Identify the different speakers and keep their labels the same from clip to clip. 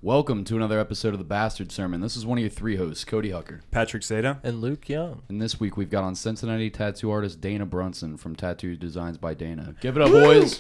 Speaker 1: Welcome to another episode of the Bastard Sermon. This is one of your three hosts, Cody Hucker,
Speaker 2: Patrick Seta,
Speaker 3: and Luke Young.
Speaker 1: And this week we've got on Cincinnati tattoo artist Dana Brunson from Tattoo Designs by Dana. Give it up, boys.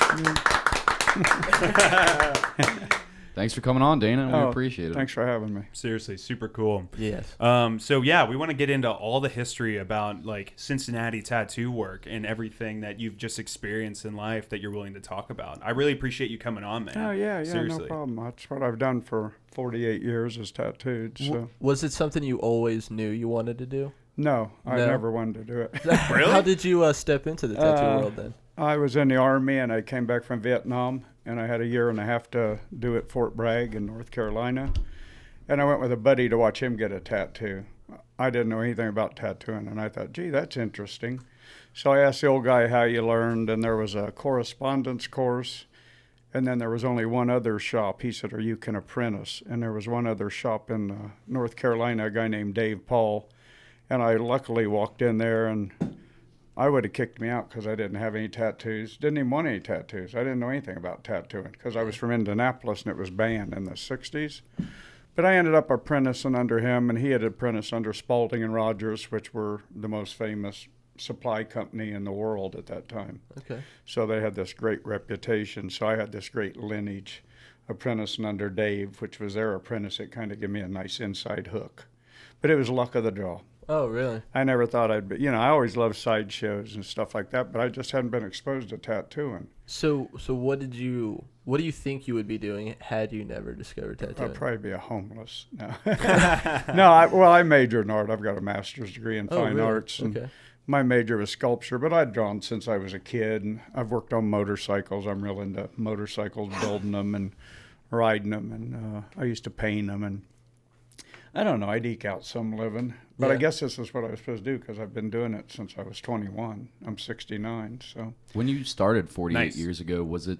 Speaker 1: Thanks for coming on, Dana. We appreciate it.
Speaker 4: Thanks for having me.
Speaker 2: seriously, super cool.
Speaker 3: Yes.
Speaker 2: So yeah, we want to get into all the history about like Cincinnati tattoo work and everything that you've just experienced in life that you're willing to talk about. I really appreciate you coming on, man.
Speaker 4: Oh, yeah,
Speaker 2: Seriously.
Speaker 4: no problem. That's what I've done for 48 years is tattooed. So
Speaker 3: Was it something you always knew you wanted to do?
Speaker 4: No, I
Speaker 3: No?
Speaker 4: never wanted to do it.
Speaker 2: Really?
Speaker 3: How did you step into the tattoo world then?
Speaker 4: I was in the Army and I came back from Vietnam and I had a year and a half to do at Fort Bragg in North Carolina. And I went with a buddy to watch him get a tattoo. I didn't know anything about tattooing and I thought, gee, that's interesting. So I asked the old guy how you learned, and there was a correspondence course. And then there was only one other shop. He said, or you can apprentice. And there was one other shop in North Carolina, a guy named Dave Paul. And I luckily walked in there, and I would have kicked me out because I didn't have any tattoos. Didn't even want any tattoos. I didn't know anything about tattooing because I was from Indianapolis and it was banned in the 60s. But I ended up apprenticing under him, and he had apprenticed under Spalding and Rogers, which were the most famous supply company in the world at that time.
Speaker 3: Okay.
Speaker 4: So they had this great reputation. So I had this great lineage apprenticing under Dave, which was their apprentice. It kind of gave me a nice inside hook. But it was luck of the draw.
Speaker 3: Oh, really?
Speaker 4: I never thought I'd be, I always loved sideshows and stuff like that, but I just hadn't been exposed to tattooing.
Speaker 3: So what do you think you would be doing had you never discovered tattooing?
Speaker 4: I'd probably be a homeless. No, I majored in art. I've got a master's degree in fine
Speaker 3: really?
Speaker 4: arts. And
Speaker 3: Okay.
Speaker 4: my major was sculpture, but I'd drawn since I was a kid, and I've worked on motorcycles. I'm real into motorcycles, building them and riding them, and I used to paint them, and I don't know, I'd eke out some living. But I
Speaker 3: Yeah.
Speaker 4: guess this is what I was supposed to do because I've been doing it since I was 21. I'm 69, so.
Speaker 1: When you started 48
Speaker 2: Nice.
Speaker 1: years ago, was it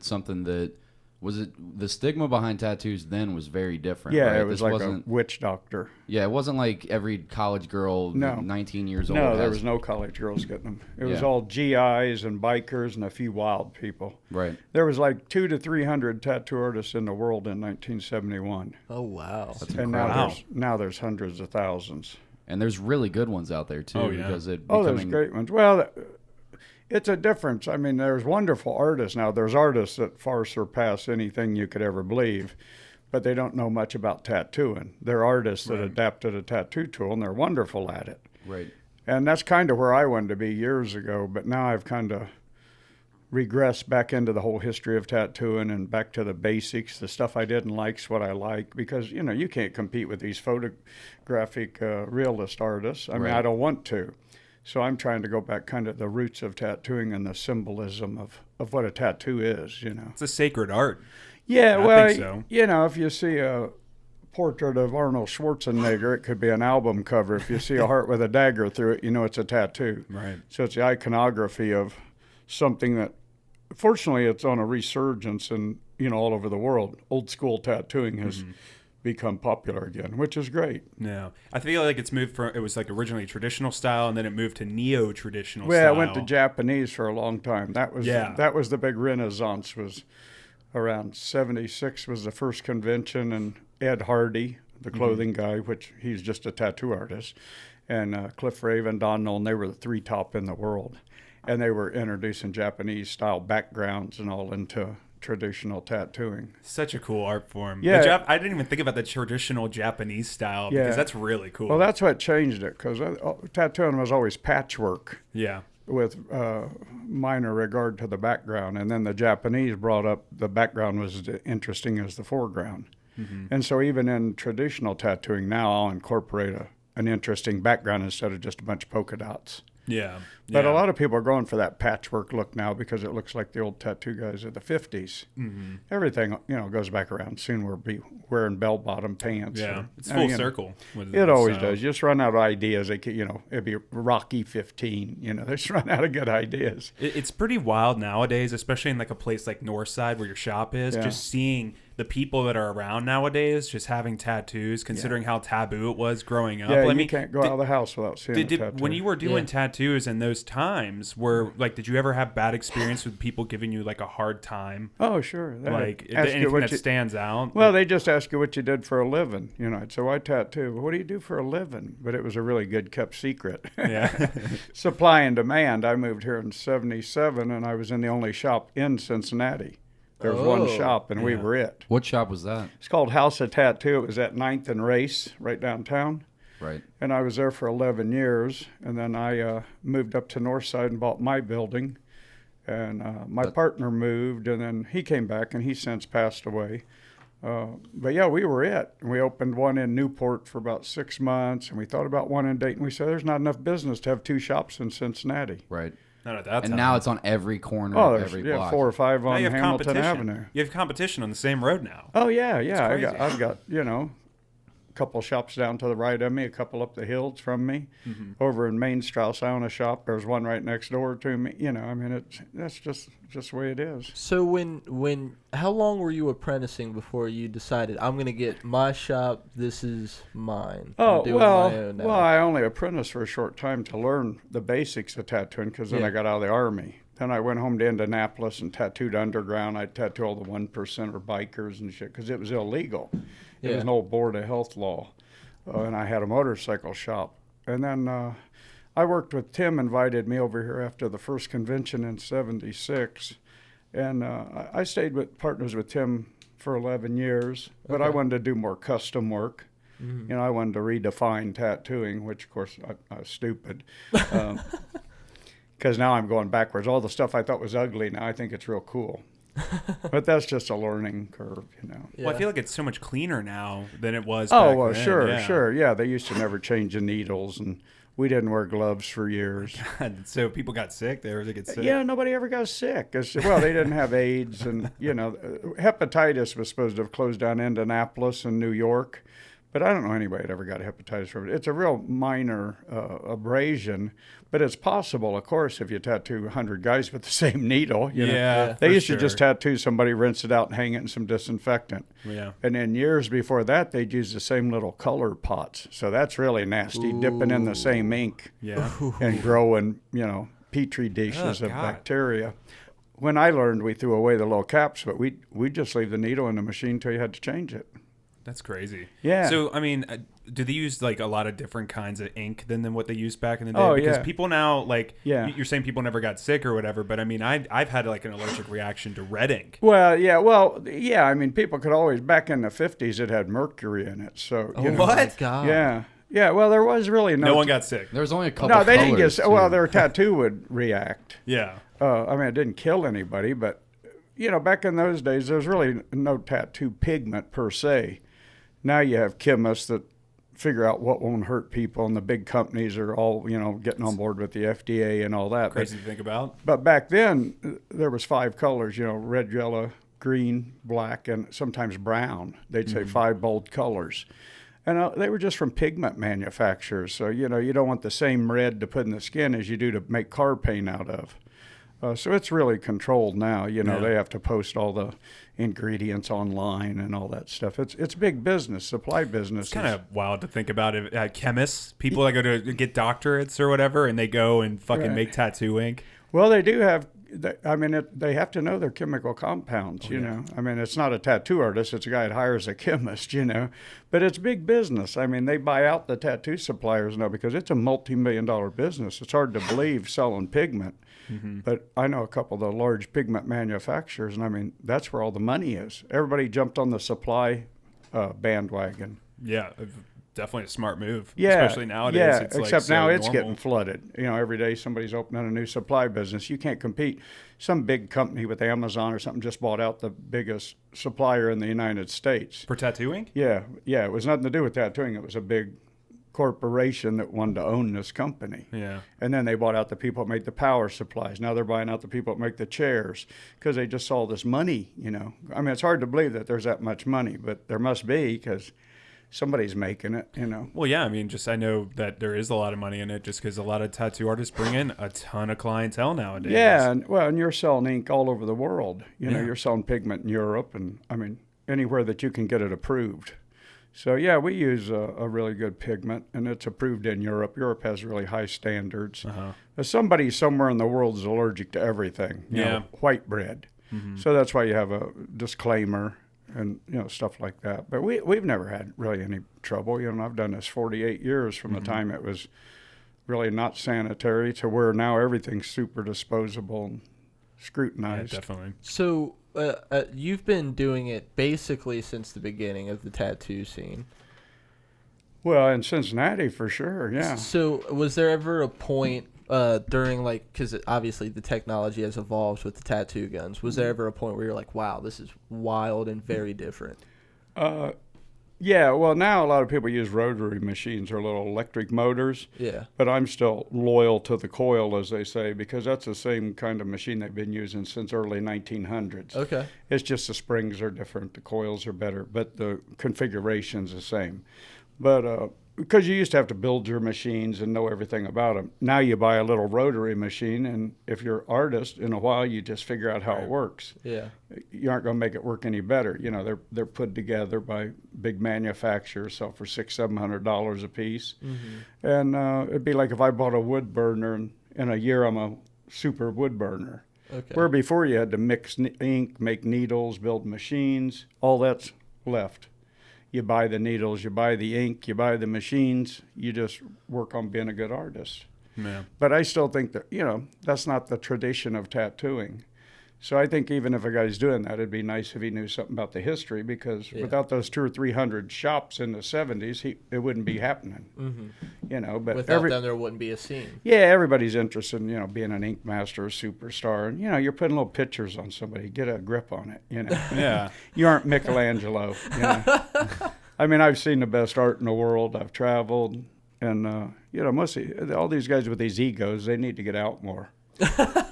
Speaker 1: the stigma behind tattoos then was very different?
Speaker 4: Yeah,
Speaker 1: right?
Speaker 4: it was
Speaker 1: This
Speaker 4: like
Speaker 1: wasn't,
Speaker 4: a witch doctor.
Speaker 1: Yeah, it wasn't like every college girl,
Speaker 4: No.
Speaker 1: 19 years old.
Speaker 4: No, there
Speaker 1: has-
Speaker 4: was no college girls getting them. It was
Speaker 1: Yeah.
Speaker 4: all GIs and bikers and a few wild people.
Speaker 1: Right.
Speaker 4: There was like 200 to 300 tattoo artists in the world in 1971.
Speaker 3: Oh, wow.
Speaker 1: That's
Speaker 4: And
Speaker 1: incredible.
Speaker 4: now there's hundreds of thousands.
Speaker 1: And there's really good ones out there too.
Speaker 2: Oh, yeah.
Speaker 1: Because it
Speaker 4: Oh, there's
Speaker 1: becoming,
Speaker 4: great ones. Well, it's a difference. I mean, there's wonderful artists now. There's artists that far surpass anything you could ever believe, but they don't know much about tattooing. They're artists that
Speaker 2: Right.
Speaker 4: adapted a tattoo tool, and they're wonderful at it.
Speaker 1: Right.
Speaker 4: And that's kind of where I wanted to be years ago, but now I've kind of regressed back into the whole history of tattooing and back to the basics. The stuff I didn't like's what I like, because, you can't compete with these photographic realist artists. I mean,
Speaker 1: Right.
Speaker 4: I don't want to. So I'm trying to go back kind of the roots of tattooing and the symbolism of what a tattoo is,
Speaker 2: It's a sacred art.
Speaker 4: Yeah,
Speaker 2: I
Speaker 4: well,
Speaker 2: think so.
Speaker 4: if you see a portrait of Arnold Schwarzenegger, it could be an album cover. If you see a heart with a dagger through it, it's a tattoo.
Speaker 2: Right.
Speaker 4: So it's the iconography of something that, fortunately, it's on a resurgence and all over the world. Old school tattooing has become popular again, which is great.
Speaker 2: No, I feel like it's moved from, it was like originally traditional style, and then it moved to neo-traditional
Speaker 4: Well,
Speaker 2: style.
Speaker 4: I went to Japanese for a long time. That was the big renaissance. Was around 76 was the first convention, and Ed Hardy, the clothing guy, which he's just a tattoo artist, and Cliff Raven, Don Nolan, they were the three top in the world. And they were introducing Japanese style backgrounds and all into traditional tattooing.
Speaker 2: Such a cool art form.
Speaker 4: Yeah.
Speaker 2: I didn't even think about the traditional Japanese style
Speaker 4: Yeah.
Speaker 2: because that's really cool.
Speaker 4: Well, that's what changed it, because tattooing was always patchwork
Speaker 2: yeah.
Speaker 4: with minor regard to the background. And then the Japanese brought up the background was as interesting as the foreground. And so even in traditional tattooing now, I'll incorporate an interesting background instead of just a bunch of polka dots.
Speaker 2: Yeah.
Speaker 4: But
Speaker 2: yeah.
Speaker 4: a lot of people are going for that patchwork look now because it looks like the old tattoo guys of the 50s. Everything, goes back around. Soon we'll be wearing bell-bottom pants.
Speaker 2: Yeah.
Speaker 4: or-
Speaker 2: It's full circle.
Speaker 4: It always does. You just run out of ideas. It'd be Rocky 15. They just run out of good ideas.
Speaker 2: It's pretty wild nowadays, especially in like a place like Northside where your shop is,
Speaker 4: Yeah.
Speaker 2: just seeing the people that are around nowadays just having tattoos, considering how taboo it was growing up.
Speaker 4: Yeah,
Speaker 2: I
Speaker 4: you
Speaker 2: mean,
Speaker 4: can't go out of the house without seeing a tattoo.
Speaker 2: when you were doing
Speaker 3: Yeah.
Speaker 2: tattoos in those times, did you ever have bad experience with people giving you like a hard time?
Speaker 4: Oh, sure. They
Speaker 2: Like
Speaker 4: ask you
Speaker 2: anything
Speaker 4: what
Speaker 2: that
Speaker 4: you-
Speaker 2: stands out?
Speaker 4: Well, they just ask you what you did for a living. You know, I'd say, well, I tattoo. What do you do for a living? But it was a really good kept secret.
Speaker 2: Yeah.
Speaker 4: Supply and demand. I moved here in 77, and I was in the only shop in Cincinnati. There was one
Speaker 3: Oh,
Speaker 4: shop, and we
Speaker 2: yeah.
Speaker 4: were it.
Speaker 1: What shop was that?
Speaker 4: It's called House of Tattoo. It was at 9th and Race, right downtown.
Speaker 1: Right.
Speaker 4: And I was there for 11 years. And then I moved up to Northside and bought my building. And my partner moved, and then he came back, and he's since passed away. But yeah, we were it. We opened one in Newport for about 6 months, and we thought about one in Dayton. We said, there's not enough business to have 2 shops in Cincinnati.
Speaker 1: Right.
Speaker 2: Not at that
Speaker 1: And
Speaker 2: time.
Speaker 1: now it's on every corner
Speaker 4: Oh,
Speaker 1: of
Speaker 4: there's
Speaker 1: every block.
Speaker 4: 4 or 5
Speaker 2: Now
Speaker 4: on
Speaker 2: you have
Speaker 4: Hamilton
Speaker 2: competition.
Speaker 4: Avenue.
Speaker 2: You have competition on the same road now.
Speaker 4: Oh yeah, yeah.
Speaker 2: crazy.
Speaker 4: I've got a couple shops down to the right of me, a couple up the hills from me. Over in Main Strauss, I own a shop. There's one right next door to me. You know, I mean, that's just the way it is.
Speaker 3: So how long were you apprenticing before you decided I'm gonna get my shop? This is mine. I'm doing my own now.
Speaker 4: I only apprenticed for a short time to learn the basics of tattooing because then
Speaker 3: Yeah.
Speaker 4: I got out of the Army. Then I went home to Indianapolis and tattooed underground. I'd tattoo all the 1%er bikers and shit because it was illegal. It was
Speaker 3: Yeah.
Speaker 4: an old Board of Health law. And I had a motorcycle shop. And then I worked with Tim, invited me over here after the first convention in 76. And I stayed with partners with Tim for 11 years, but I
Speaker 3: Okay.
Speaker 4: wanted to do more custom work. You know, I wanted to redefine tattooing, which of course I was stupid. Because now I'm going backwards. All the stuff I thought was ugly, now I think it's real cool. But that's just a learning curve, you know.
Speaker 3: Yeah.
Speaker 2: Well, I feel like it's so much cleaner now than it was
Speaker 4: Oh,
Speaker 2: back
Speaker 4: well,
Speaker 2: then.
Speaker 4: sure,
Speaker 2: Yeah.
Speaker 4: sure. Yeah, they used to never change the needles, and we didn't wear gloves for years.
Speaker 2: So people got sick. They get sick.
Speaker 4: Yeah, nobody ever got sick. Well, they didn't have AIDS, and, you know, hepatitis was supposed to have closed down Indianapolis and New York. But I don't know anybody that ever got hepatitis from it. It's a real minor abrasion, but it's possible, of course, if you tattoo 100 guys with the same needle. You know.
Speaker 2: Yeah,
Speaker 4: They
Speaker 2: for
Speaker 4: used
Speaker 2: sure.
Speaker 4: to just tattoo somebody, rinse it out, and hang it in some disinfectant.
Speaker 2: Yeah.
Speaker 4: And then years before that, they'd use the same little color pots. So that's really nasty, dipping in the same ink
Speaker 2: Yeah.
Speaker 4: and growing, you know, petri dishes
Speaker 2: Oh,
Speaker 4: of
Speaker 2: God.
Speaker 4: bacteria. When I learned, we threw away the little caps, but we'd just leave the needle in the machine until you had to change it.
Speaker 2: That's crazy.
Speaker 4: Yeah.
Speaker 2: So, I mean, do they use like a lot of different kinds of ink than what they used back in the day?
Speaker 4: Oh,
Speaker 2: because
Speaker 4: yeah.
Speaker 2: people now, like,
Speaker 4: Yeah.
Speaker 2: you're saying people never got sick or whatever, but I mean, I've had like an allergic reaction to red ink.
Speaker 4: Well, yeah. I mean, people could always, back in the 50s, it had mercury in it. So, you know.
Speaker 3: Oh my God.
Speaker 4: Yeah. Yeah, well, there was really
Speaker 2: No one got sick.
Speaker 1: There was only a couple.
Speaker 4: No, they didn't
Speaker 1: colors,
Speaker 4: get, well,
Speaker 1: too.
Speaker 4: their tattoo would react.
Speaker 2: Yeah.
Speaker 4: I mean, it didn't kill anybody, but, you know, back in those days, there was really no tattoo pigment per se. Now you have chemists that figure out what won't hurt people, and the big companies are all, you know, getting on board with the FDA and all that.
Speaker 2: Crazy to think about.
Speaker 4: But back then, there was 5 colors, you know, red, yellow, green, black, and sometimes brown. They'd say 5 bold colors. And they were just from pigment manufacturers. So, you know, you don't want the same red to put in the skin as you do to make car paint out of. So it's really controlled now. You know,
Speaker 2: Yeah.
Speaker 4: they have to post all the ingredients online and all that stuff. It's big business, supply business.
Speaker 2: It's kind of wild to think about it. Chemists, people that go to get doctorates or whatever, and they go and fucking
Speaker 4: Right.
Speaker 2: make tattoo ink.
Speaker 4: Well, they do have. I mean, they have to know their chemical compounds. You know, I mean, it's not a tattoo artist; it's a guy that hires a chemist. You know, but it's big business. I mean, they buy out the tattoo suppliers now because it's a multi-million-dollar business. It's hard to believe selling pigment, but I know a couple of the large pigment manufacturers, and I mean, that's where all the money is. Everybody jumped on the supply bandwagon.
Speaker 2: Yeah, definitely a smart move.
Speaker 4: Yeah,
Speaker 2: Especially nowadays.
Speaker 4: Yeah,
Speaker 2: it's like
Speaker 4: except
Speaker 2: so
Speaker 4: now it's
Speaker 2: normal.
Speaker 4: getting flooded. You know, every day somebody's opening a new supply business. You can't compete. Some big company with Amazon or something just bought out the biggest supplier in the United States.
Speaker 2: For tattoo ink?
Speaker 4: Yeah. It was nothing to do with tattooing. It was a big corporation that wanted to own this company.
Speaker 2: Yeah.
Speaker 4: And then they bought out the people that make the power supplies. Now they're buying out the people that make the chairs because they just saw this money, you know. I mean, it's hard to believe that there's that much money, but there must be because somebody's making it, you know.
Speaker 2: Well, yeah, I mean, just I know that there is a lot of money in it just because a lot of tattoo artists bring in a ton of clientele nowadays.
Speaker 4: Yeah, and you're selling ink all over the world. You know,
Speaker 2: Yeah.
Speaker 4: you're selling pigment in Europe, and I mean, anywhere that you can get it approved. So, yeah, we use a really good pigment, and it's approved in Europe. Europe has really high standards. Somebody somewhere in the world is allergic to everything, you know, white bread. So that's why you have a disclaimer and, you know, stuff like that. But we've never had really any trouble. You know, I've done this 48 years from the time it was really not sanitary to where now everything's super disposable and scrutinized.
Speaker 2: Yeah, definitely.
Speaker 3: So you've been doing it basically since the beginning of the tattoo scene.
Speaker 4: Well, in Cincinnati, for sure, yeah.
Speaker 3: So was there ever a point during, like, because obviously the technology has evolved with the tattoo guns, was there ever a point where you're like, wow, this is wild and very different?
Speaker 4: Yeah, well, now a lot of people use rotary machines or little electric motors.
Speaker 3: Yeah.
Speaker 4: But I'm still loyal to the coil, as they say, because that's the same kind of machine they've been using since early 1900s.
Speaker 3: Okay.
Speaker 4: It's just the springs are different, the coils are better, but the configuration's the same. But because you used to have to build your machines and know everything about them. Now you buy a little rotary machine, and if you're an artist, in a while you just figure out how it works.
Speaker 3: Yeah.
Speaker 4: You aren't going to make it work any better. You know, they're put together by big manufacturers, sell for $600-700 a piece. And it'd be like if I bought a wood burner, and in a year I'm a super wood burner.
Speaker 3: Okay.
Speaker 4: Where before you had to mix ink, make needles, build machines, all that's left. You buy the needles, you buy the ink, you buy the machines, you just work on being a good artist.
Speaker 2: Yeah.
Speaker 4: But I still think that, you know, that's not the tradition of tattooing. So I think even if a guy's doing that, it'd be nice if he knew something about the history, because without those 200 or 300 shops in the 70s, it wouldn't be happening. You know, but
Speaker 3: Without them, there wouldn't be a scene.
Speaker 4: yeah, everybody's interested in, you know, being an ink master, a superstar. And, you know, you're putting little pictures on somebody. Get a grip on it, you know.
Speaker 2: Yeah.
Speaker 4: You aren't Michelangelo, you know. I mean, I've seen the best art in the world. I've traveled. And, you know, all these guys with these egos, they need to get out more.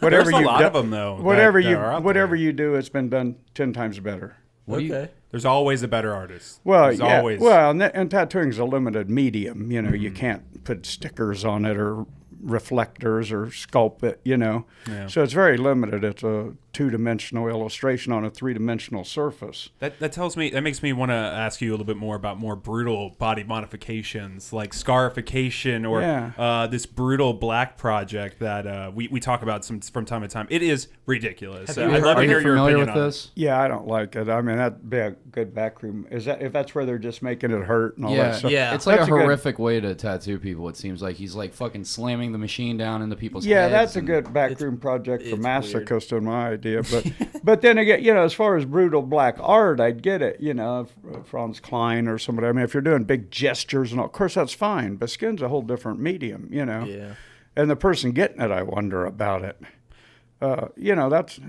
Speaker 2: There's a lot of them, though.
Speaker 4: Whatever you do, it's been done 10 times better.
Speaker 2: There's always a better artist.
Speaker 4: Well,
Speaker 2: There's
Speaker 4: yeah.
Speaker 2: always.
Speaker 4: Well, and tattooing is a limited medium. You know, you can't put stickers on it or reflectors or sculpt it, you know.
Speaker 2: Yeah.
Speaker 4: So it's very limited. It's a two-dimensional illustration on a three-dimensional surface.
Speaker 2: That makes me want to ask you a little bit more about more brutal body modifications like scarification or this brutal black project that we talk about from time to time. It is ridiculous. I'd love to hear your opinion
Speaker 1: with
Speaker 2: on
Speaker 1: this?
Speaker 4: Yeah, I don't like it. I mean, that'd be a good backroom. Is that if that's where they're just making it hurt and all that stuff?
Speaker 3: Yeah.
Speaker 1: It's like
Speaker 4: That's
Speaker 1: a horrific way to tattoo people. It seems like he's like fucking slamming the machine down into people's heads.
Speaker 4: Yeah, that's a good backroom project for
Speaker 3: it's
Speaker 4: masochist in my idea. But then again, you know, as far as brutal black art, I'd get it. You know, Franz Klein or somebody. I mean, if you're doing big gestures and all, of course that's fine. But skin's a whole different medium, you know.
Speaker 3: Yeah.
Speaker 4: And the person getting it, I wonder about it. You know, that's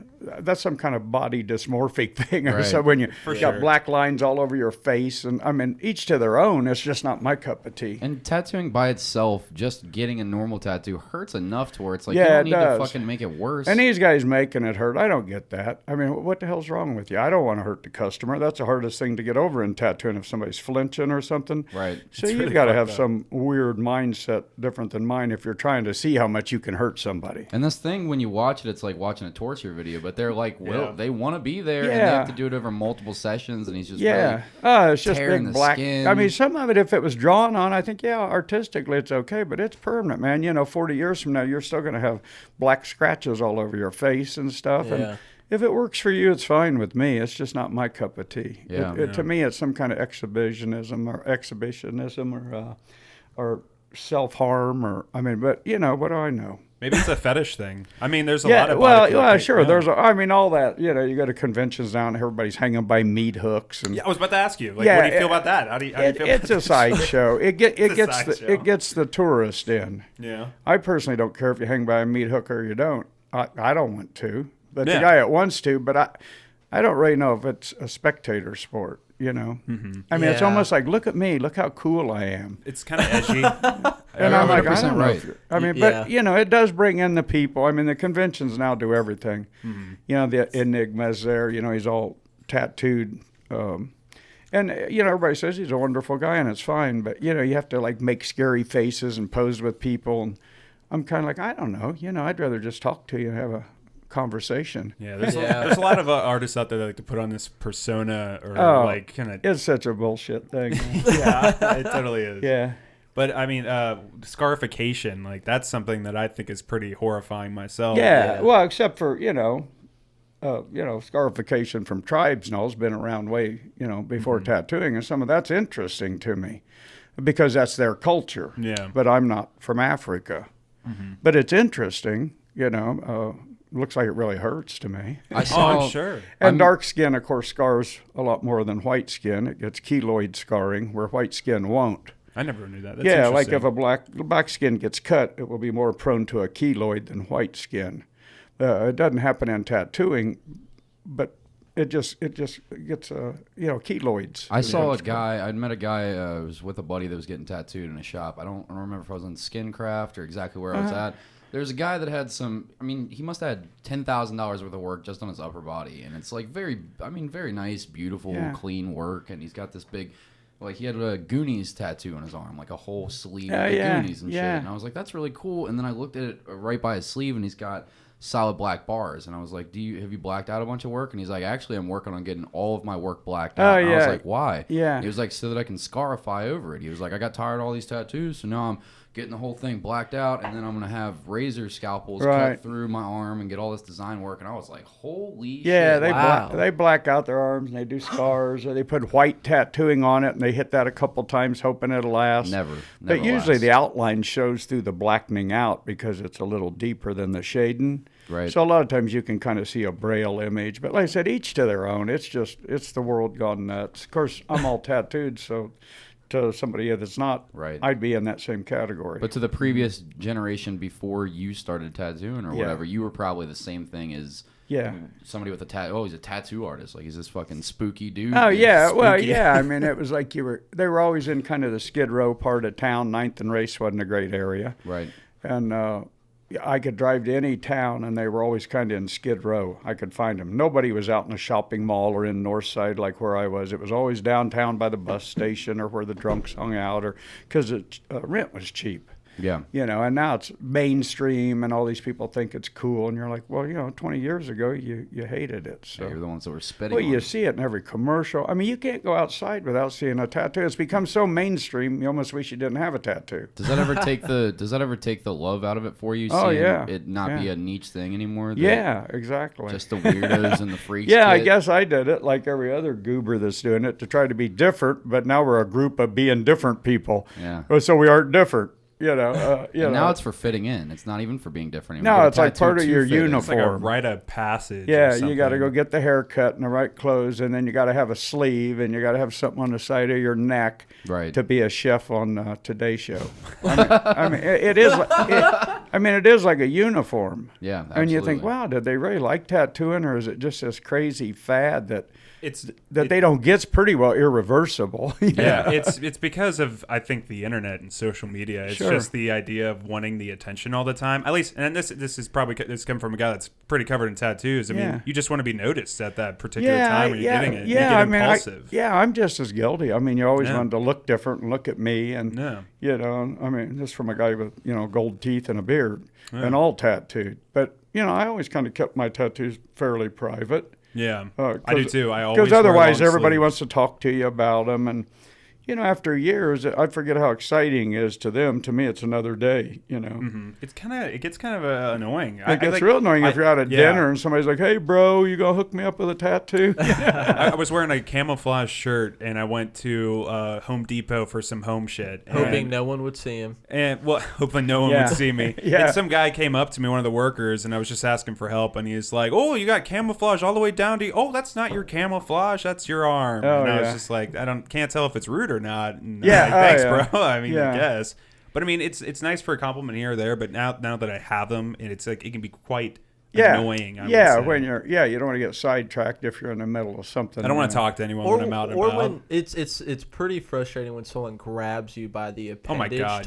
Speaker 4: some kind of body dysmorphic thing or so when you got black lines all over your face. And I mean, each to their own. It's just not my cup of tea.
Speaker 1: And tattooing by itself, just getting a normal tattoo hurts enough to where it's like,
Speaker 4: Yeah,
Speaker 1: you don't
Speaker 4: it
Speaker 1: need
Speaker 4: does.
Speaker 1: to fucking make it worse.
Speaker 4: And these guys making it hurt, I don't get that. I mean, what the hell's wrong with you? I don't want to hurt the customer. That's the hardest thing to get over in tattooing if somebody's flinching or something.
Speaker 1: Right.
Speaker 4: So
Speaker 2: It's
Speaker 4: you've
Speaker 2: really
Speaker 4: got to
Speaker 2: fucked
Speaker 4: have
Speaker 2: up.
Speaker 4: some weird mindset different than mine if you're trying to see how much you can hurt somebody.
Speaker 1: And this thing, when you watch it, it's like watching a torture video, but they're like, they want to be there, and they
Speaker 4: Yeah.
Speaker 1: have to do it over multiple sessions, and he's just
Speaker 4: Yeah. It's just
Speaker 1: tearing
Speaker 4: big
Speaker 1: the
Speaker 4: black.
Speaker 1: skin.
Speaker 4: I mean, some of it, if it was drawn on, I think, artistically it's okay, but it's permanent, man. You know, 40 years from now, you're still going to have black scratches all over your face and stuff.
Speaker 3: Yeah.
Speaker 4: And if it works for you, it's fine with me. It's just not my cup of tea.
Speaker 1: Yeah.
Speaker 4: To me, it's some kind of exhibitionism or self-harm or, I mean, but, you know, what do I know?
Speaker 2: Maybe it's a fetish thing. I mean, there's a lot of
Speaker 4: sure. There's, I mean, all that. You know, you go to conventions now, and everybody's hanging by meat hooks, and
Speaker 2: Yeah, I was about to ask you. Like, what do you feel about that? How do you feel
Speaker 4: it's
Speaker 2: about
Speaker 4: a sideshow. It gets the tourist in.
Speaker 2: Yeah.
Speaker 4: I personally don't care if you hang by a meat hook or you don't. I don't want to, but
Speaker 2: Yeah.
Speaker 4: the guy that wants to. But I don't really know if it's a spectator sport. You know, I mean, it's
Speaker 3: Yeah.
Speaker 4: almost like, look at me, look how cool I am.
Speaker 2: It's kind of edgy.
Speaker 4: And I'm like, I
Speaker 1: 100%
Speaker 4: don't know.
Speaker 1: right.
Speaker 4: I mean,
Speaker 3: Yeah.
Speaker 4: but, you know, it does bring in the people. I mean, the conventions now do everything. You know, the Enigma's there. You know, he's all tattooed. And, you know, everybody says he's a wonderful guy, and it's fine. But, you know, you have to, like, make scary faces and pose with people. And I'm kind of like, I don't know. You know, I'd rather just talk to you and have a conversation.
Speaker 2: Yeah, there's a lot of artists out there that like to put on this persona or like kind of.
Speaker 4: It's such a bullshit thing.
Speaker 2: Yeah, it totally is.
Speaker 4: Yeah.
Speaker 2: But I mean, scarification, like that's something that I think is pretty horrifying myself.
Speaker 4: Yeah. Well, except for, scarification from tribes and all has been around way, before tattooing, and some of that's interesting to me because that's their culture.
Speaker 2: Yeah.
Speaker 4: But I'm not from Africa. But it's interesting, looks like it really hurts to me.
Speaker 2: I'm sure.
Speaker 4: And dark skin, of course, scars a lot more than white skin. It gets keloid scarring where white skin won't.
Speaker 2: I never knew that. That's
Speaker 4: yeah, like if a black skin gets cut, it will be more prone to a keloid than white skin. It doesn't happen in tattooing, but it just gets keloids.
Speaker 1: I'd met a guy who was with a buddy that was getting tattooed in a shop. I don't remember if I was on Skincraft or exactly where I was at. There's a guy that had he must have had $10,000 worth of work just on his upper body, and it's like very nice, beautiful, clean work, and he's got this big. Like, he had a Goonies tattoo on his arm, like a whole sleeve of the Goonies and shit. And I was like, that's really cool. And then I looked at it right by his sleeve, and he's got solid black bars. And I was like, have you blacked out a bunch of work? And he's like, actually, I'm working on getting all of my work blacked out. And I was like, why? Yeah. He was like, so that I can scarify over it. He was like, I got tired of all these tattoos, so now I'm getting the whole thing blacked out, and then I'm going to have razor scalpels cut through my arm and get all this design work. And I was like, holy shit.
Speaker 4: They black out their arms, and they do scars, or they put white tattooing on it, and they hit that a couple times hoping it'll last.
Speaker 1: Never
Speaker 4: But usually the outline shows through the blackening out because it's a little deeper than the shading.
Speaker 1: Right.
Speaker 4: So a lot of times you can kind of see a braille image. But like I said, each to their own. It's the world gone nuts. Of course, I'm all tattooed, so to somebody that's not, I'd be in that same category.
Speaker 1: But to the previous generation before you started tattooing or whatever, you were probably the same thing as somebody with a tattoo. Oh, he's a tattoo artist. Like, he's this fucking spooky dude.
Speaker 4: Oh, yeah. Spooky. Well, yeah. I mean, it was like they were always in kind of the Skid Row part of town. 9th and Race wasn't a great area.
Speaker 1: Right.
Speaker 4: And I could drive to any town, and they were always kind of in Skid Row. I could find them. Nobody was out in a shopping mall or in Northside like where I was. It was always downtown by the bus station or where the drunks hung out, or because rent was cheap.
Speaker 1: Yeah.
Speaker 4: And now it's mainstream, and all these people think it's cool, and you're like, well, 20 years ago you hated it. So
Speaker 1: you're the ones that were spitting.
Speaker 4: Well, you see it in every commercial. I mean, you can't go outside without seeing a tattoo. It's become so mainstream, you almost wish you didn't have a tattoo.
Speaker 1: Does that ever take the love out of it for you?
Speaker 4: Oh, yeah.
Speaker 1: It not be a niche thing anymore?
Speaker 4: Yeah, exactly.
Speaker 1: Just the weirdos and the freaks.
Speaker 4: Yeah, I guess I did it like every other goober that's doing it to try to be different, but now we're a group of being different people.
Speaker 1: Yeah.
Speaker 4: So we aren't different.
Speaker 1: Now it's for fitting in. It's not even for being different anymore.
Speaker 4: No, it's like part of your uniform.
Speaker 2: It's like a rite of passage.
Speaker 4: Yeah, you got to go get the haircut and the right clothes, and then you got to have a sleeve, and you got to have something on the side of your neck to be a chef on Today's Show. It is like a uniform.
Speaker 1: Yeah, absolutely.
Speaker 4: And you think, wow, did they really like tattooing, or is it just this crazy fad that they don't get's pretty well irreversible?
Speaker 2: Yeah, it's because of, I think, the internet and social media. It's just the idea of wanting the attention all the time. At least, and this is probably coming from a guy that's pretty covered in tattoos. I mean, you just want to be noticed at that particular time when you're getting it.
Speaker 4: Yeah,
Speaker 2: you get impulsive.
Speaker 4: I'm just as guilty. I mean, you always wanted to look different and look at me, and just from a guy with gold teeth and a beard and all tattooed. But I always kind of kept my tattoos fairly private.
Speaker 2: Yeah, I do too. I always
Speaker 4: because otherwise everybody
Speaker 2: sleeves.
Speaker 4: wants to talk to you about them, and after years, I forget how exciting it is to them. To me, it's another day.
Speaker 2: Mm-hmm. It gets kind of annoying.
Speaker 4: It gets real annoying if you're out at dinner and somebody's like, "Hey, bro, you gonna hook me up with a tattoo?"
Speaker 2: I was wearing a camouflage shirt, and I went to Home Depot for some home shit,
Speaker 3: hoping no one would see him.
Speaker 2: And hoping no one would see me. And some guy came up to me, one of the workers, and I was just asking for help, and he's like, "Oh, you got camouflage all the way down to oh, that's not your camouflage, that's your arm." And I was just like, can't tell if it's rude or not. And thanks, bro. I mean, I guess. But I mean, it's nice for a compliment here or there. But now that I have them, and it's like it can be quite annoying.
Speaker 4: When you don't want to get sidetracked if you're in the middle of something.
Speaker 2: I don't want to talk to anyone when I'm out and about. Or when
Speaker 3: it's pretty frustrating when someone grabs you by the appendage.
Speaker 2: Oh my god!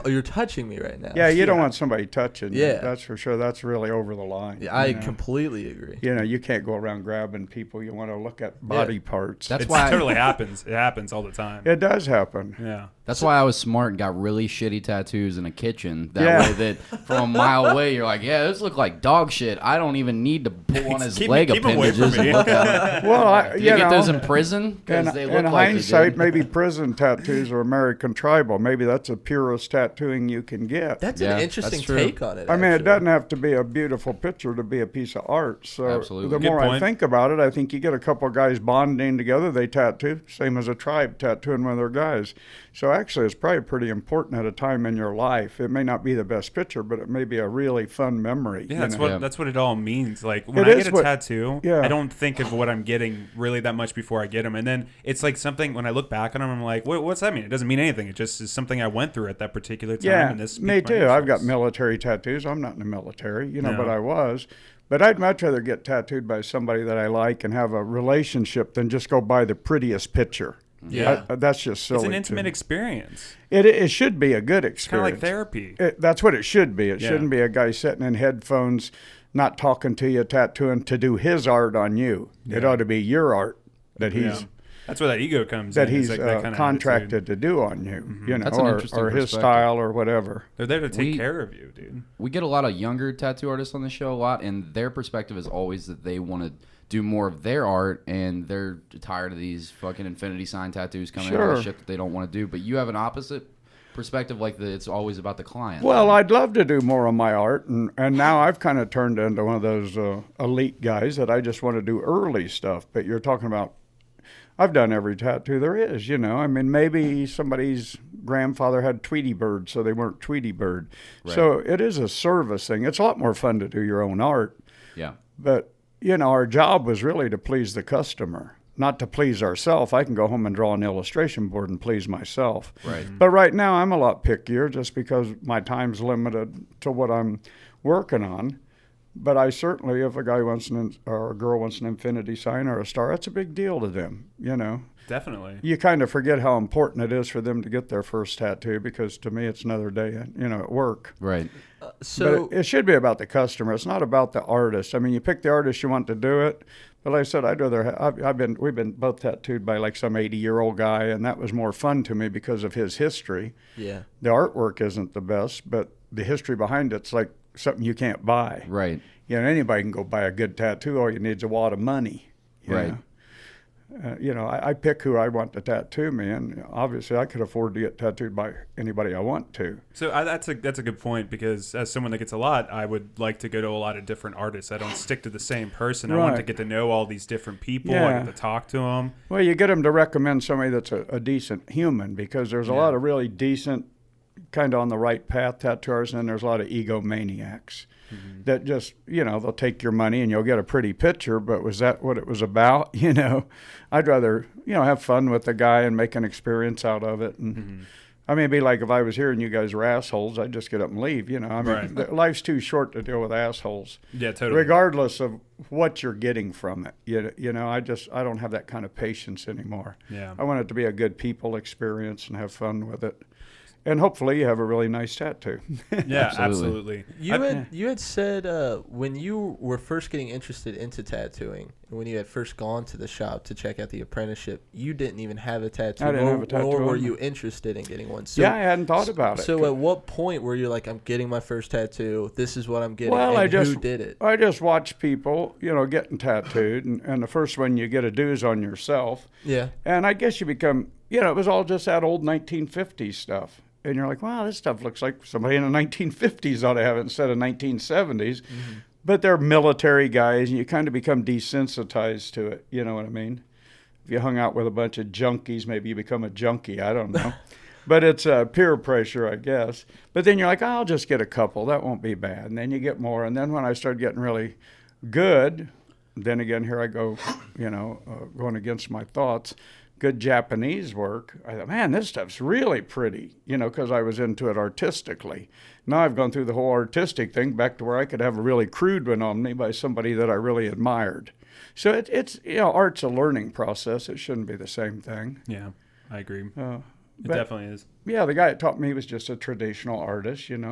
Speaker 3: You're touching me right now.
Speaker 4: Yeah, you don't want somebody touching. Yeah, that's for sure. That's really over the line.
Speaker 3: Yeah, I completely agree.
Speaker 4: You can't go around grabbing people. You want to look at body parts.
Speaker 2: That's why it totally happens. It happens all the time.
Speaker 4: It does happen.
Speaker 2: Yeah.
Speaker 1: That's why I was smart and got really shitty tattoos in a kitchen. That way that from a mile away, you're like, yeah, this look like dog shit. I don't even need to pull on his leg appendages and look at him.
Speaker 4: Well,
Speaker 1: you get those in prison? Because they look
Speaker 4: in
Speaker 1: like
Speaker 4: hindsight, maybe prison tattoos are American tribal. Maybe that's the purest tattooing you can get.
Speaker 3: That's an interesting take on it.
Speaker 4: I mean, it doesn't have to be a beautiful picture to be a piece of art. So
Speaker 1: Absolutely.
Speaker 4: the more I think about it, I think you get a couple of guys bonding together, they tattoo, same as a tribe tattooing one of their guys. So actually, it's probably pretty important at a time in your life. It may not be the best picture, but it may be a really fun memory.
Speaker 2: Yeah, that's what it all means. Like when I get a tattoo,
Speaker 4: yeah.
Speaker 2: I don't think of what I'm getting really that much before I get them, and then it's like something when I look back on them, I'm like, what's that mean? It doesn't mean anything. It just is something I went through at that particular time.
Speaker 4: Yeah,
Speaker 2: and this
Speaker 4: me too. I've got military tattoos. I'm not in the military, but I was. But I'd much rather get tattooed by somebody that I like and have a relationship than just go buy the prettiest picture.
Speaker 2: Yeah.
Speaker 4: That's just silly.
Speaker 2: It's an intimate experience.
Speaker 4: It should be a good experience.
Speaker 2: Kind of like therapy.
Speaker 4: That's what it should be. It shouldn't be a guy sitting in headphones, not talking to you, tattooing to do his art on you. Yeah. It ought to be your art that he's...
Speaker 2: That's where that ego comes
Speaker 4: that
Speaker 2: in.
Speaker 4: He's
Speaker 2: like that kind of
Speaker 4: contracted
Speaker 2: attitude.
Speaker 4: to do on you,
Speaker 1: That's
Speaker 4: or his style or whatever.
Speaker 2: They're there to take care of you, dude.
Speaker 1: We get a lot of younger tattoo artists on the show a lot, and their perspective is always that they want to do more of their art, and they're tired of these fucking infinity sign tattoos coming out of shit that they don't want to do. But you have an opposite perspective, like it's always about the client.
Speaker 4: Well, I'd love to do more of my art, and now I've kind of turned into one of those elite guys that I just want to do early stuff. But you're talking about, I've done every tattoo there is, I mean, maybe somebody's grandfather had Tweety Bird, so they weren't Tweety Bird. Right. So it is a service thing. It's a lot more fun to do your own art.
Speaker 1: Yeah.
Speaker 4: But, our job was really to please the customer, not to please ourselves. I can go home and draw an illustration board and please myself.
Speaker 1: Right.
Speaker 4: But right now I'm a lot pickier just because my time's limited to what I'm working on. But I certainly, if a guy wants or a girl wants an infinity sign or a star, that's a big deal to them,
Speaker 2: Definitely.
Speaker 4: You kind of forget how important it is for them to get their first tattoo because to me it's another day, at work.
Speaker 1: Right.
Speaker 4: But it should be about the customer. It's not about the artist. I mean, you pick the artist you want to do it. But like I said, I'd rather we've been both tattooed by like some 80-year-old guy, and that was more fun to me because of his history.
Speaker 3: Yeah.
Speaker 4: The artwork isn't the best, but the history behind it's like something you can't buy.
Speaker 1: Right.
Speaker 4: Anybody can go buy a good tattoo. All you need is a wad of money.
Speaker 1: Right.
Speaker 4: I pick who I want to tattoo me, and obviously I could afford to get tattooed by anybody I want to.
Speaker 2: So that's a good point, because as someone that gets a lot, I would like to go to a lot of different artists. I don't stick to the same person. Right. I want to get to know all these different people. I get to talk to them.
Speaker 4: Well, you get them to recommend somebody that's a decent human, because there's a lot of really decent, kind of on the right path tattoo artists, and then there's a lot of egomaniacs. Mm-hmm. That just, they'll take your money and you'll get a pretty picture, but was that what it was about? I'd rather, have fun with the guy and make an experience out of it. And I mean, it'd be like if I was here and you guys were assholes, I'd just get up and leave, I mean, life's too short to deal with assholes.
Speaker 2: Yeah, totally.
Speaker 4: Regardless of what you're getting from it. I don't have that kind of patience anymore.
Speaker 2: Yeah.
Speaker 4: I want it to be a good people experience and have fun with it. And hopefully you have a really nice tattoo.
Speaker 2: Yeah, absolutely.
Speaker 3: You had said when you were first getting interested into tattooing, and when you had first gone to the shop to check out the apprenticeship, you didn't even have a tattoo.
Speaker 4: I didn't have a tattoo.
Speaker 3: Nor were you interested in getting one. So,
Speaker 4: I hadn't thought about it.
Speaker 3: So at what point were you like, I'm getting my first tattoo, this is what I'm getting,
Speaker 4: well,
Speaker 3: who did it?
Speaker 4: I just watch people, getting tattooed, and the first one you get to do is on yourself.
Speaker 3: Yeah.
Speaker 4: And I guess you become, it was all just that old 1950s stuff. And you're like, wow, this stuff looks like somebody in the 1950s ought to have it instead of 1970s. Mm-hmm. But they're military guys, and you kind of become desensitized to it. You know what I mean? If you hung out with a bunch of junkies, maybe you become a junkie. I don't know. But it's peer pressure, I guess. But then you're like, I'll just get a couple. That won't be bad. And then you get more. And then when I started getting really good, then again, here I go, going against my thoughts. Good Japanese work. I thought, man, this stuff's really pretty, because I was into it artistically. Now I've gone through the whole artistic thing back to where I could have a really crude one on me by somebody that I really admired. So it's art's a learning process. It shouldn't be the same thing.
Speaker 2: Yeah, I agree. It definitely is.
Speaker 4: Yeah, the guy that taught me was just a traditional artist, and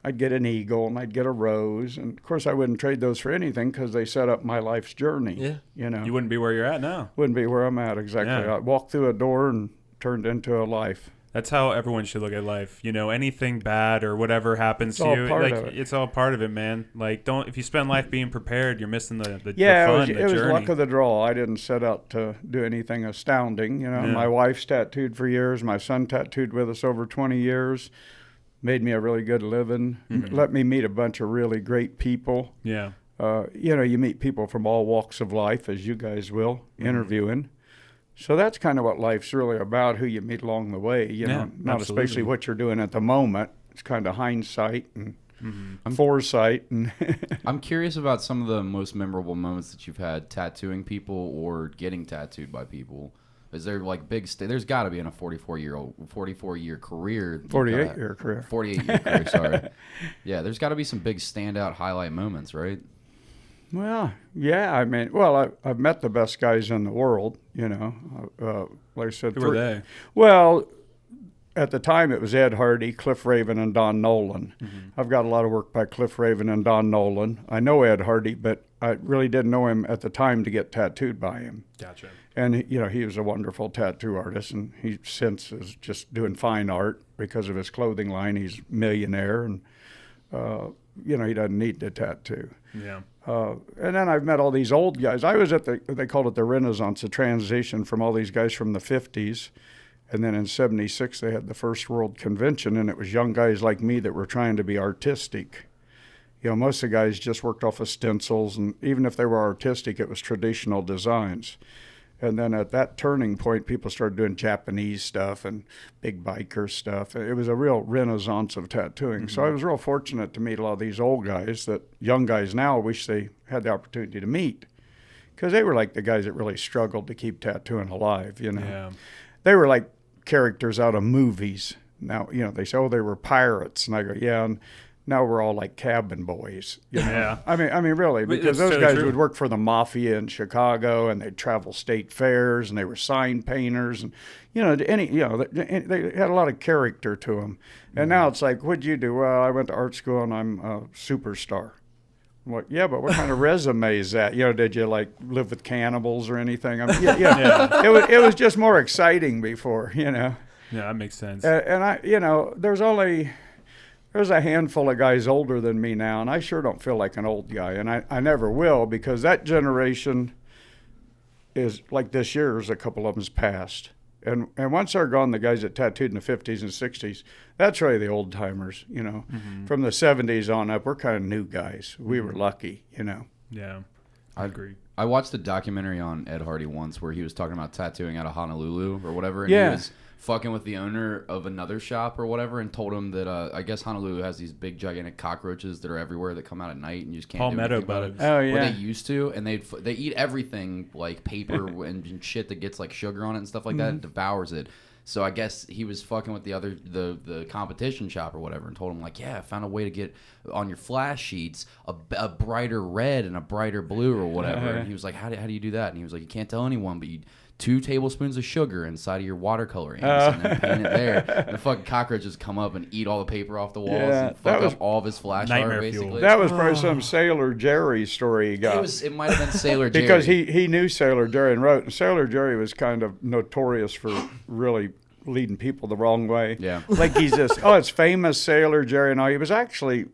Speaker 4: I'd get an eagle and I'd get a rose. And, of course, I wouldn't trade those for anything because they set up my life's journey.
Speaker 3: Yeah.
Speaker 2: You wouldn't be where you're at now.
Speaker 4: Wouldn't be where I'm at, exactly.
Speaker 2: Yeah.
Speaker 4: I walked through a door and turned into a life.
Speaker 2: That's how everyone should look at life. You know, anything bad or whatever happens to you, like it's all part of it, man. Like, if you spend life being prepared, you're missing the fun, the journey.
Speaker 4: It was luck of the draw. I didn't set out to do anything astounding. You know, my wife's tattooed for years. My son tattooed with us over 20 years. Made me a really good living. Let me meet a bunch of really great people.
Speaker 2: Yeah.
Speaker 4: You know, you meet people from all walks of life, as you guys will, interviewing. So that's kind of what life's really about, who you meet along the way, you know, not especially what you're doing at the moment. It's kind of hindsight and foresight. And
Speaker 1: I'm curious about some of the most memorable moments that you've had tattooing people or getting tattooed by people. Is there like there's got to be in a 44-year career.
Speaker 4: 48-year career.
Speaker 1: 48-year career, sorry. Yeah, there's got to be some big standout highlight moments, right?
Speaker 4: Well, yeah, I mean, I've met the best guys in the world, you know. Like I said,
Speaker 2: who were they?
Speaker 4: Well, at the time it was Ed Hardy, Cliff Raven, and Don Nolan. I've got a lot of work by Cliff Raven and Don Nolan. I know Ed Hardy, but I really didn't know him at the time to get tattooed by him.
Speaker 2: Gotcha.
Speaker 4: And, you know, he was a wonderful tattoo artist, and he since is just doing fine art because of his clothing line. He's a millionaire, and, you know, he doesn't need to tattoo.
Speaker 2: Yeah.
Speaker 4: And then I've met all these old guys. I was at they called it the Renaissance, a transition from all these guys from the 50s. And then in 76, they had the first World Convention, and it was young guys like me that were trying to be artistic. You know, most of the guys just worked off of stencils, and even if they were artistic, it was traditional designs. And then at that turning point, people started doing Japanese stuff and big biker stuff. It was a real renaissance of tattooing. So I was real fortunate to meet a lot of these old guys that young guys now wish they had the opportunity to meet, because they were like the guys that really struggled to keep tattooing alive, you know.
Speaker 2: Yeah.
Speaker 4: They were like characters out of movies. Now, you know, they say, oh, they were pirates. And I go, yeah, and now we're all like cabin boys. You know?
Speaker 2: Yeah.
Speaker 4: I mean, really, because those guys would work for the mafia in Chicago, and they'd travel state fairs, and they were sign painters, and they had a lot of character to them. And now it's like, what'd you do? Well, I went to art school, and I'm a superstar. I'm like, yeah, but what kind of resume is that? You know, did you like live with cannibals or anything? I mean, it was just more exciting before, you know.
Speaker 2: Yeah, that makes sense.
Speaker 4: And I, you know, there's a handful of guys older than me now, and I sure don't feel like an old guy, and I never will, because that generation is like this year's, a couple of them's passed. And once they're gone, the guys that tattooed in the 50s and 60s, that's really the old timers, you know. From the 70s on up, we're kind of new guys. We were lucky, you know.
Speaker 2: Yeah, I agree.
Speaker 1: I watched a documentary on Ed Hardy once where he was talking about tattooing out of Honolulu or whatever, and he was fucking with the owner of another shop or whatever, and told him that I guess Honolulu has these big gigantic cockroaches that are everywhere that come out at night, and you just can't do anything about it.
Speaker 2: Oh
Speaker 4: yeah.
Speaker 1: Well, they used to, and they eat everything like paper and shit that gets like sugar on it and stuff like that, and devours it. So I guess he was fucking with the competition shop or whatever, and told him like, yeah, I found a way to get on your flash sheets a brighter red and a brighter blue or whatever. And he was like, how do you do that? And he was like, you can't tell anyone, but you 2 tablespoons of sugar inside of your watercolor inks and then paint it there. And the fucking cockroaches come up and eat all the paper off the walls and fuck up all of his flash art, basically.
Speaker 2: Fuel.
Speaker 4: That was probably some Sailor Jerry story he got.
Speaker 1: It might have been Sailor Jerry.
Speaker 4: Because he knew Sailor Jerry and wrote. And Sailor Jerry was kind of notorious for really leading people the wrong way.
Speaker 1: Yeah.
Speaker 4: Like he's this, it's famous Sailor Jerry and all. He was actually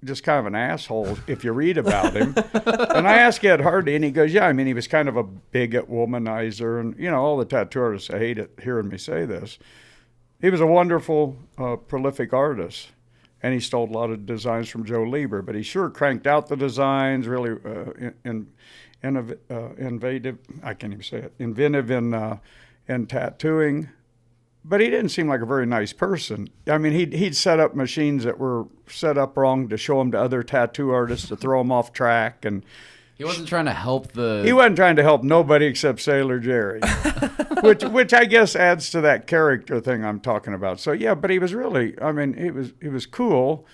Speaker 4: just kind of an asshole if you read about him. And I asked Ed Hardy, and he goes, yeah, I mean, he was kind of a bigot, womanizer, and, you know, all the tattoo artists hate it hearing me say this. He was a wonderful, prolific artist, and he stole a lot of designs from Joe Lieber, but he sure cranked out the designs, really innovative, I can't even say it, inventive in tattooing. But he didn't seem like a very nice person. I mean, he'd set up machines that were set up wrong to show them to other tattoo artists to throw them off track. And
Speaker 1: he wasn't trying to help
Speaker 4: He wasn't trying to help nobody except Sailor Jerry, which I guess adds to that character thing I'm talking about. So yeah, but he was really, I mean, he was cool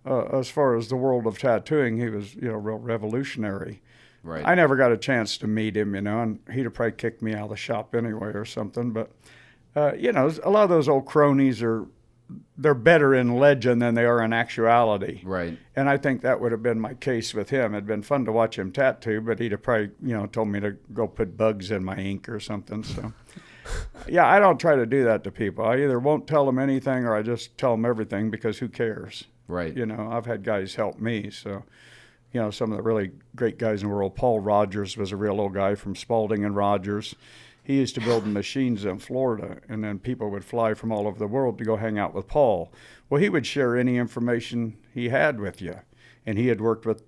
Speaker 4: as far as the world of tattooing. He was, you know, real revolutionary.
Speaker 1: Right.
Speaker 4: I never got a chance to meet him, you know, and he'd have probably kicked me out of the shop anyway or something, but. You know, a lot of those old cronies they're better in legend than they are in actuality.
Speaker 1: Right.
Speaker 4: And I think that would have been my case with him. It'd been fun to watch him tattoo, but he'd have probably, you know, told me to go put bugs in my ink or something. So Yeah, I don't try to do that to people. I either won't tell them anything or I just tell them everything because who cares?
Speaker 1: Right.
Speaker 4: You know, I've had guys help me. So, you know, some of the really great guys in the world. Paul Rogers was a real old guy from Spalding and Rogers. He used to build machines in Florida, and then people would fly from all over the world to go hang out with Paul. Well, he would share any information he had with you, and he had worked with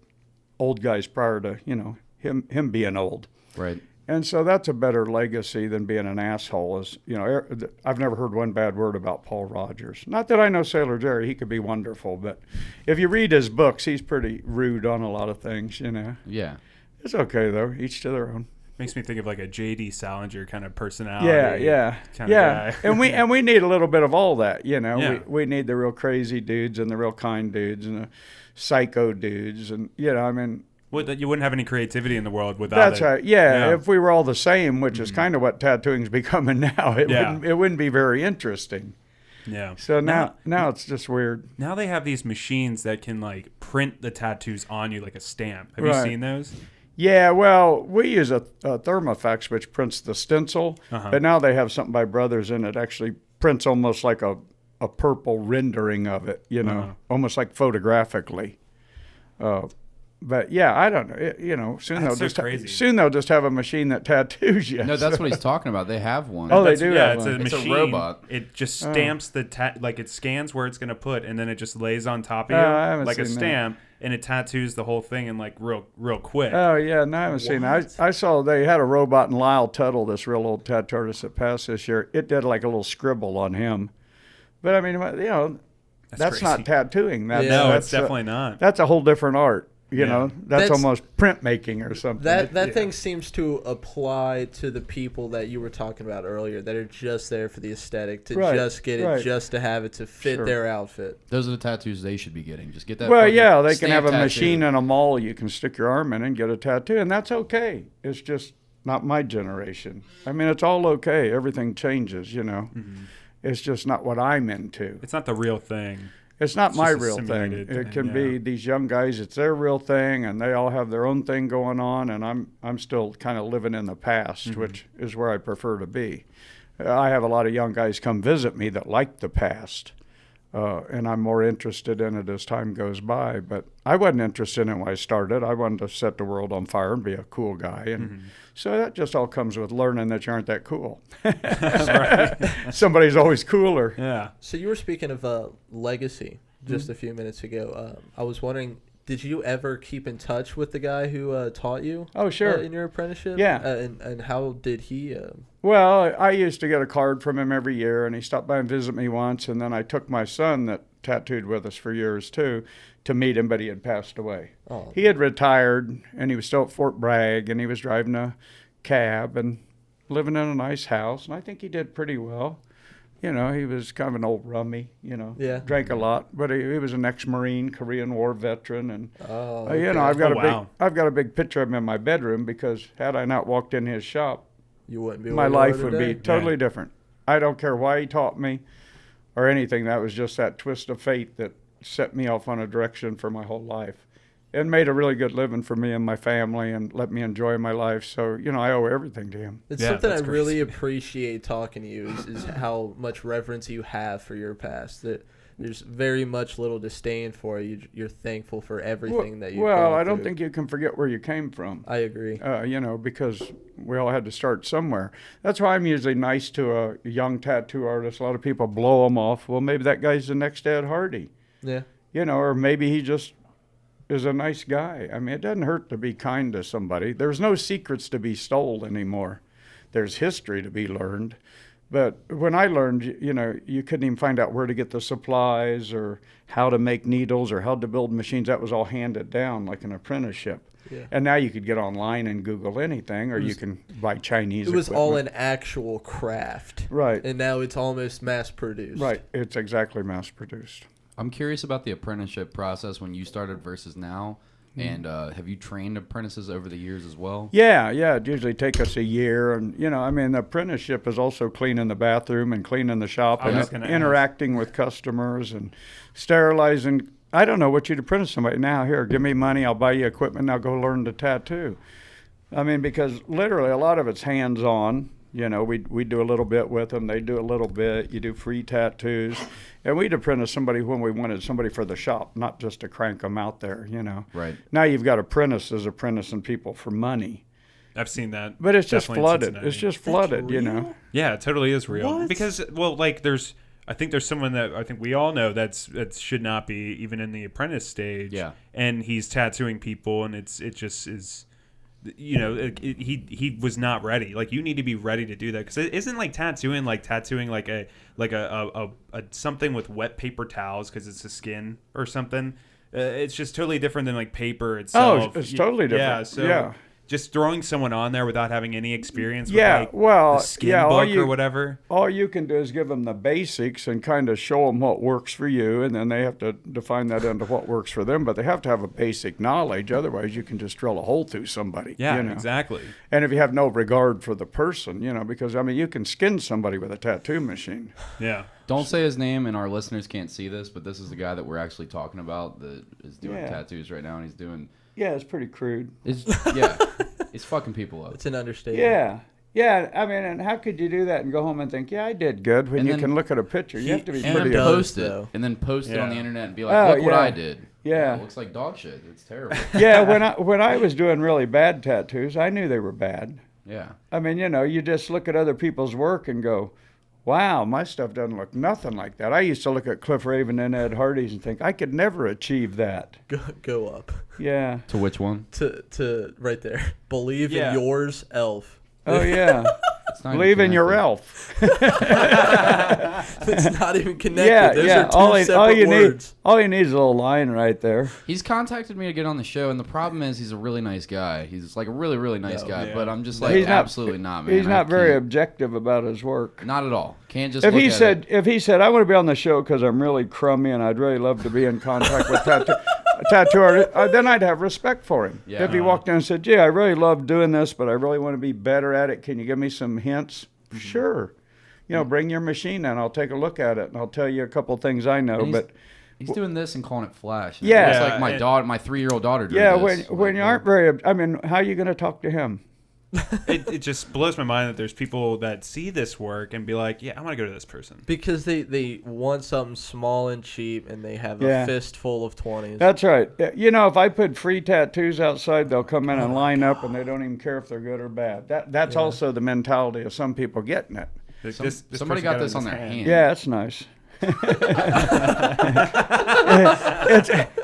Speaker 4: old guys prior to, you know, him being old.
Speaker 1: Right.
Speaker 4: And so that's a better legacy than being an asshole. Is, you know, I've never heard one bad word about Paul Rogers. Not that I know Sailor Jerry, he could be wonderful, but if you read his books, he's pretty rude on a lot of things, you know.
Speaker 1: Yeah.
Speaker 4: It's okay though, each to their own.
Speaker 2: Makes me think of like a J.D. Salinger kind of personality.
Speaker 4: Yeah.
Speaker 2: Guy.
Speaker 4: and we need a little bit of all that, you know.
Speaker 2: Yeah.
Speaker 4: We need the real crazy dudes and the real kind dudes and the psycho dudes, and you know, I mean.
Speaker 2: Well, you wouldn't have any creativity in the world without
Speaker 4: That's
Speaker 2: it.
Speaker 4: right. Yeah, if we were all the same, which is kind of what tattooing's becoming now, it wouldn't be very interesting.
Speaker 2: Yeah.
Speaker 4: So now it's just weird.
Speaker 2: Now they have these machines that can like print the tattoos on you like a stamp. Have you seen those?
Speaker 4: Yeah, well, we use a Thermofex, which prints the stencil, but now they have something by Brothers, and it actually prints almost like a purple rendering of it, you know, almost like photographically. But yeah, I don't know. You know, soon they'll just have a machine that tattoos you.
Speaker 1: No, that's what he's talking about. They have one.
Speaker 4: Oh, they do.
Speaker 2: Yeah,
Speaker 4: have
Speaker 2: it's
Speaker 4: one.
Speaker 2: a machine.
Speaker 1: It's a robot.
Speaker 2: It just stamps like it scans where it's going to put, and then it just lays on top of
Speaker 4: I
Speaker 2: you
Speaker 4: haven't
Speaker 2: like a
Speaker 4: seen
Speaker 2: stamp, and it tattoos the whole thing in like real quick.
Speaker 4: Oh yeah, no, I haven't seen it. I saw they had a robot in Lyle Tuttle, this real old tattoo artist that passed this year. It did like a little scribble on him, but I mean, you know, that's not tattooing.
Speaker 2: It's definitely not.
Speaker 4: That's a whole different art. You know, that's almost printmaking or something.
Speaker 3: That thing seems to apply to the people that you were talking about earlier that are just there for the aesthetic, to just get it, just to have it to fit their outfit.
Speaker 1: Those are the tattoos they should be getting. Just get that.
Speaker 4: Well, yeah, they can have a
Speaker 1: tattoo.
Speaker 4: machine in a mall you can stick your arm in and get a tattoo, and that's okay. It's just not my generation. I mean, it's all okay. Everything changes, you know. Mm-hmm. It's just not what I'm into.
Speaker 2: It's not the real thing.
Speaker 4: It's not my real thing. It can be these young guys. It's their real thing, and they all have their own thing going on. And I'm still kind of living in the past, which is where I prefer to be. I have a lot of young guys come visit me that like the past, and I'm more interested in it as time goes by. But I wasn't interested in it when I started. I wanted to set the world on fire and be a cool guy, and so that just all comes with learning that you aren't that cool. Somebody's always cooler.
Speaker 2: Yeah.
Speaker 3: So you were speaking of legacy just a few minutes ago. I was wondering, did you ever keep in touch with the guy who taught you?
Speaker 4: Oh, sure.
Speaker 3: In your apprenticeship?
Speaker 4: Yeah.
Speaker 3: And how did he?
Speaker 4: Well, I used to get a card from him every year, and he stopped by and visited me once, and then I took my son that tattooed with us for years too to meet him, but he had passed away.
Speaker 3: Oh.
Speaker 4: He had retired, and he was still at Fort Bragg, and he was driving a cab and living in a nice house, and I think he did pretty well. You know, he was kind of an old rummy, you know, drank a lot, but he was an ex-Marine, Korean War veteran, and you know, I've got a big picture of him in my bedroom because had I not walked in his shop,
Speaker 3: you wouldn't be.
Speaker 4: My life would be totally different. I don't care why he taught me or anything. That was just that twist of fate that set me off on a direction for my whole life. It made a really good living for me and my family and let me enjoy my life. So, you know, I owe everything to him.
Speaker 3: It's something I really appreciate talking to you is how much reverence you have for your past. That there's very much little disdain for you. You're thankful for everything that you've gone
Speaker 4: I don't
Speaker 3: through.
Speaker 4: think you can forget where you came from.
Speaker 3: I agree.
Speaker 4: You know, because we all had to start somewhere. That's why I'm usually nice to a young tattoo artist. A lot of people blow them off. Well, maybe that guy's the next Ed Hardy.
Speaker 3: Yeah.
Speaker 4: You know, or maybe he just is a nice guy. I mean, it doesn't hurt to be kind to somebody. There's no secrets to be stole anymore. There's history to be learned. But when I learned, you know, you couldn't even find out where to get the supplies or how to make needles or how to build machines. That was all handed down like an apprenticeship. Yeah. And now you could get online and Google anything, or you can buy Chinese equipment.
Speaker 3: It was all an actual craft.
Speaker 4: Right.
Speaker 3: And now it's almost mass-produced.
Speaker 4: Right. It's exactly mass-produced.
Speaker 1: I'm curious about the apprenticeship process when you started versus now. And have you trained apprentices over the years as well? Yeah.
Speaker 4: It usually take us a year. And, you know, I mean, the apprenticeship is also cleaning the bathroom and cleaning the shop and interacting with customers and sterilizing. I don't know what you'd apprentice somebody. Now, here, give me money. I'll buy you equipment. Now go learn to tattoo. I mean, because literally a lot of it's hands-on. You know, we do a little bit with them. They do a little bit. You do free tattoos. And we'd apprentice somebody when we wanted somebody for the shop, not just to crank them out there, you know.
Speaker 1: Right.
Speaker 4: Now you've got apprentices apprenticing people for money.
Speaker 2: I've seen that.
Speaker 4: But it's just
Speaker 2: definitely
Speaker 4: flooded. It's just flooded, you know.
Speaker 2: Yeah, it totally is real.
Speaker 3: What?
Speaker 2: Because, well, like, I think there's someone that I think we all know that should not be even in the apprentice stage.
Speaker 1: Yeah.
Speaker 2: And he's tattooing people, and it just is, you know, he was not ready. Like, you need to be ready to do that, because it isn't like tattooing like a something with wet paper towels because it's a skin or something. It's just totally different than like paper itself.
Speaker 4: Oh, it's totally different.
Speaker 2: Yeah. So
Speaker 4: yeah.
Speaker 2: Just throwing someone on there without having any experience with
Speaker 4: well,
Speaker 2: the skin book or whatever.
Speaker 4: All you can do is give them the basics and kind of show them what works for you, and then they have to define that into what works for them. But they have to have a basic knowledge. Otherwise, you can just drill a hole through somebody.
Speaker 2: Yeah,
Speaker 4: you know?
Speaker 2: exactly.
Speaker 4: And if you have no regard for the person, you know, because, I mean, you can skin somebody with a tattoo machine.
Speaker 2: Yeah.
Speaker 1: Don't say his name, and our listeners can't see this, but this is the guy that we're actually talking about that is doing tattoos right now, and he's doing...
Speaker 4: Yeah, it's pretty crude.
Speaker 1: He's fucking people up.
Speaker 3: It's an understatement.
Speaker 4: Yeah. Yeah, I mean, and how could you do that and go home and think, yeah, I did good, when
Speaker 1: And
Speaker 4: you
Speaker 1: then
Speaker 4: can look at a picture? You have to be
Speaker 1: and
Speaker 4: pretty...
Speaker 1: then
Speaker 3: does,
Speaker 1: post it,
Speaker 3: though.
Speaker 1: and then post it on the
Speaker 2: Yeah.
Speaker 1: internet and be like, look what I did.
Speaker 4: Yeah.
Speaker 1: It looks like dog shit. It's terrible.
Speaker 4: Yeah, when I was doing really bad tattoos, I knew they were bad.
Speaker 1: Yeah.
Speaker 4: I mean, you know, you just look at other people's work and go, wow, my stuff doesn't look nothing like that. I used to look at Cliff Raven and Ed Hardy's and think, I could never achieve that.
Speaker 3: Go up.
Speaker 4: Yeah.
Speaker 1: To which one?
Speaker 3: To right there. Believe
Speaker 2: Yeah.
Speaker 3: in yours, elf.
Speaker 4: Oh, yeah.
Speaker 1: It's not
Speaker 4: Believe
Speaker 1: even
Speaker 4: in your
Speaker 1: connected.
Speaker 4: elf.
Speaker 3: It's not even connected.
Speaker 4: Yeah,
Speaker 3: Those
Speaker 4: yeah.
Speaker 3: are two separate words.
Speaker 4: All you need is a little line right there.
Speaker 1: He's contacted me to get on the show, and the problem is he's a really nice guy. He's like a really, really nice guy,
Speaker 2: yeah.
Speaker 1: but I'm just like,
Speaker 4: He's not-
Speaker 1: absolutely not, man.
Speaker 4: He's
Speaker 1: I
Speaker 4: not very
Speaker 1: can't.
Speaker 4: objective about his work.
Speaker 1: Not at all. Can't just
Speaker 4: If
Speaker 1: look
Speaker 4: he
Speaker 1: at
Speaker 4: said,
Speaker 1: it.
Speaker 4: I want to be on the show because I'm really crummy and I'd really love to be in contact with tattoo artist, then I'd have respect for him.
Speaker 1: Yeah.
Speaker 4: If he walked in and said, gee, I really love doing this, but I really want to be better at it. Can you give me some hints?
Speaker 1: Mm-hmm.
Speaker 4: Sure. You know, bring your machine in. I'll take a look at it and I'll tell you a couple things I know.
Speaker 1: And
Speaker 4: But
Speaker 1: he's doing this and calling it Flash. And
Speaker 4: Yeah.
Speaker 1: It's
Speaker 2: Yeah,
Speaker 1: like my
Speaker 2: and-
Speaker 1: daughter, my 3-year-old daughter did
Speaker 4: yeah,
Speaker 1: this.
Speaker 4: when you aren't very, I mean, how are you going to talk to him?
Speaker 2: It just blows my mind that there's people that see this work and be like, yeah, I want to go to this person.
Speaker 3: Because they want something small and cheap, and they have
Speaker 4: Yeah.
Speaker 3: a fistful of 20s.
Speaker 4: That's right. You know, if I put free tattoos outside, they'll come in and line up and they don't even care if they're good or bad. That's also the mentality of some people getting it.
Speaker 2: This
Speaker 1: somebody
Speaker 2: person
Speaker 1: got this
Speaker 2: it in
Speaker 1: on
Speaker 2: his
Speaker 1: their
Speaker 2: hand.
Speaker 1: hand.
Speaker 4: Yeah, that's nice.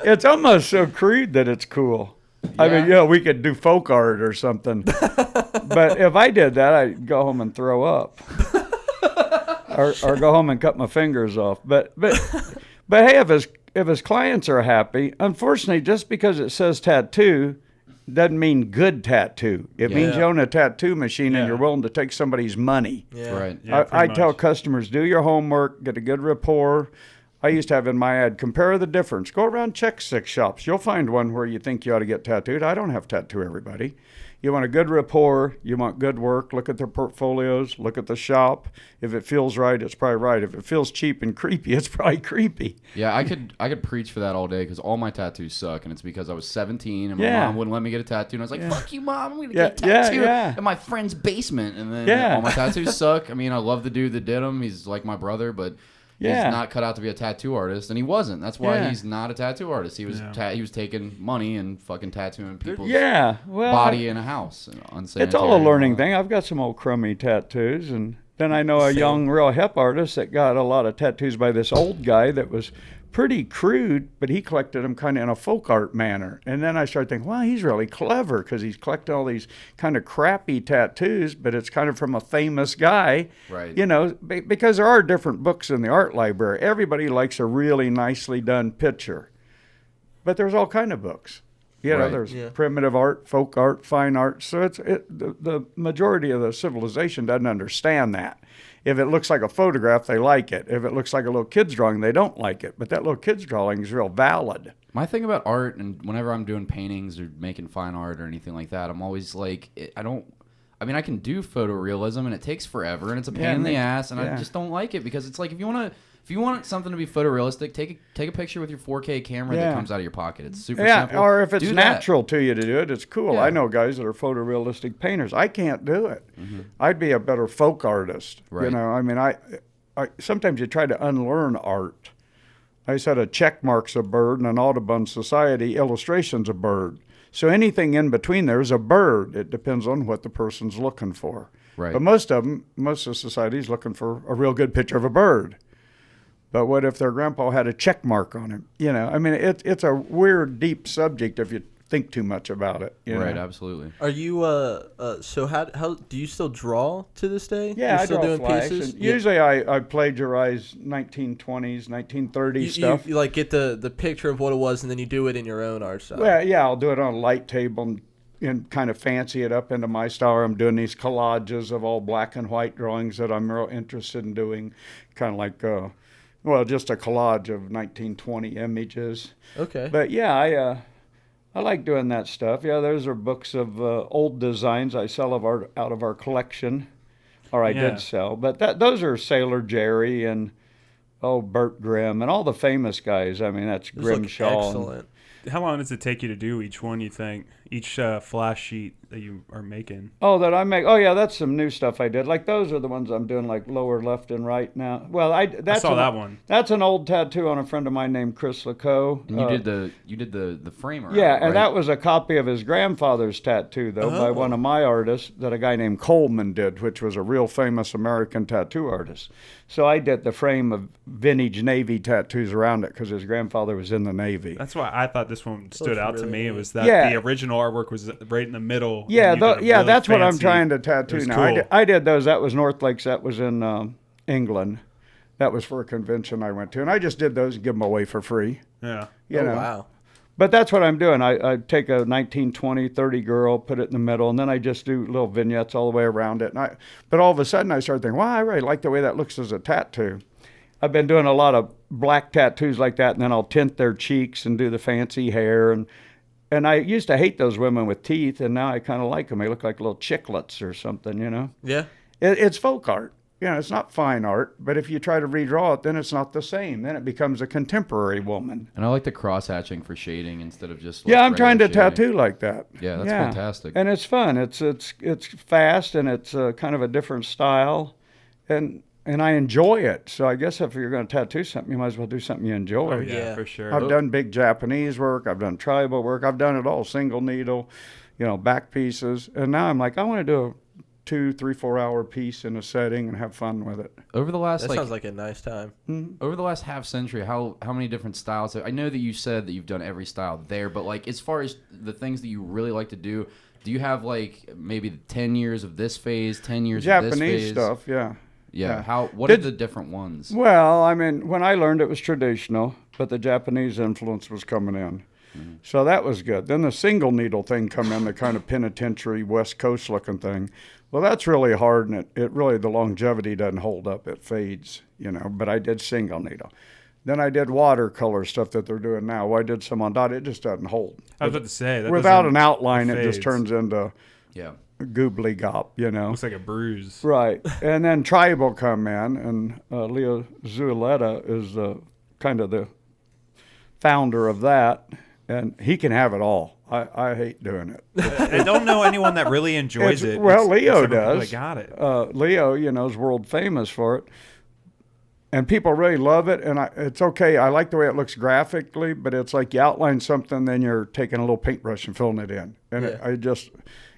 Speaker 4: it's almost so crude that it's cool. I mean, yeah, we could do folk art or something. But if I did that, I'd go home and throw up. or go home and cut my fingers off. But hey, if his clients are happy, unfortunately, just because it says tattoo doesn't mean good tattoo. It means you own a tattoo machine and you're willing to take somebody's money.
Speaker 3: Yeah.
Speaker 1: Right.
Speaker 2: Yeah,
Speaker 4: I
Speaker 2: pretty
Speaker 4: tell
Speaker 2: much.
Speaker 4: customers, do your homework, get a good rapport. I used to have in my ad, compare the difference. Go around, check 6 shops. You'll find one where you think you ought to get tattooed. I don't have to tattoo everybody. You want a good rapport. You want good work. Look at their portfolios. Look at the shop. If it feels right, it's probably right. If it feels cheap and creepy, it's probably creepy.
Speaker 1: Yeah, I could preach for that all day because all my tattoos suck, and it's because I was 17 and my
Speaker 4: Yeah.
Speaker 1: mom wouldn't let me get a tattoo, and I was like, "Fuck you, mom! I'm gonna
Speaker 4: Yeah,
Speaker 1: get a tattoo
Speaker 4: yeah.
Speaker 1: in my friend's basement." And then
Speaker 4: Yeah.
Speaker 1: all my tattoos suck. I mean, I love the dude that did them. He's like my brother, but
Speaker 4: Yeah.
Speaker 1: he's not cut out to be a tattoo artist, and he wasn't. That's why
Speaker 4: Yeah.
Speaker 1: he's not a tattoo artist. He was
Speaker 2: Yeah.
Speaker 1: he was taking money and fucking tattooing people's
Speaker 4: Yeah, well,
Speaker 1: body in a house.
Speaker 4: it's all a learning thing. I've got some old crummy tattoos, and then I know a young, real hip artist that got a lot of tattoos by this old guy that was pretty crude, but he collected them kind of in a folk art manner. And then I started thinking, wow, he's really clever because he's collecting all these kind of crappy tattoos, but it's kind of from a famous guy.
Speaker 1: Right.
Speaker 4: You know, because there are different books in the art library. Everybody likes a really nicely done picture, but there's all kind of books. You know,
Speaker 1: Right.
Speaker 4: there's primitive art, folk art, fine art. So the majority of the civilization doesn't understand that. If it looks like a photograph, they like it. If it looks like a little kid's drawing, they don't like it. But that little kid's drawing is real valid.
Speaker 1: My thing about art, and whenever I'm doing paintings or making fine art or anything like that, I'm always like, I can do photorealism, and it takes forever, and it's a pain in the ass, and I just don't like it because it's like if you want If you want something to be photorealistic, take a picture with your 4K camera that comes out of your pocket. It's super simple.
Speaker 4: Or if it's natural to you to do it, it's cool.
Speaker 1: Yeah.
Speaker 4: I know guys that are photorealistic painters. I can't do it. I'd be a better folk artist.
Speaker 1: Right.
Speaker 4: You know, I mean, I sometimes you try to unlearn art. I said a check mark's a bird, and an Audubon Society illustration's a bird. So anything in between there is a bird. It depends on what the person's looking for.
Speaker 1: Right.
Speaker 4: But most of society's looking for a real good picture of a bird. But what if their grandpa had a check mark on him? You know, I mean, it's a weird, deep subject if you think too much about it. You
Speaker 1: Right,
Speaker 4: know?
Speaker 1: absolutely.
Speaker 3: Are you so how do you still draw to this day?
Speaker 4: Yeah,
Speaker 3: You're still
Speaker 4: I draw
Speaker 3: doing
Speaker 4: flash.
Speaker 3: pieces?
Speaker 4: And usually I plagiarize 1920s, 1930s stuff.
Speaker 3: You like get the picture of what it was, and then you do it in your own art style.
Speaker 4: Well, yeah, I'll do it on a light table and kind of fancy it up into my style. I'm doing these collages of all black and white drawings that I'm real interested in doing, kind of like just a collage of 1920 images.
Speaker 3: Okay.
Speaker 4: But yeah, I like doing that stuff. Yeah, those are books of old designs I sell out of our collection, or I did sell. But those are Sailor Jerry and Bert Grimm and all the famous guys. I mean, that's
Speaker 3: Those look
Speaker 4: Grimshaw.
Speaker 3: excellent.
Speaker 2: How long does it take you to do each one, you think? Each flash sheet that you are making?
Speaker 4: That I make. Oh, yeah, that's some new stuff I did. Like, those are the ones I'm doing, like, lower left and right now. Well, I
Speaker 2: saw that one.
Speaker 4: That's an old tattoo on a friend of mine named Chris Lacoe.
Speaker 1: And you did the framer.
Speaker 4: Yeah, and
Speaker 1: right?
Speaker 4: that was a copy of his grandfather's tattoo, though, by one of my artists that a guy named Coleman did, which was a real famous American tattoo artist. So I did the frame of vintage Navy tattoos around it because his grandfather was in the Navy.
Speaker 2: That's why I thought this one stood out to me. It was that
Speaker 4: Yeah.
Speaker 2: the original artwork was right in the middle.
Speaker 4: Yeah,
Speaker 2: and you did a really
Speaker 4: that's what I'm
Speaker 2: fancy-
Speaker 4: trying to
Speaker 2: it
Speaker 4: tattoo
Speaker 2: was
Speaker 4: now.
Speaker 2: cool.
Speaker 4: I did those. That was North Lakes. That was in England. That was for a convention I went to. And I just did those and give them away for free.
Speaker 2: Yeah.
Speaker 4: You know?
Speaker 3: Wow.
Speaker 4: But that's what I'm doing. I take a 1920, 30 girl, put it in the middle, and then I just do little vignettes all the way around it. But all of a sudden I started thinking, wow, I really like the way that looks as a tattoo. I've been doing a lot of black tattoos like that, and then I'll tint their cheeks and do the fancy hair. And I used to hate those women with teeth, and now I kind of like them. They look like little chiclets or something, you know?
Speaker 3: Yeah.
Speaker 4: It's folk art. You know, it's not fine art, but if you try to redraw it, then it's not the same. Then it becomes a contemporary woman.
Speaker 1: And I like the cross-hatching for shading instead of just
Speaker 4: Yeah, I'm trying to
Speaker 1: regular shading.
Speaker 4: tattoo like that.
Speaker 1: Yeah, that's fantastic.
Speaker 4: And it's fun. It's fast, and it's kind of a different style, and I enjoy it. So I guess if you're going to tattoo something, you might as well do something you enjoy.
Speaker 2: Oh, yeah,
Speaker 3: Yeah.
Speaker 2: for sure.
Speaker 4: I've done big Japanese work. I've done tribal work. I've done it all, single needle, back pieces. And now I'm like, I want to do a 2, 3, 4 hour piece in a setting and have fun with it.
Speaker 1: Over the last
Speaker 3: That sounds like a nice time.
Speaker 1: over the last half century, how many different styles? I know that you said that you've done every style there, but like as far as the things that you really like to do you have like maybe 10 years of this phase, 10 years of this
Speaker 4: Japanese
Speaker 1: phase?
Speaker 4: stuff, yeah.
Speaker 1: Yeah. What are the different ones?
Speaker 4: Well, I mean, when I learned it was traditional, but the Japanese influence was coming in. So that was good. Then the single needle thing come in, the kind of penitentiary West Coast looking thing. Well, that's really hard, and it really, the longevity doesn't hold up. It fades, but I did single needle. Then I did watercolor stuff that they're doing now. Well, I did some on dot. It just doesn't hold.
Speaker 2: I was about to say that
Speaker 4: Without
Speaker 2: doesn't-
Speaker 4: an outline, it
Speaker 2: fades.
Speaker 4: just turns into
Speaker 1: Yeah.
Speaker 4: goobly gop,
Speaker 2: Looks like a bruise.
Speaker 4: Right. And then tribal come in, and Leo Zuleta is kind of the founder of that, and he can have it all. I hate doing it.
Speaker 2: I don't know anyone that really enjoys it.
Speaker 4: Well,
Speaker 2: It's-
Speaker 4: Leo
Speaker 2: except for people
Speaker 4: does.
Speaker 2: that got it.
Speaker 4: Leo, is world famous for it. And people really love it, and it's okay. I like the way it looks graphically, but it's like you outline something, then you're taking a little paintbrush and filling it in. And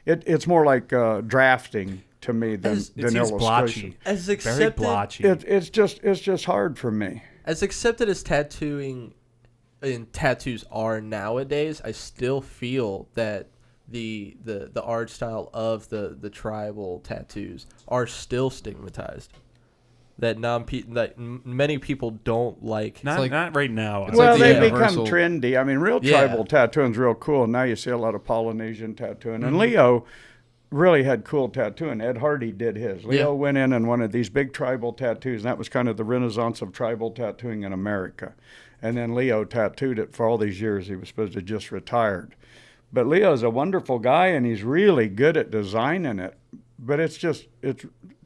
Speaker 4: it's more like drafting to me than
Speaker 2: It seems
Speaker 4: illustration.
Speaker 2: blotchy.
Speaker 3: As
Speaker 2: Very
Speaker 3: accepted,
Speaker 2: blotchy.
Speaker 4: It's just hard for me.
Speaker 3: as accepted as tattooing and tattoos are nowadays, I still feel that the art style of the tribal tattoos are still stigmatized. That many people don't like.
Speaker 2: Not right now.
Speaker 1: It's
Speaker 4: Well,
Speaker 1: like the
Speaker 4: they
Speaker 1: universal-
Speaker 4: become trendy. I mean, real
Speaker 3: Yeah.
Speaker 4: tribal tattooing's real cool. And now you see a lot of Polynesian tattooing. And
Speaker 3: Mm-hmm.
Speaker 4: Leo really had cool tattooing. Ed Hardy did his. Leo
Speaker 3: Yeah.
Speaker 4: went in and wanted these big tribal tattoos, and that was kind of the renaissance of tribal tattooing in America. And then Leo tattooed it for all these years. He was supposed to just retired. But Leo's a wonderful guy, and he's really good at designing it. But it's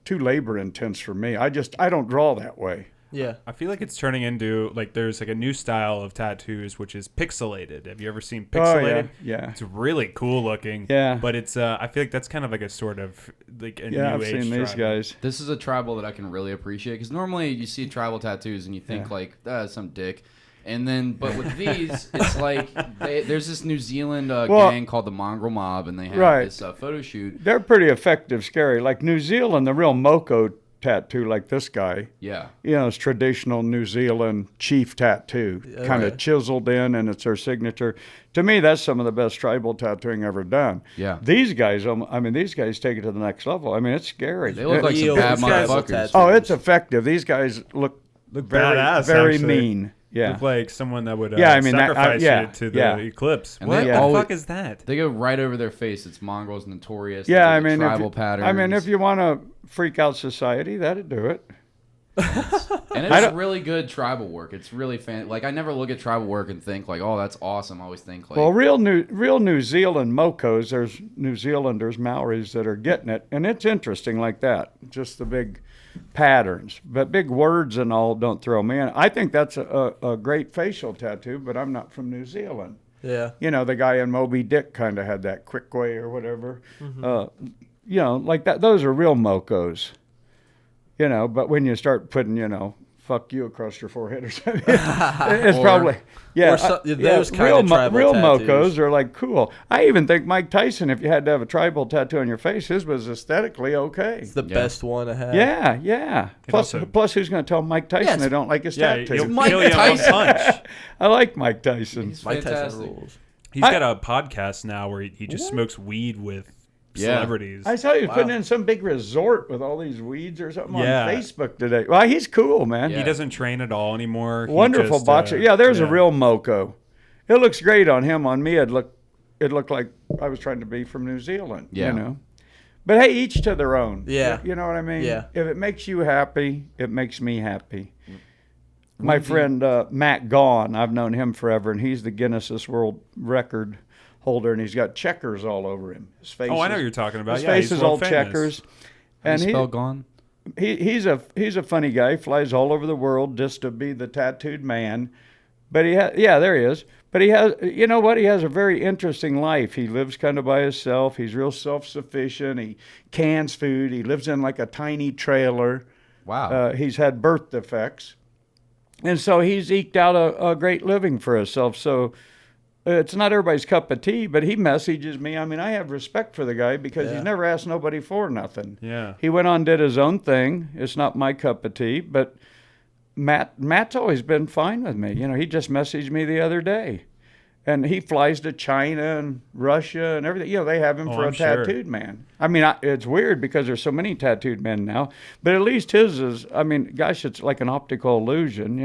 Speaker 4: too labor intense for me. I don't draw that way.
Speaker 3: Yeah.
Speaker 2: I feel like it's turning into like there's like a new style of tattoos which is pixelated. Have you ever seen pixelated?
Speaker 4: Oh, yeah.
Speaker 2: It's really cool looking.
Speaker 4: Yeah.
Speaker 2: But it's I feel like that's kind of like a sort of like a new
Speaker 4: I've
Speaker 2: age
Speaker 4: seen these
Speaker 2: tribal.
Speaker 4: guys.
Speaker 1: This is a tribal that I can really appreciate because normally you see tribal tattoos and you think like, some dick. And then, but with these, it's like there's this New Zealand gang called the Mongrel Mob, and they have this photo shoot.
Speaker 4: They're pretty effective, scary. Like New Zealand, the real Moko tattoo, like this guy.
Speaker 1: Yeah.
Speaker 4: It's traditional New Zealand chief tattoo, kind of chiseled in, and it's their signature. To me, that's some of the best tribal tattooing ever done.
Speaker 1: Yeah.
Speaker 4: These guys, these guys take it to the next level. I mean, it's scary.
Speaker 1: They look like some bad motherfuckers.
Speaker 4: Oh, it's effective. These guys look very,
Speaker 2: badass,
Speaker 4: very
Speaker 2: actually.
Speaker 4: mean. Yeah.
Speaker 2: Look like someone that would
Speaker 4: that,
Speaker 2: sacrifice you to the
Speaker 4: yeah.
Speaker 2: eclipse.
Speaker 1: And
Speaker 2: What
Speaker 1: they
Speaker 2: the
Speaker 1: always-
Speaker 2: fuck is that?
Speaker 1: They go right over their face. It's Mongrels notorious.
Speaker 4: Yeah,
Speaker 1: They do the tribal patterns.
Speaker 4: if you want to freak out society, that'd do it.
Speaker 1: And it's really good tribal work. It's really Like I never look at tribal work and think like, oh, that's awesome. I always think like,
Speaker 4: Well, real New Zealand Mokos, there's New Zealanders, Maoris that are getting it, and it's interesting like that. Just the big patterns, but big words and all don't throw me in. I think that's a great facial tattoo, but I'm not from New Zealand.
Speaker 3: Yeah.
Speaker 4: The guy in Moby Dick kind of had that quick way or whatever. Like that. Those are real Mokos. But when you start putting, fuck you across your forehead or something, it's probably,
Speaker 3: those kind of tribal
Speaker 4: real
Speaker 3: tattoos.
Speaker 4: Mokos are like cool. I even think Mike Tyson, if you had to have a tribal tattoo on your face, his was aesthetically okay.
Speaker 3: It's the best one to have.
Speaker 4: Yeah. Plus, who's going to tell Mike Tyson they don't like his tattoo?
Speaker 2: He'll
Speaker 1: Mike
Speaker 2: kill you on
Speaker 1: Tyson.
Speaker 2: punch.
Speaker 4: I like Mike Tyson.
Speaker 1: He's
Speaker 3: Mike Tyson
Speaker 1: fantastic.
Speaker 3: rules.
Speaker 2: He's got a podcast now where he just smokes weed with celebrities.
Speaker 4: I saw he was putting in some big resort with all these weeds or something
Speaker 2: Yeah.
Speaker 4: on Facebook today. Well, he's cool, man.
Speaker 2: He doesn't train at all anymore.
Speaker 4: Wonderful boxer. There's a real Moko. It looks great on him. On me, it looked like I was trying to be from New Zealand.
Speaker 1: Yeah.
Speaker 4: But hey, each to their own.
Speaker 3: Yeah.
Speaker 4: You know what I mean?
Speaker 3: Yeah.
Speaker 4: If it makes you happy, it makes me happy. My friend Matt Gaughan, I've known him forever, and he's the Guinness World Record holder, and he's got checkers all over him. His face.
Speaker 2: I know what you're talking about.
Speaker 4: His
Speaker 2: Yeah,
Speaker 4: face
Speaker 2: he's
Speaker 4: is
Speaker 2: world
Speaker 4: all
Speaker 2: famous.
Speaker 4: checkers. And
Speaker 1: How do you spell gone?
Speaker 4: he's a funny guy. Flies all over the world just to be the tattooed man. But there he is. But he has, you know what? He has a very interesting life. He lives kind of by himself. He's real self-sufficient. He cans food. He lives in like a tiny trailer.
Speaker 1: Wow.
Speaker 4: He's had birth defects. And so he's eked out a great living for himself. So it's not everybody's cup of tea, but he messages me. I mean, I have respect for the guy because he's never asked nobody for nothing.
Speaker 2: Yeah.
Speaker 4: He went on and did his own thing. It's not my cup of tea, but Matt's always been fine with me. He just messaged me the other day. And he flies to China and Russia and everything. They have him for a tattooed man. I mean, it's weird because there's so many tattooed men now. But at least his is, gosh, it's like an optical illusion,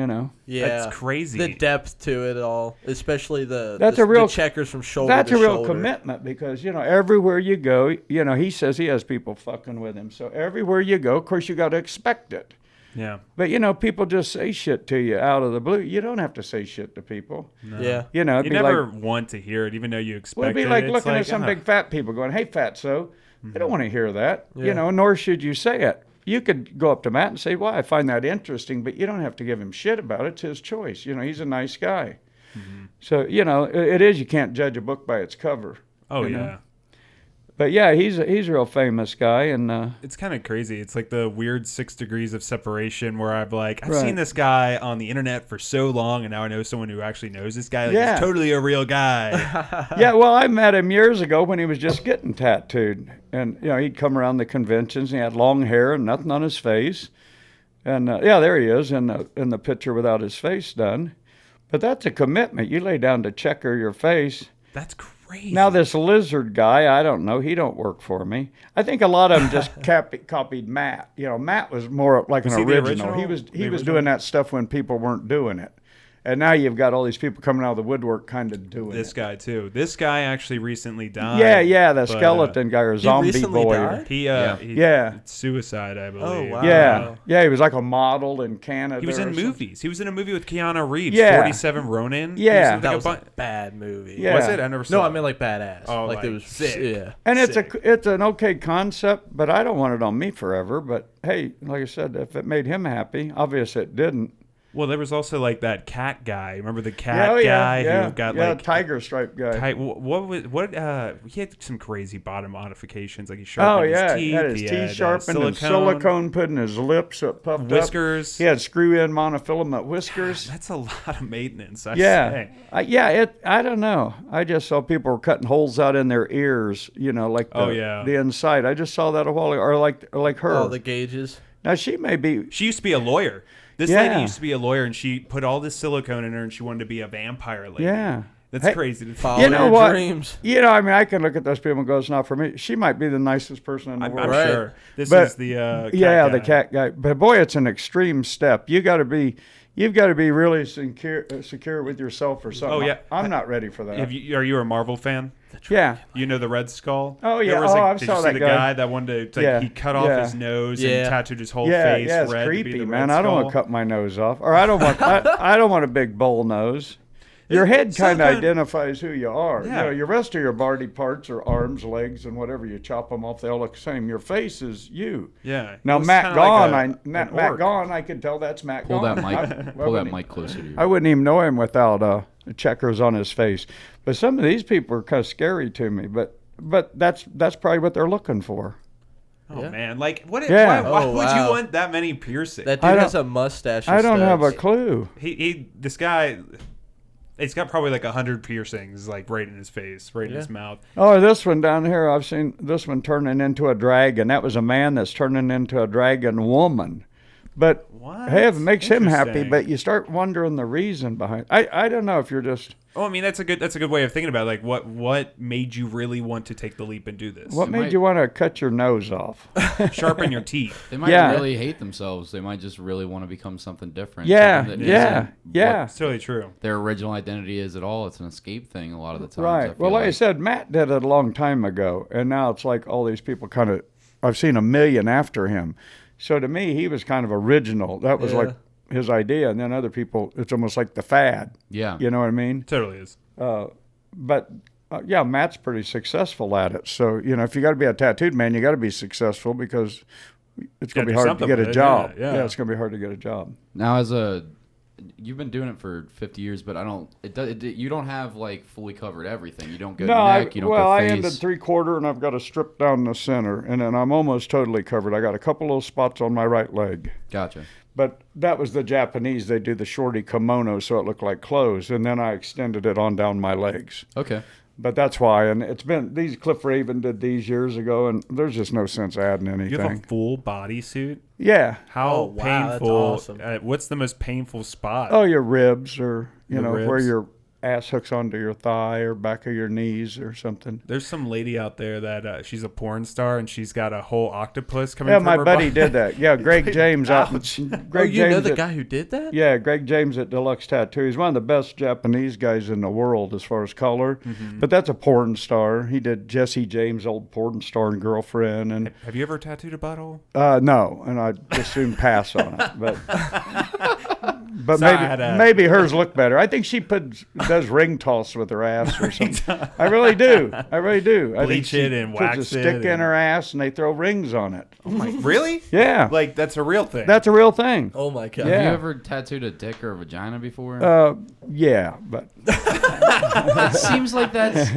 Speaker 3: Yeah.
Speaker 2: That's crazy.
Speaker 3: The depth to it all, especially the checkers from shoulder
Speaker 4: That's
Speaker 3: to
Speaker 4: a real
Speaker 3: shoulder.
Speaker 4: commitment because, everywhere you go, he says he has people fucking with him. So everywhere you go, of course, you got to expect it.
Speaker 2: Yeah.
Speaker 4: But, people just say shit to you out of the blue. You don't have to say shit to people.
Speaker 2: No.
Speaker 3: Yeah.
Speaker 2: You
Speaker 4: it'd be
Speaker 2: never
Speaker 4: like,
Speaker 2: want to hear it, even though you expect it.
Speaker 4: well, it'd be like
Speaker 2: It's
Speaker 4: looking at some big fat people going, hey, fatso. I don't want to hear that, nor should you say it. You could go up to Matt and say, well, I find that interesting, but you don't have to give him shit about it. It's his choice. He's a nice guy. Mm-hmm. So, it is, you can't judge a book by its cover.
Speaker 2: Oh, yeah.
Speaker 4: But yeah, he's a real famous guy, and
Speaker 2: it's kind of crazy. It's like the weird 6 degrees of separation where I've
Speaker 4: Right.
Speaker 2: seen this guy on the internet for so long, and now I know someone who actually knows this guy. Like,
Speaker 4: Yeah.
Speaker 2: he's totally a real guy.
Speaker 4: yeah. Well, I met him years ago when he was just getting tattooed, and he'd come around the conventions. And he had long hair and nothing on his face, and there he is in the picture without his face done. But that's a commitment. You lay down to checker your face.
Speaker 2: That's crazy.
Speaker 4: Now this lizard guy, I don't know. He don't work for me. I think a lot of them just copied Matt. Matt was more like
Speaker 2: Was
Speaker 4: an
Speaker 2: he the
Speaker 4: original.
Speaker 2: original?
Speaker 4: He was doing that stuff when people weren't doing it. And now you've got all these people coming out of the woodwork kind of doing
Speaker 2: This
Speaker 4: it.
Speaker 2: guy too. This guy actually recently died.
Speaker 4: Yeah, the
Speaker 2: but,
Speaker 4: skeleton guy or zombie
Speaker 3: recently
Speaker 4: boy.
Speaker 3: died?
Speaker 2: He
Speaker 4: Yeah.
Speaker 2: suicide, I believe.
Speaker 3: Oh, wow.
Speaker 4: Yeah, he was like a model in Canada.
Speaker 2: He was in
Speaker 4: or something.
Speaker 2: movies. He was in a movie with Keanu Reeves.
Speaker 4: Yeah.
Speaker 2: 47 Ronin.
Speaker 4: Yeah.
Speaker 2: He
Speaker 3: That
Speaker 2: was
Speaker 3: was
Speaker 2: like
Speaker 3: a bad movie.
Speaker 4: Yeah.
Speaker 2: Was it? I never saw.
Speaker 3: No, I
Speaker 2: it.
Speaker 3: mean like badass.
Speaker 2: Oh,
Speaker 3: like it
Speaker 2: like
Speaker 3: was
Speaker 2: sick.
Speaker 3: Yeah.
Speaker 4: And
Speaker 2: Sick.
Speaker 4: it's an okay concept, but I don't want it on me forever. But hey, like I said, if it made him happy, obviously it didn't.
Speaker 2: Well, there was also like that cat guy. Remember the
Speaker 4: Yeah,
Speaker 2: cat guy who got like
Speaker 4: tiger stripe guy.
Speaker 2: He had some crazy bottom modifications, like he sharpened his teeth.
Speaker 4: He had his teeth sharpened and silicone put in his lips up, puffed
Speaker 2: whiskers.
Speaker 4: up. He had screw-in monofilament whiskers.
Speaker 2: God, that's a lot of maintenance. I
Speaker 4: Yeah,
Speaker 2: say.
Speaker 4: I don't know. I just saw people were cutting holes out in their ears, like the inside. I just saw that a while ago, or like her.
Speaker 3: All the gauges.
Speaker 4: Now she may be.
Speaker 2: She used to be a lawyer. This lady used to be a lawyer, and she put all this silicone in her, and she wanted to be a vampire lady.
Speaker 4: Yeah.
Speaker 2: That's crazy to
Speaker 3: Follow
Speaker 2: think.
Speaker 3: your
Speaker 4: what?
Speaker 3: dreams.
Speaker 4: I mean, I can look at those people and go, "It's not for me." She might be the nicest person in the
Speaker 2: I'm
Speaker 4: world.
Speaker 3: Right.
Speaker 2: sure. This
Speaker 4: But-
Speaker 2: is the cat
Speaker 4: the
Speaker 2: guy.
Speaker 4: cat guy. But boy, it's an extreme step. You've got to be really secure with yourself or something.
Speaker 2: Oh, yeah.
Speaker 4: I'm not ready for that.
Speaker 2: Are you a Marvel fan?
Speaker 4: Yeah.
Speaker 2: You know the Red Skull?
Speaker 4: Oh, yeah.
Speaker 2: There was
Speaker 4: I
Speaker 2: did
Speaker 4: saw
Speaker 2: you see
Speaker 4: that
Speaker 2: the
Speaker 4: guy.
Speaker 2: guy that wanted to, he cut off his nose and tattooed his whole face
Speaker 4: Yeah, it's
Speaker 2: red to be
Speaker 4: creepy,
Speaker 2: the
Speaker 4: man.
Speaker 2: Red
Speaker 4: I don't want to
Speaker 2: Skull?
Speaker 4: cut my nose off, or I don't want I don't want a big bull nose. Your head kind of identifies who you are.
Speaker 2: Yeah.
Speaker 4: Your rest of your body parts are arms, legs, and whatever. You chop them off, they all look the same. Your face is you.
Speaker 2: Yeah.
Speaker 4: Now
Speaker 2: He was
Speaker 4: Matt
Speaker 2: kinda like
Speaker 4: Gone,
Speaker 2: an
Speaker 4: Matt
Speaker 2: orc.
Speaker 4: Gone, I can tell that's Matt
Speaker 1: Pull
Speaker 4: Gone.
Speaker 1: that mic.
Speaker 4: I
Speaker 1: Pull that
Speaker 4: wouldn't-
Speaker 1: mic closer to you.
Speaker 4: I wouldn't even know him without checkers on his face. But some of these people are kind of scary to me. But that's probably what they're looking for.
Speaker 2: Oh,
Speaker 3: Yeah.
Speaker 2: man. Like, why
Speaker 3: Oh,
Speaker 2: would
Speaker 3: wow.
Speaker 2: you want that many piercings?
Speaker 3: That
Speaker 4: I
Speaker 3: dude
Speaker 4: don't-
Speaker 3: has a mustache.
Speaker 4: I don't have a
Speaker 3: studs.
Speaker 4: clue.
Speaker 2: This guy, he's got probably like 100 piercings, like right in his face, right in his mouth.
Speaker 4: Oh, this one down here, I've seen this one turning into a dragon. That was a man that's turning into a dragon woman. But
Speaker 2: What?
Speaker 4: hey, if it makes him happy,
Speaker 2: Interesting.
Speaker 4: but you start wondering the reason behind. I don't know if you're just.
Speaker 2: Oh, I mean, that's a good way of thinking about it. Like, what made you really want to take the leap and do this?
Speaker 4: What
Speaker 1: It
Speaker 4: made
Speaker 1: might-
Speaker 4: you want to cut your nose off?
Speaker 2: Sharpen your teeth.
Speaker 1: They might
Speaker 4: Yeah.
Speaker 1: really hate themselves. They might just really want to become something different.
Speaker 4: Yeah,
Speaker 1: something that
Speaker 4: yeah,
Speaker 1: isn't
Speaker 4: yeah.
Speaker 2: It's totally true.
Speaker 1: what their original identity is at all. It's an escape thing a lot of the times. I
Speaker 4: Right.
Speaker 1: feel
Speaker 4: Well, like I said, Matt did it a long time ago, and now it's like all these people kind of. I've seen a million after him, so to me, he was kind of original. That was like his idea, and then other people, it's almost like the fad.
Speaker 1: Yeah.
Speaker 4: You know what I mean?
Speaker 2: Totally is.
Speaker 4: But yeah, Matt's pretty successful at it. So if you got to be a tattooed man, you got to be successful because it's going to
Speaker 2: Gotta
Speaker 4: be
Speaker 2: do
Speaker 4: hard to
Speaker 2: something
Speaker 4: get
Speaker 2: with
Speaker 4: a
Speaker 2: it,
Speaker 4: job.
Speaker 2: yeah.
Speaker 4: It's going to be hard to get a job.
Speaker 1: Now, you've been doing it for 50 years, but you don't have like fully covered everything. You don't go neck, you don't go
Speaker 4: I
Speaker 1: face.
Speaker 4: ended 3/4, and I've got a strip down the center, and then I'm almost totally covered. I got a couple little spots on my right leg.
Speaker 1: Gotcha.
Speaker 4: But that was the Japanese. They do the shorty kimono so it looked like clothes, and then I extended it on down my legs.
Speaker 1: Okay.
Speaker 4: But that's why, and it's been these. Cliff Raven did these years ago, and there's just no sense adding anything.
Speaker 2: You have a full body suit?
Speaker 4: Yeah.
Speaker 2: How
Speaker 3: Oh, wow, that's
Speaker 2: painful?
Speaker 3: awesome.
Speaker 2: What's the most painful spot?
Speaker 4: Oh, your ribs, or
Speaker 2: Your
Speaker 4: where
Speaker 2: ribs.
Speaker 4: your ass hooks onto your thigh or back of your knees or something.
Speaker 2: There's some lady out there that she's a porn star and she's got a whole octopus coming
Speaker 4: Yeah,
Speaker 2: from
Speaker 4: my
Speaker 2: her
Speaker 4: buddy
Speaker 2: body.
Speaker 4: did that. Yeah, Greg James out.
Speaker 2: Ouch.
Speaker 4: Greg
Speaker 3: you know
Speaker 4: James
Speaker 3: the
Speaker 4: at-
Speaker 3: guy who did that?
Speaker 4: Yeah, Greg James at Deluxe Tattoo. He's one of the best Japanese guys in the world as far as color.
Speaker 2: Mm-hmm.
Speaker 4: But that's a porn star. He did Jesse James' old porn star and girlfriend. And
Speaker 2: Have you ever tattooed a butthole?
Speaker 4: no, and I'd just soon pass on it. But
Speaker 2: So I had
Speaker 4: maybe hers look better. I think she does ring toss with her ass or something. I really do. I really do. I think
Speaker 2: Bleach
Speaker 4: she
Speaker 2: it and
Speaker 4: puts
Speaker 2: wax
Speaker 4: a
Speaker 2: it
Speaker 4: stick in
Speaker 2: and-
Speaker 4: her ass and they throw rings on it.
Speaker 2: Oh my! Really?
Speaker 4: Yeah,
Speaker 2: Like that's a real thing.
Speaker 4: that's a real thing.
Speaker 3: Oh my god.
Speaker 4: Yeah.
Speaker 1: Have you ever tattooed a dick or a vagina before?
Speaker 4: Yeah, but
Speaker 1: It seems like that's.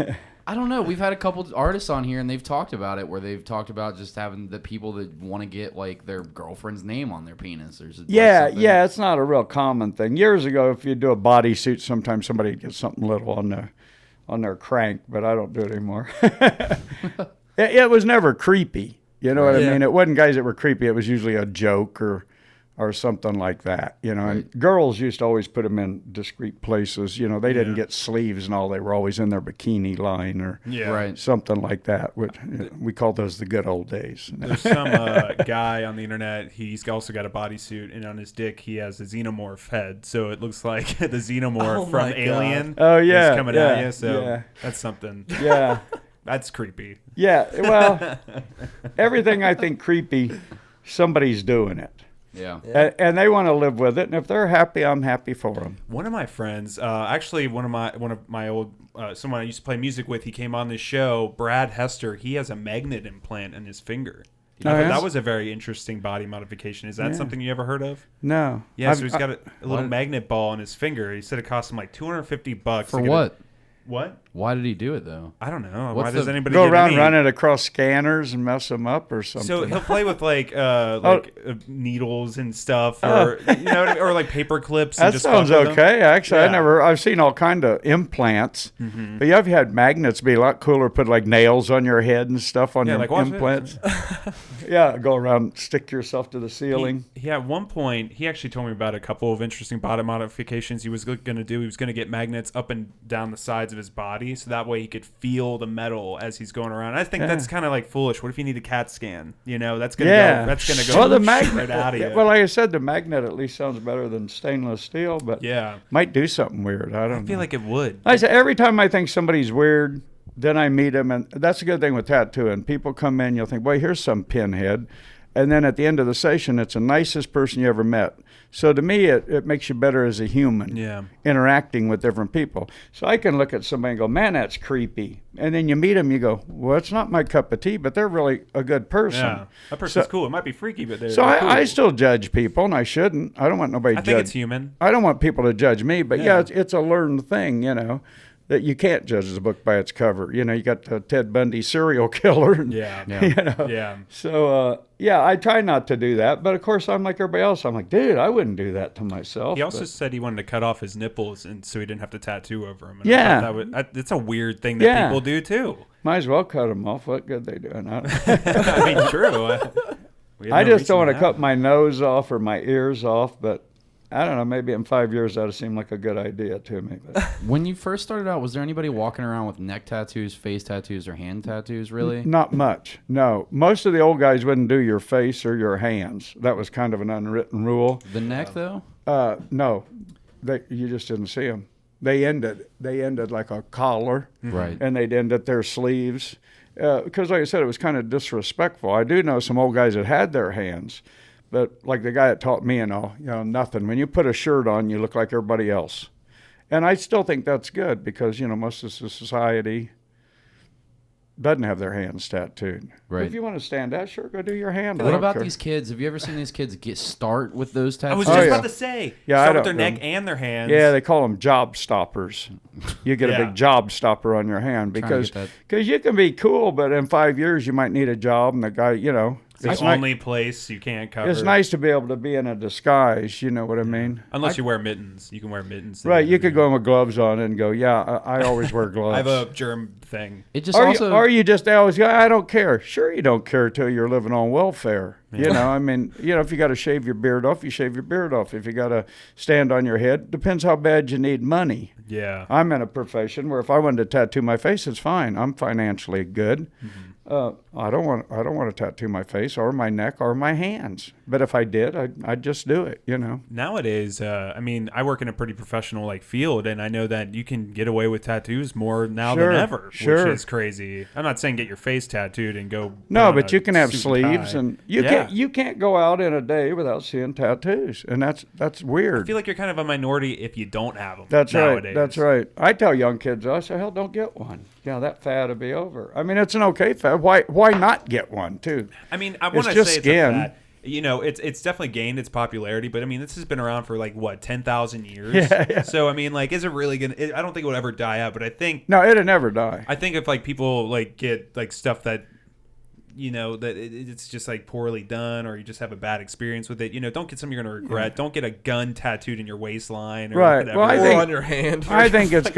Speaker 1: I don't know. We've had a couple artists on here, and they've talked about it, where they've talked about just having the people that want to get like their girlfriend's name on their penis. Or something.
Speaker 4: yeah, it's not a real common thing. Years ago, if you do a bodysuit, sometimes somebody would get something little on their crank, but I don't do it anymore. it was never creepy. You know what I
Speaker 3: Yeah.
Speaker 4: mean? It wasn't guys that were creepy. It was usually a joke or or something like that, you know. And girls used to always put them in discreet places. You know, they didn't get sleeves and all. They were always in their bikini line or something like that. Which, we call those the good old days.
Speaker 2: There's some guy on the internet. He's also got a bodysuit, and on his dick he has a xenomorph head. So it looks like the xenomorph from Alien.
Speaker 4: Oh yeah,
Speaker 2: is coming at you. So that's something.
Speaker 4: Yeah.
Speaker 2: That's creepy.
Speaker 4: Yeah, well, everything I think creepy, somebody's doing it.
Speaker 1: Yeah.
Speaker 4: And they want to live with it, and if they're happy, I'm happy for them.
Speaker 2: One of my friends, actually one of my old someone I used to play music with, he came on this show, Brad Hester. He has a magnet implant in his finger. I thought that was a very interesting body modification. Is that something you ever heard of?
Speaker 4: No.
Speaker 2: Yeah, so he's got a little magnet ball in his finger. He said it cost him like $250
Speaker 1: for what?
Speaker 2: What?
Speaker 1: Why did he do it though?
Speaker 2: I don't know.
Speaker 1: What's
Speaker 2: Why does anybody
Speaker 4: go
Speaker 2: get
Speaker 4: around
Speaker 2: any?
Speaker 4: running across scanners and mess them up or something?
Speaker 2: So he'll play with like needles and stuff, or or like paper clips. And
Speaker 4: that
Speaker 2: just
Speaker 4: sounds
Speaker 2: fuck with
Speaker 4: okay.
Speaker 2: them.
Speaker 4: Actually, I've seen all kind of implants, but I've had magnets be a lot cooler. Put like nails on your head and stuff on your
Speaker 2: like
Speaker 4: implants. Yeah, go around, stick yourself to the ceiling.
Speaker 2: At one point, he actually told me about a couple of interesting body modifications he was going to do. He was going to get magnets up and down the sides of his body, so that way he could feel the metal as he's going around. I think that's kind of like foolish. What if you need a CAT scan? You know, that's going to go. That's going to go.
Speaker 4: Well, the magnet
Speaker 2: right out of you.
Speaker 4: Well, like I said, the magnet at least sounds better than stainless steel, but might do something weird. I don't know.
Speaker 2: I feel like it would.
Speaker 4: I say every time I think somebody's weird, then I meet them, and that's a good thing with tattooing. People come in, you'll think, boy, here's some pinhead. And then at the end of the session, it's the nicest person you ever met. So to me, it makes you better as a human, interacting with different people. So I can look at somebody and go, man, that's creepy. And then you meet them, you go, well, it's not my cup of tea, but they're really a good person.
Speaker 2: Yeah, that person's cool. It might be freaky, but they're
Speaker 4: so
Speaker 2: cool.
Speaker 4: I still judge people, and I shouldn't. I don't want nobody to judge.
Speaker 2: I think it's human.
Speaker 4: I don't want people to judge me, but it's a learned thing, you know. That you can't judge the book by its cover. You know, you got Ted Bundy serial killer. And, you know. So, I try not to do that. But, of course, I'm like everybody else. I'm like, dude, I wouldn't do that to myself.
Speaker 2: He also said he wanted to cut off his nipples and so he didn't have to tattoo over them. And I thought it's a weird thing that people do, too.
Speaker 4: Might as well cut them off. What good they doing?
Speaker 2: I mean, true.
Speaker 4: I just don't want to cut my nose off or my ears off, but I don't know, maybe in 5 years that would seem like a good idea to me. But.
Speaker 1: When you first started out, was there anybody walking around with neck tattoos, face tattoos, or hand tattoos, really?
Speaker 4: Not much, no. Most of the old guys wouldn't do your face or your hands. That was kind of an unwritten rule.
Speaker 1: The neck, though?
Speaker 4: No. You just didn't see them. They ended like a collar.
Speaker 1: Right.
Speaker 4: And they'd end at their sleeves. Because like I said, it was kind of disrespectful. I do know some old guys that had their hands. But like the guy that taught me and all, nothing. When you put a shirt on, you look like everybody else. And I still think that's good because, most of the society doesn't have their hands tattooed.
Speaker 1: Right.
Speaker 4: If you want to stand out, sure, go do your hand.
Speaker 1: What about these kids? Have you ever seen these kids start with those tattoos?
Speaker 2: I was just about to say. Start with their neck and their hands.
Speaker 4: Yeah, they call them job stoppers. You get a big job stopper on your hand because you can be cool, but in 5 years you might need a job and the guy,
Speaker 2: It's the only place you can't cover.
Speaker 4: It's nice to be able to be in a disguise, you know what I mean?
Speaker 2: Unless you wear mittens. You can wear mittens.
Speaker 4: Right, you could go in with gloves on and go, I always wear gloves.
Speaker 2: I have a germ thing.
Speaker 1: It just
Speaker 4: or you just always go, I don't care. Sure you don't care till you're living on welfare. Yeah. I mean, if you got to shave your beard off, you shave your beard off. If you got to stand on your head, depends how bad you need money.
Speaker 2: Yeah.
Speaker 4: I'm in a profession where if I wanted to tattoo my face, it's fine. I'm financially good. Mm-hmm. I don't want to tattoo my face or my neck or my hands. But if I did, I'd just do it,
Speaker 2: Nowadays, I work in a pretty professional field, and I know that you can get away with tattoos more now than ever, which is crazy. I'm not saying get your face tattooed and go.
Speaker 4: No, but you can have sleeves, and you can't go out in a day without seeing tattoos, and that's weird.
Speaker 2: I feel like you're kind of a minority if you don't have them.
Speaker 4: That's
Speaker 2: nowadays.
Speaker 4: Right. That's right. I tell young kids, I say, hell, don't get one. That fad will be over. I mean, it's an okay fad. Why not get one too?
Speaker 2: I mean, I want to say it's
Speaker 4: skin.
Speaker 2: A fad. It's definitely gained its popularity, but I mean, this has been around for 10,000 years.
Speaker 4: Yeah.
Speaker 2: So I mean, is it really gonna? I don't think it would ever die out, but I think
Speaker 4: it'll never die.
Speaker 2: I think if people get stuff that that it's just poorly done, or you just have a bad experience with it. Don't get something you're gonna regret. Don't get a gun tattooed in your waistline or whatever.
Speaker 4: Well,
Speaker 3: or on your hand.
Speaker 4: I think it's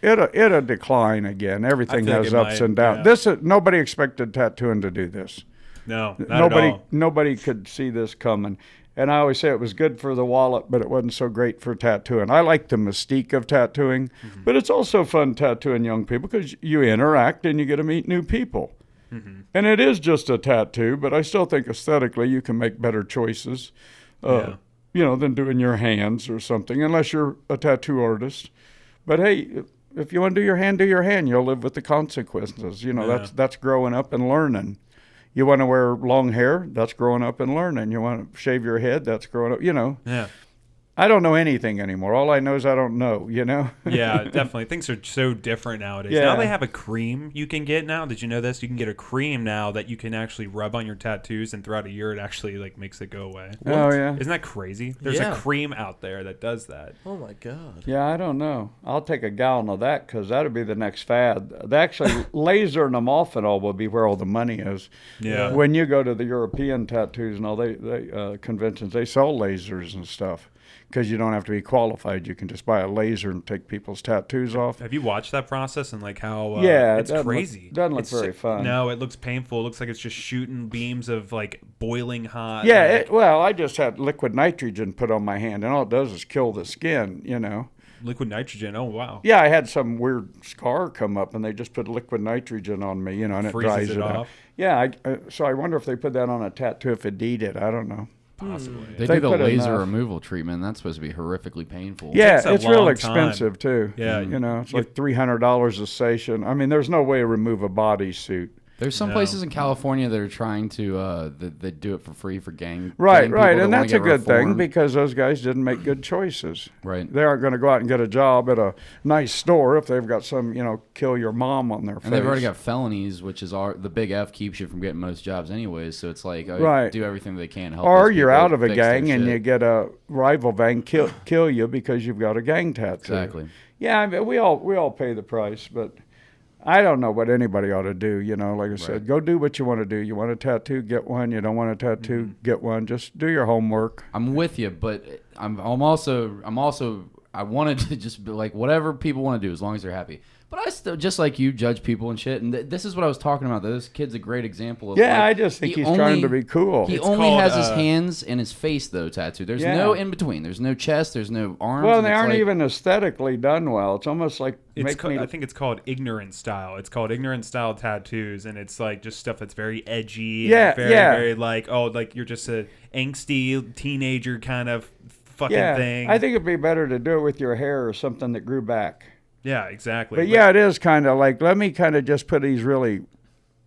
Speaker 4: it'll decline again. Everything has ups and downs. Nobody expected tattooing to do this.
Speaker 2: No, not at all.
Speaker 4: Nobody could see this coming. And I always say it was good for the wallet, but it wasn't so great for tattooing. I like the mystique of tattooing, but it's also fun tattooing young people because you interact and you get to meet new people. And it is just a tattoo, but I still think aesthetically you can make better choices, than doing your hands or something, unless you're a tattoo artist. But hey, if you want to do your hand, you'll live with the consequences. That's growing up and learning. You want to wear long hair? That's growing up and learning. You want to shave your head? That's growing up,
Speaker 2: Yeah.
Speaker 4: I don't know anything anymore. All I know is I don't know,
Speaker 2: Yeah, definitely. Things are so different nowadays.
Speaker 4: Yeah.
Speaker 2: Now they have a cream you can get now. Did you know this? You can get a cream now that you can actually rub on your tattoos, and throughout a year it actually makes it go away.
Speaker 4: What? Oh, yeah.
Speaker 2: Isn't that crazy? There's a cream out there that does that.
Speaker 3: Oh, my God.
Speaker 4: Yeah, I don't know. I'll take a gallon of that because that'll be the next fad. They actually lasering them off and all will be where all the money is.
Speaker 2: Yeah.
Speaker 4: When you go to the European tattoos and all they conventions, they sell lasers and stuff. Because you don't have to be qualified. You can just buy a laser and take people's tattoos off.
Speaker 2: Have you watched that process and how
Speaker 4: it's
Speaker 2: crazy?
Speaker 4: Doesn't look very fun.
Speaker 2: No, it looks painful. It looks like it's just shooting beams of boiling hot.
Speaker 4: Yeah, I just had liquid nitrogen put on my hand, and all it does is kill the skin,
Speaker 2: Liquid nitrogen. Oh, wow.
Speaker 4: Yeah, I had some weird scar come up, and they just put liquid nitrogen on me, and it dries it out. Yeah, so I wonder if they put that on a tattoo if it did it. I don't know.
Speaker 2: Possibly.
Speaker 1: They do the laser removal treatment. That's supposed to be horrifically painful.
Speaker 4: Yeah, it's real expensive too.
Speaker 2: Yeah,
Speaker 4: it's like $300 a session. I mean, there's no way to remove a bodysuit.
Speaker 1: There's some places in California that are trying to they do it for free for gang.
Speaker 4: Right, and that's a good thing because those guys didn't make good choices.
Speaker 1: Right.
Speaker 4: They aren't going to go out and get a job at a nice store if they've got some, kill your mom on their face.
Speaker 1: And they've already got felonies, which is the big F keeps you from getting most jobs anyways. So it's like do everything they can to help.
Speaker 4: Or you're out of a gang and you get a rival gang kill you because you've got a gang tattoo.
Speaker 1: Exactly.
Speaker 4: Yeah, I mean, we all pay the price, but I don't know what anybody ought to do. Like I said, go do what you want to do. You want a tattoo, get one. You don't want a tattoo, get one. Just do your homework.
Speaker 1: I'm with you, but I'm also I wanted to just be like whatever people want to do as long as they're happy. But I still, just like you, judge people and shit. And this is what I was talking about. This kid's a great example of.
Speaker 4: Yeah, I just think he's trying to be cool.
Speaker 1: He only has his hands and his face though tattooed. There's no in between. There's no chest. There's no arms.
Speaker 4: Well, they aren't even aesthetically done well. It's almost like
Speaker 2: I think it's called ignorant style. It's called ignorant style tattoos, and it's just stuff that's very edgy.
Speaker 4: Yeah,
Speaker 2: and very like you're just a angsty teenager kind of fucking thing.
Speaker 4: I think it'd be better to do it with your hair or something that grew back.
Speaker 2: Yeah, exactly.
Speaker 4: But it is kind of like, let me kind of just put these really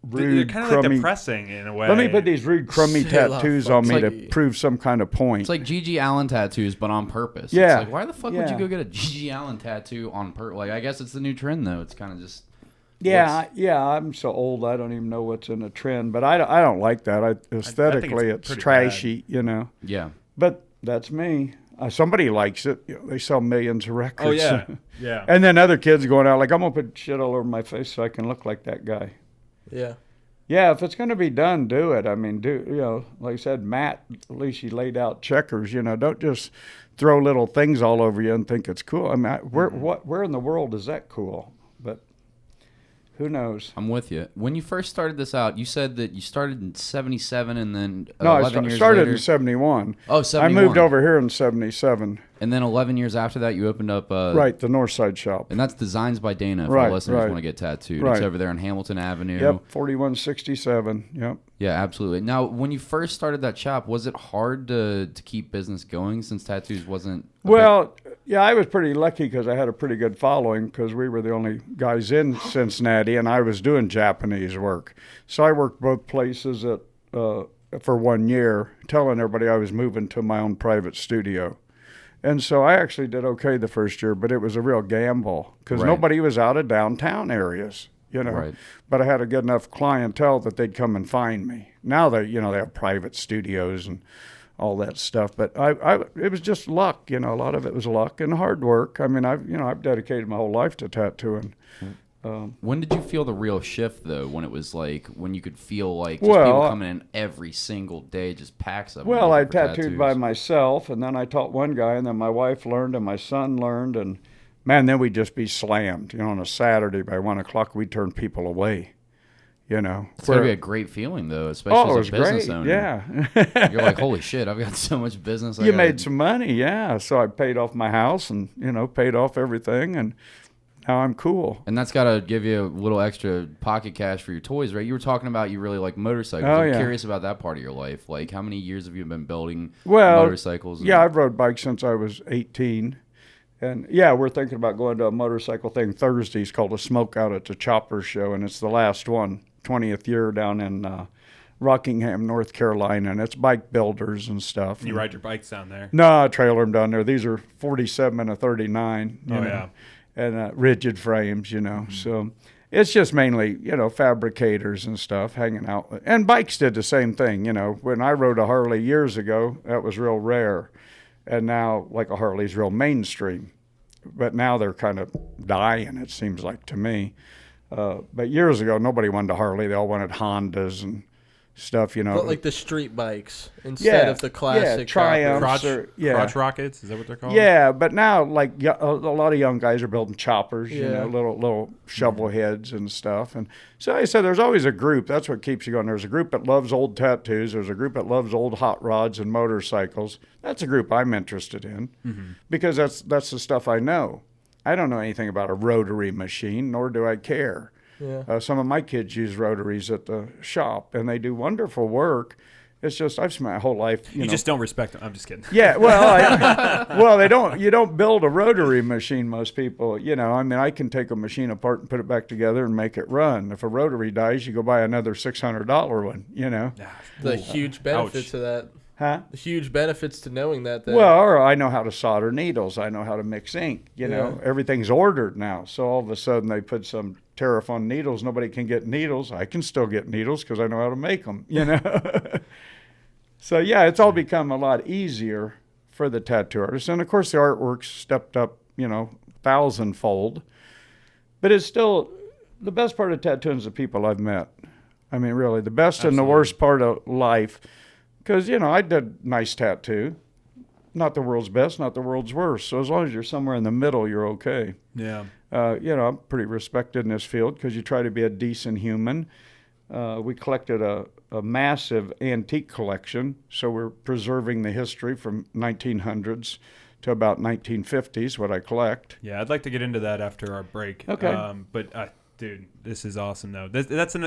Speaker 4: rude,
Speaker 2: they're kind of like depressing in a way.
Speaker 4: Let me put these rude, crummy tattoos on me to prove some kind of point.
Speaker 1: It's like Gigi Allen tattoos, but on purpose.
Speaker 4: Yeah.
Speaker 1: It's like, why the fuck would you go get a Gigi Allen tattoo on purpose? I guess it's the new trend, though. It's kind of just...
Speaker 4: Yeah, I'm so old I don't even know what's in a trend, but I don't like that. Aesthetically, it's trashy,
Speaker 1: Yeah.
Speaker 4: But that's me. Somebody likes it. They sell millions of records.
Speaker 2: Oh, yeah. Yeah.
Speaker 4: And then other kids going out like, I'm going to put shit all over my face so I can look like that guy.
Speaker 3: Yeah.
Speaker 4: Yeah, if it's going to be done, do it. I mean, like I said, Matt, at least he laid out checkers. Don't just throw little things all over you and think it's cool. I mean, where in the world is that cool? But who knows?
Speaker 1: I'm with you. When you first started this out, you said that you started in 77 and then
Speaker 4: 11 years started later. In 71.
Speaker 1: Oh, 71.
Speaker 4: I moved over here in 77.
Speaker 1: And then 11 years after that, you opened up...
Speaker 4: right, the North Side Shop.
Speaker 1: And that's Designs by Dana, if our listeners want to get tattooed. Right. It's over there on Hamilton Avenue.
Speaker 4: Yep, 4167, yep.
Speaker 1: Yeah, absolutely. Now, when you first started that shop, was it hard to keep business going since tattoos wasn't...
Speaker 4: Yeah, I was pretty lucky because I had a pretty good following because we were the only guys in Cincinnati, and I was doing Japanese work. So I worked both places for 1 year, telling everybody I was moving to my own private studio. And so I actually did okay the first year, but it was a real gamble because nobody was out of downtown areas,
Speaker 1: Right.
Speaker 4: But I had a good enough clientele that they'd come and find me. Now they have private studios and all that stuff. But it was just luck, a lot of it was luck and hard work. I mean, I've dedicated my whole life to tattooing.
Speaker 1: When did you feel the real shift, though, when it was when you could feel just people coming in every single day, just packs of them?
Speaker 4: Well, I tattooed by myself, and then I taught one guy, and then my wife learned, and my son learned, and, man, then we'd just be slammed. On a Saturday by 1 o'clock, we'd turn people away. you know.
Speaker 1: It's got to be a great feeling, though, especially as a business owner.
Speaker 4: Yeah.
Speaker 1: You're like, holy shit, I've got so much business.
Speaker 4: You made some money, yeah. So I paid off my house and, you know, paid off everything, and now I'm cool.
Speaker 1: And that's got to give you a little extra pocket cash for your toys, right? You were talking about you really like motorcycles.
Speaker 4: Oh,
Speaker 1: I'm
Speaker 4: yeah.
Speaker 1: curious about that part of your life. Like, how many years have you been building
Speaker 4: Well,
Speaker 1: motorcycles?
Speaker 4: Yeah, I've rode bikes since I was 18. And, yeah, we're thinking about going to a motorcycle thing Thursday. It's called a Smoke Out at the Chopper Show, and it's the last one, 20th year down in Rockingham, North Carolina, and it's bike builders and stuff.
Speaker 2: You ride your bikes down there?
Speaker 4: No, I trailer them down there. These are 47 and a 39. You know,
Speaker 2: yeah.
Speaker 4: And rigid frames, you know. So it's just mainly, you know, fabricators and stuff hanging out. And bikes did the same thing, you know. When I rode a Harley years ago, that was real rare. And now, like, a Harley's real mainstream. But now they're kind of dying, it seems like to me. But years ago, nobody wanted a Harley. They all wanted Hondas and stuff, you know.
Speaker 3: But like the street bikes instead of the classic
Speaker 4: Triumphs.
Speaker 2: Crotch rockets, is that what they're called?
Speaker 4: Yeah, but now, like, a lot of young guys are building choppers, you
Speaker 3: Yeah.
Speaker 4: know, little shovel heads and stuff. And so I said there's always a group. That's what keeps you going. There's a group that loves old tattoos. There's a group that loves old hot rods and motorcycles. That's a group I'm interested in because that's the stuff I know. I don't know anything about a rotary machine, nor do I care.
Speaker 3: Yeah.
Speaker 4: Some of my kids use rotaries at the shop, and they do wonderful work. It's just I've spent my whole life.
Speaker 2: You just don't respect them. I'm just kidding.
Speaker 4: Yeah, well, they don't. You don't build a rotary machine. Most people, you know. I mean, I can take a machine apart and put it back together and make it run. If a rotary dies, you go buy another $600 one. You know.
Speaker 3: The huge benefits
Speaker 2: Ouch.
Speaker 3: of that.
Speaker 4: Huh?
Speaker 3: The huge benefits to knowing that.
Speaker 4: Well, or I know how to solder needles. I know how to mix ink. You know,
Speaker 3: Yeah.
Speaker 4: everything's ordered now. So all of a sudden they put some tariff on needles. Nobody can get needles. I can still get needles because I know how to make them. You know. So yeah, it's all become a lot easier for the tattoo artists, and of course the artwork's stepped up, you know, 1,000-fold. But it's still the best part of tattooing is the people I've met. I mean, really, the best and the worst part of life. Because, you know, I did nice tattoo. Not the world's best, not the world's worst. So as long as you're somewhere in the middle, you're okay.
Speaker 2: Yeah.
Speaker 4: You know, I'm pretty respected in this field because you try to be a decent human. We collected a massive antique collection, so we're preserving the history from 1900s to about 1950s, what I collect.
Speaker 2: Yeah, I'd like to get into that after our break.
Speaker 4: Okay.
Speaker 2: But dude, this is awesome, though.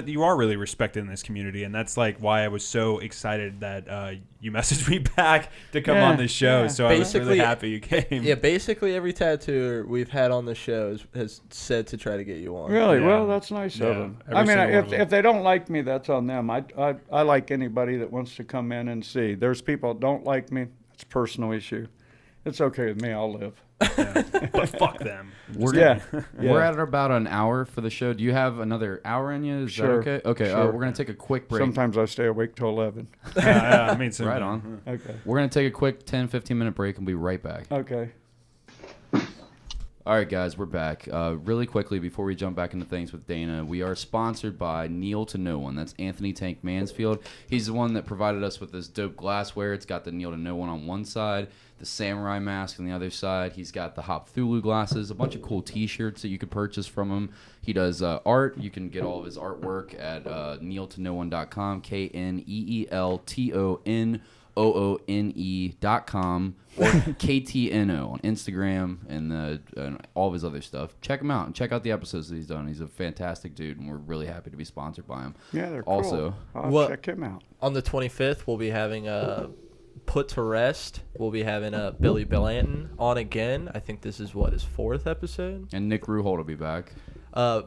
Speaker 2: You are really respected in this community, and that's like why I was so excited that you messaged me back to come on this show.
Speaker 4: Yeah.
Speaker 2: So I was really happy you came.
Speaker 3: Yeah, basically every tattooer we've had on the show has said to try to get you on.
Speaker 4: Really?
Speaker 2: Yeah.
Speaker 4: Well, that's nice of them.
Speaker 2: every
Speaker 4: I mean,
Speaker 2: single one of them.
Speaker 4: if they don't like me, that's on them. I like anybody that wants to come in and see. There's people that don't like me. It's a personal issue. It's okay with me. I'll live.
Speaker 2: Yeah. But fuck them.
Speaker 1: We're at about an hour for the show. Do you have another hour in you? Is
Speaker 4: Sure.
Speaker 1: that okay? Okay,
Speaker 4: Sure.
Speaker 1: we're going to take a quick break.
Speaker 4: Sometimes I stay awake till 11.
Speaker 2: I mean, so,
Speaker 1: Right on.
Speaker 4: Okay.
Speaker 1: We're going to take a quick 10, 15-minute break and be right back.
Speaker 4: Okay.
Speaker 1: All right, guys, we're back. Really quickly, before we jump back into things with Dana, we are sponsored by Kneel to No One. That's Anthony Tank Mansfield. He's the one that provided us with this dope glassware. It's got the Kneel to No One on one side, the samurai mask on the other side. He's got the Hop Thulu glasses, a bunch of cool T-shirts that you could purchase from him. He does art. You can get all of his artwork at kneeltonoone.com, KNEELTONOONE.com, or KTNO on Instagram and all of his other stuff. Check him out and check out the episodes that he's done. He's a fantastic dude, and we're really happy to be sponsored by him.
Speaker 4: Yeah, they're
Speaker 1: Also,
Speaker 4: cool. I'll check him out.
Speaker 3: On the 25th, we'll be having Put to Rest. We'll be having Billy Blanton on again. I think this is his fourth episode.
Speaker 1: and Nick Ruholt will be back.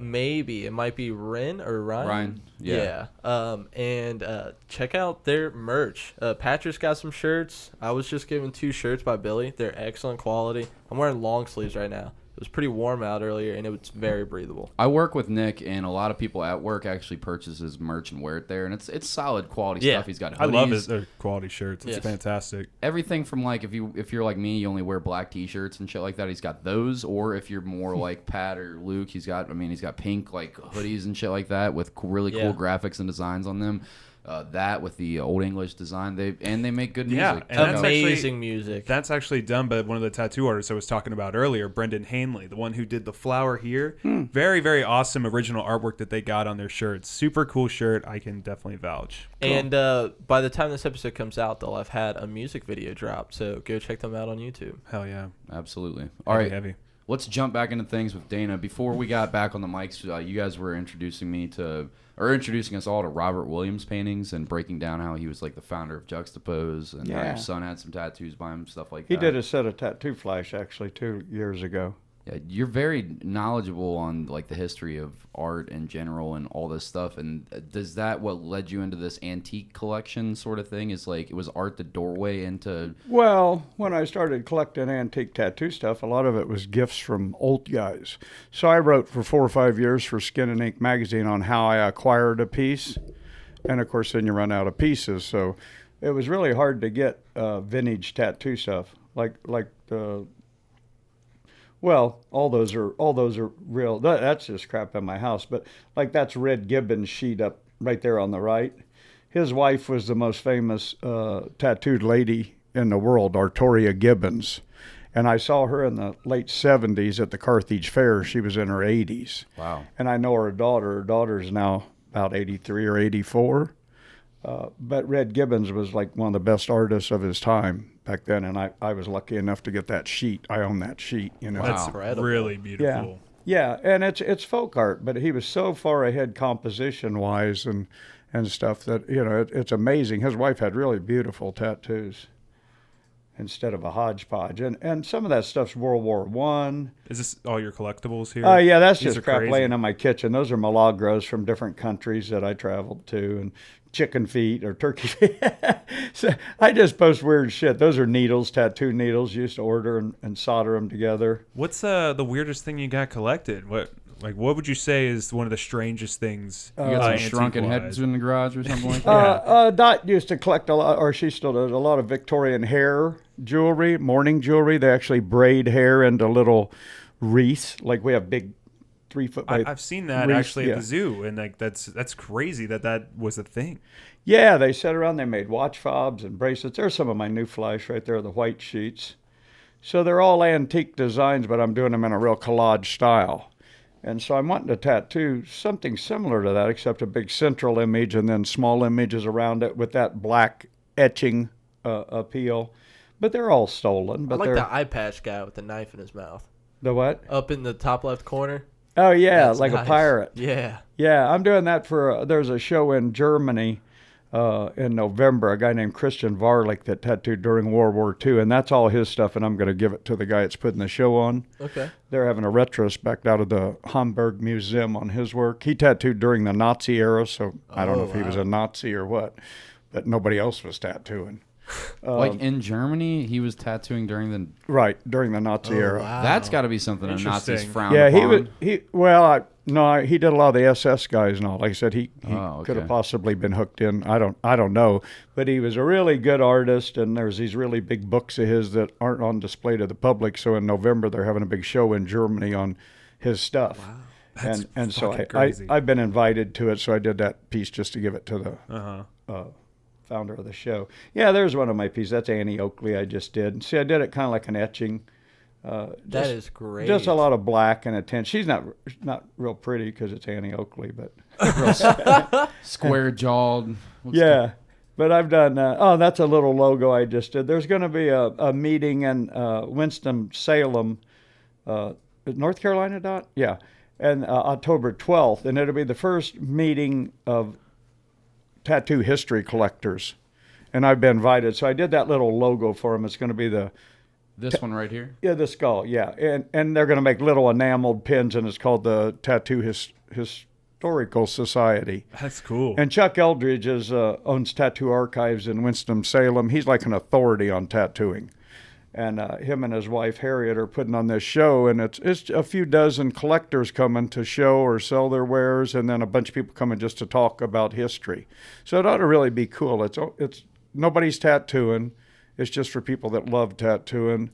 Speaker 3: Maybe it might be Ryan.
Speaker 1: Ryan, yeah.
Speaker 3: And check out their merch. Patrick's got some shirts. I was just given 2 shirts by Billy. They're excellent quality. I'm wearing long sleeves right now. It was pretty warm out earlier, and it was very breathable.
Speaker 1: I work with Nick, and a lot of people at work actually purchase his merch and wear it there, and it's solid quality stuff. He's got hoodies.
Speaker 2: I love his quality shirts. It's
Speaker 3: Yes.
Speaker 2: fantastic.
Speaker 1: Everything from, like, if you're like me, you only wear black T-shirts and shit like that. He's got those, or if you're more like Pat or Luke, he's got pink like hoodies and shit like that with really cool graphics and designs on them. that with the Old English design. They make good music.
Speaker 2: Yeah, and that's
Speaker 3: amazing music.
Speaker 2: That's actually done by one of the tattoo artists I was talking about earlier, Brendan Hanley, the one who did the flower here. Very, very awesome original artwork that they got on their shirts. Super cool shirt. I can definitely vouch.
Speaker 3: Cool. And by the time this episode comes out, they'll have had a music video drop. So go check them out on YouTube.
Speaker 2: Hell yeah.
Speaker 1: Absolutely. All right.
Speaker 2: Heavy.
Speaker 1: Let's jump back into things with Dana. Before we got back on the mics, you guys were introducing us all to Robert Williams paintings and breaking down how he was like the founder of Juxtapose and how your son had some tattoos by him, stuff like that.
Speaker 4: He did a set of Tattoo Flash actually 2 years ago.
Speaker 1: Yeah, you're very knowledgeable on like the history of art in general and all this stuff. And does that what led you into this antique collection sort of thing? Is like, was art the doorway into?
Speaker 4: Well, when I started collecting antique tattoo stuff, a lot of it was gifts from old guys. So I wrote for 4 or 5 years for Skin and Ink magazine on how I acquired a piece, and of course then you run out of pieces. So it was really hard to get vintage tattoo stuff like the. Well, all those are real. That's just crap in my house. But like that's Red Gibbons sheet up right there on the right. His wife was the most famous tattooed lady in the world, Artoria Gibbons. And I saw her in the late 70s at the Carthage Fair. She was in her 80s.
Speaker 1: Wow.
Speaker 4: And I know her daughter. Her daughter's now about 83 or 84. But Red Gibbons was like one of the best artists of his time back then, and I was lucky enough to get that sheet. I own that sheet, you know.
Speaker 2: That's
Speaker 3: incredible.
Speaker 2: really beautiful.
Speaker 4: Yeah, and it's folk art, but he was so far ahead composition-wise and stuff that, you know, it's amazing. His wife had really beautiful tattoos instead of a hodgepodge. And some of that stuff's World War I.
Speaker 2: Is this all your collectibles here?
Speaker 4: Yeah, that's
Speaker 2: These
Speaker 4: just crap
Speaker 2: crazy.
Speaker 4: laying in my kitchen. Those are milagros from different countries that I traveled to, and chicken feet or turkey feet. So I just post weird shit. Those are needles, tattoo needles. Used to order and solder them together.
Speaker 2: What's the weirdest thing you got collected? What would you say is one of the strangest things?
Speaker 1: You got some shrunken heads in the garage or something like that?
Speaker 4: Dot used to collect a lot, or she still does, a lot of Victorian hair jewelry, mourning jewelry. They actually braid hair into little wreaths. Like we have big 3 foot by
Speaker 2: I've seen that
Speaker 4: wreaths,
Speaker 2: actually at the zoo, and like that's crazy that was a thing.
Speaker 4: Yeah, they sat around. They made watch fobs and bracelets. There's some of my new flash right there, the white sheets. So they're all antique designs, but I'm doing them in a real collage style. And so I'm wanting to tattoo something similar to that, except a big central image and then small images around it with that black etching appeal. But they're all stolen. But
Speaker 3: I like
Speaker 4: they're
Speaker 3: the eye patch guy with the knife in his mouth.
Speaker 4: The what?
Speaker 3: Up in the top left corner.
Speaker 4: Oh, yeah,
Speaker 3: That's
Speaker 4: like
Speaker 3: nice.
Speaker 4: a pirate.
Speaker 3: Yeah.
Speaker 4: Yeah, I'm doing that for, there's a show in Germany in November, a guy named Christian Varlick that tattooed during World War II, and that's all his stuff, and I'm going to give it to the guy that's putting the show on.
Speaker 3: Okay.
Speaker 4: They're having a retrospect out of the Hamburg Museum on his work. He tattooed during the Nazi era, so I don't know if he was a Nazi or what, but nobody else was tattooing.
Speaker 1: Like in Germany, he was tattooing during
Speaker 4: during the Nazi era.
Speaker 3: Wow.
Speaker 1: That's got to be something the Nazis
Speaker 2: Interesting.
Speaker 1: frowned
Speaker 4: Yeah,
Speaker 1: upon.
Speaker 4: he did a lot of the SS guys and all. Like I said, he
Speaker 1: Oh,
Speaker 4: could have
Speaker 1: okay.
Speaker 4: possibly been hooked in. I don't know, but he was a really good artist. And there's these really big books of his that aren't on display to the public. So in November they're having a big show in Germany on his stuff. Wow.
Speaker 2: That's
Speaker 4: and so
Speaker 2: fucking crazy.
Speaker 4: I've been invited to it, so I did that piece just to give it to the
Speaker 2: Uh-huh.
Speaker 4: founder of the show. Yeah, there's one of my pieces. That's Annie Oakley I just did. See, I did it kind of like an etching.
Speaker 3: That is great.
Speaker 4: Just a lot of black and attention. She's not real pretty because it's Annie Oakley, but
Speaker 1: Square jawed.
Speaker 4: yeah. But I've done. That's a little logo I just did. There's going to be a meeting in Winston-Salem, North Carolina. Dot yeah, and October 12th, and it'll be the first meeting of tattoo history collectors, and I've been invited. So I did that little logo for them. It's going to be
Speaker 1: This one right here?
Speaker 4: the skull, yeah, and they're going to make little enameled pins, and it's called the Tattoo Historical Society.
Speaker 2: That's cool.
Speaker 4: And Chuck Eldridge owns Tattoo Archives in Winston-Salem. He's like an authority on tattooing. And him and his wife, Harriet, are putting on this show, and it's a few dozen collectors coming to show or sell their wares, and then a bunch of people coming just to talk about history. So it ought to really be cool. It's nobody's tattooing. It's just for people that love tattooing,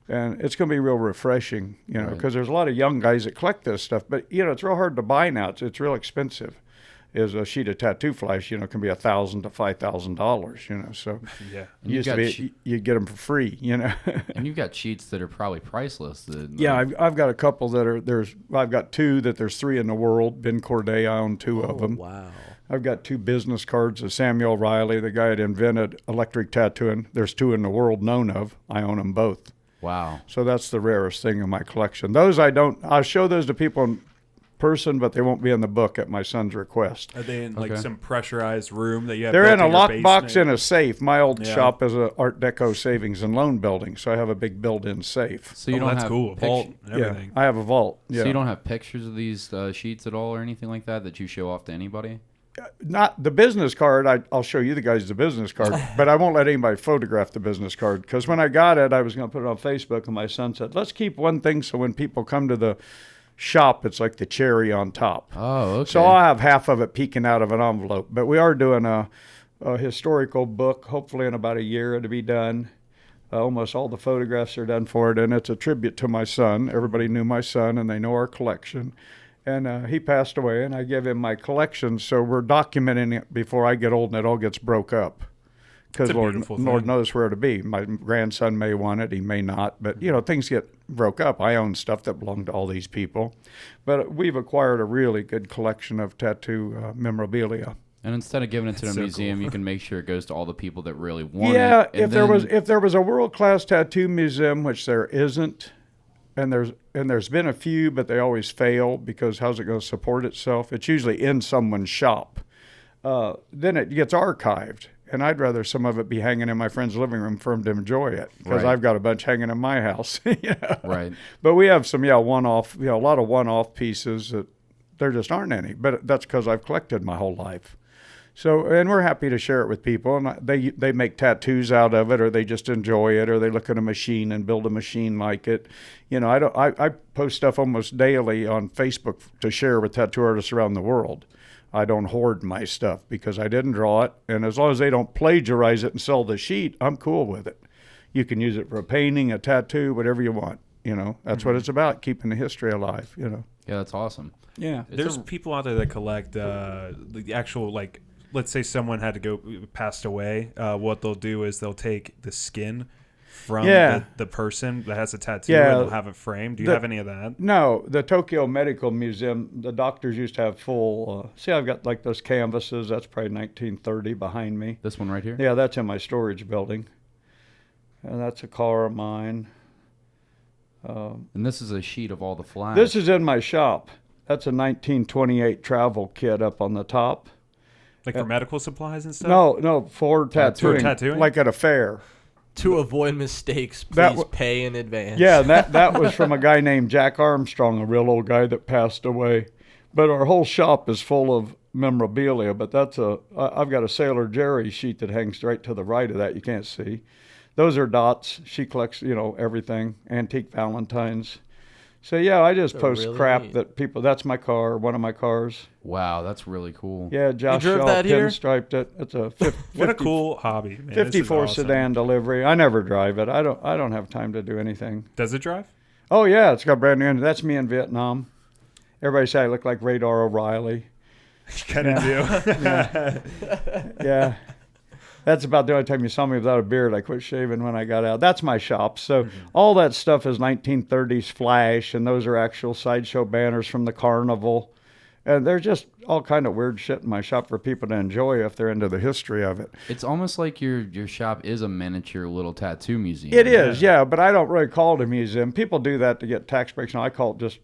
Speaker 4: and it's going to be real refreshing, because there's a lot of young guys that collect this stuff, but, it's real hard to buy now. It's real expensive. is a sheet of tattoo flash, can be $1,000 to $5,000, so
Speaker 2: Yeah.
Speaker 1: And
Speaker 4: used to be, you get them for free,
Speaker 1: And you've got sheets that are probably priceless.
Speaker 4: Yeah, I've got a couple that I've got two that there's 3 in the world. Ben Corday, I own 2 of them.
Speaker 3: Wow.
Speaker 4: I've got 2 business cards of Samuel Riley, the guy that invented electric tattooing. There's 2 in the world known of. I own them both.
Speaker 1: Wow.
Speaker 4: So that's the rarest thing in my collection. Those I'll show those to people in person, but they won't be in the book at my son's request.
Speaker 2: Are they in like some pressurized room that you have?
Speaker 4: They're in
Speaker 2: built
Speaker 4: a
Speaker 2: your
Speaker 4: lockbox
Speaker 2: basement?
Speaker 4: in a safe. My old shop is a Art Deco savings and loan building, so I have a big built-in safe.
Speaker 1: So you don't
Speaker 2: that's
Speaker 1: have
Speaker 2: cool. Vault and everything.
Speaker 4: Yeah, I have a vault. Yeah.
Speaker 1: So you don't have pictures of these sheets at all or anything like that you show off to anybody?
Speaker 4: Not the business card. I'll show you the guys the business card, but I won't let anybody photograph the business card because when I got it, I was going to put it on Facebook, and my son said, "Let's keep one thing so when people come to the shop, it's like the cherry on top."
Speaker 1: Oh, okay.
Speaker 4: So I'll have half of it peeking out of an envelope. But we are doing a historical book. Hopefully in about a year it'll be done. Almost all the photographs are done for it, and it's a tribute to my son. Everybody knew my son, and they know our collection. And he passed away, and I gave him my collection, so we're documenting it before I get old and it all gets broke up. Because Lord knows where to be. My grandson may want it, he may not. But, things get broke up. I own stuff that belonged to all these people. But we've acquired a really good collection of tattoo memorabilia.
Speaker 1: And instead of giving it to the
Speaker 2: so
Speaker 1: museum,
Speaker 2: cool.
Speaker 1: you can make sure it goes to all the people that really want
Speaker 4: Yeah,
Speaker 1: it.
Speaker 4: if there was a world-class tattoo museum, which there isn't, and there's been a few, but they always fail because how's it going to support itself? It's usually in someone's shop. Then it gets archived, and I'd rather some of it be hanging in my friend's living room for them to enjoy it because
Speaker 1: Right.
Speaker 4: I've got a bunch hanging in my house.
Speaker 1: Right.
Speaker 4: But we have some one-off, a lot of one-off pieces that there just aren't any. But that's because I've collected my whole life. So, and we're happy to share it with people, and they make tattoos out of it, or they just enjoy it, or they look at a machine and build a machine like it. I post stuff almost daily on Facebook to share with tattoo artists around the world. I don't hoard my stuff because I didn't draw it, and as long as they don't plagiarize it and sell the sheet, I'm cool with it. You can use it for a painting, a tattoo, whatever you want. That's what it's about, keeping the history alive.
Speaker 1: Yeah, that's awesome.
Speaker 4: Yeah.
Speaker 2: There's people out there that collect the actual, like, let's say someone had to go passed away. What they'll do is they'll take the skin from the person that has a tattoo and they'll have it framed. Do you have any of that?
Speaker 4: No, the Tokyo Medical Museum, the doctors used to have full, see, I've got like those canvases. That's probably 1930 behind me.
Speaker 1: This one right here?
Speaker 4: Yeah, that's in my storage building. And that's a car of mine.
Speaker 1: And this is a sheet of all the flags.
Speaker 4: This is in my shop. That's a 1928 travel kit up on the top.
Speaker 2: Like for medical supplies and stuff?
Speaker 4: No, for tattooing. Like at a fair.
Speaker 3: To avoid mistakes, please pay in advance.
Speaker 4: Yeah, that was from a guy named Jack Armstrong, a real old guy that passed away. But our whole shop is full of memorabilia. But I've got a Sailor Jerry sheet that hangs right to the right of that. You can't see. Those are dots. She collects, everything. Antique Valentines. So, yeah, I just post
Speaker 3: really
Speaker 4: crap
Speaker 3: neat.
Speaker 4: that people, that's my car, one of my cars.
Speaker 1: Wow, that's really cool.
Speaker 4: Yeah, Josh
Speaker 3: drove
Speaker 4: Shaw
Speaker 3: that here?
Speaker 4: pinstriped it. It's a
Speaker 2: What a cool hobby, man.
Speaker 4: 54
Speaker 2: This is awesome.
Speaker 4: sedan delivery. I never drive it. I don't have time to do anything.
Speaker 2: Does it drive?
Speaker 4: Oh, yeah, it's got a brand new engine. That's me in Vietnam. Everybody say I look like Radar O'Reilly.
Speaker 2: You kind of do.
Speaker 4: Yeah. That's about the only time you saw me without a beard. I quit shaving when I got out. That's my shop. So all that stuff is 1930s flash, and those are actual sideshow banners from the carnival. And there's just all kind of weird shit in my shop for people to enjoy if they're into the history of it.
Speaker 1: It's almost like your shop is a miniature little tattoo museum.
Speaker 4: It is, yeah, but I don't really call it a museum. People do that to get tax breaks. No, I call it just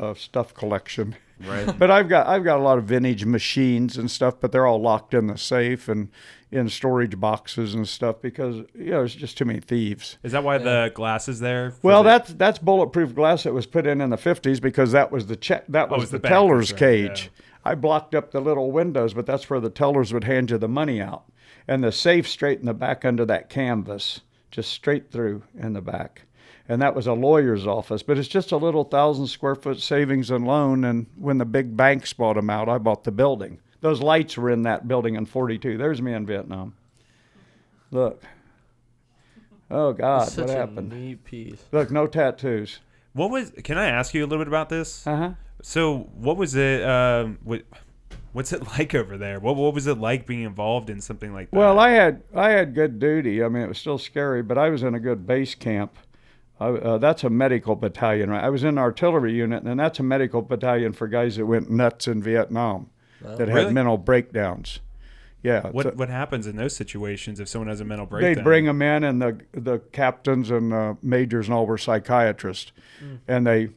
Speaker 4: a stuff collection.
Speaker 1: Right.
Speaker 4: But I've got a lot of vintage machines and stuff, but they're all locked in the safe and in storage boxes and stuff because there's just too many thieves.
Speaker 2: Is that why the glass is there?
Speaker 4: Well, that's bulletproof glass that was put in the 50s because that was the the
Speaker 2: bank,
Speaker 4: teller's
Speaker 2: that's right,
Speaker 4: cage. I blocked up the little windows, but that's where the tellers would hand you the money out. And the safe straight in the back under that canvas, just straight through in the back. And that was a lawyer's office, but it's just a little 1,000 square foot savings and loan. And when the big banks bought them out, I bought the building. Those lights were in that building in 42. There's me in Vietnam. Look. Oh, God,
Speaker 3: Such
Speaker 4: what
Speaker 3: a
Speaker 4: happened?
Speaker 3: neat piece.
Speaker 4: Look, no tattoos.
Speaker 2: Can I ask you a little bit about this?
Speaker 4: Uh-huh.
Speaker 2: So what was it, What's it like over there? What was it like being involved in something like that?
Speaker 4: Well, I had good duty. I mean, it was still scary, but I was in a good base camp. That's a medical battalion, right? I was in an artillery unit, and that's a medical battalion for guys that went nuts in Vietnam, that had mental breakdowns. Yeah.
Speaker 2: What happens in those situations if someone has a mental breakdown?
Speaker 4: They'd bring them in, and the captains and majors and all were psychiatrists, and they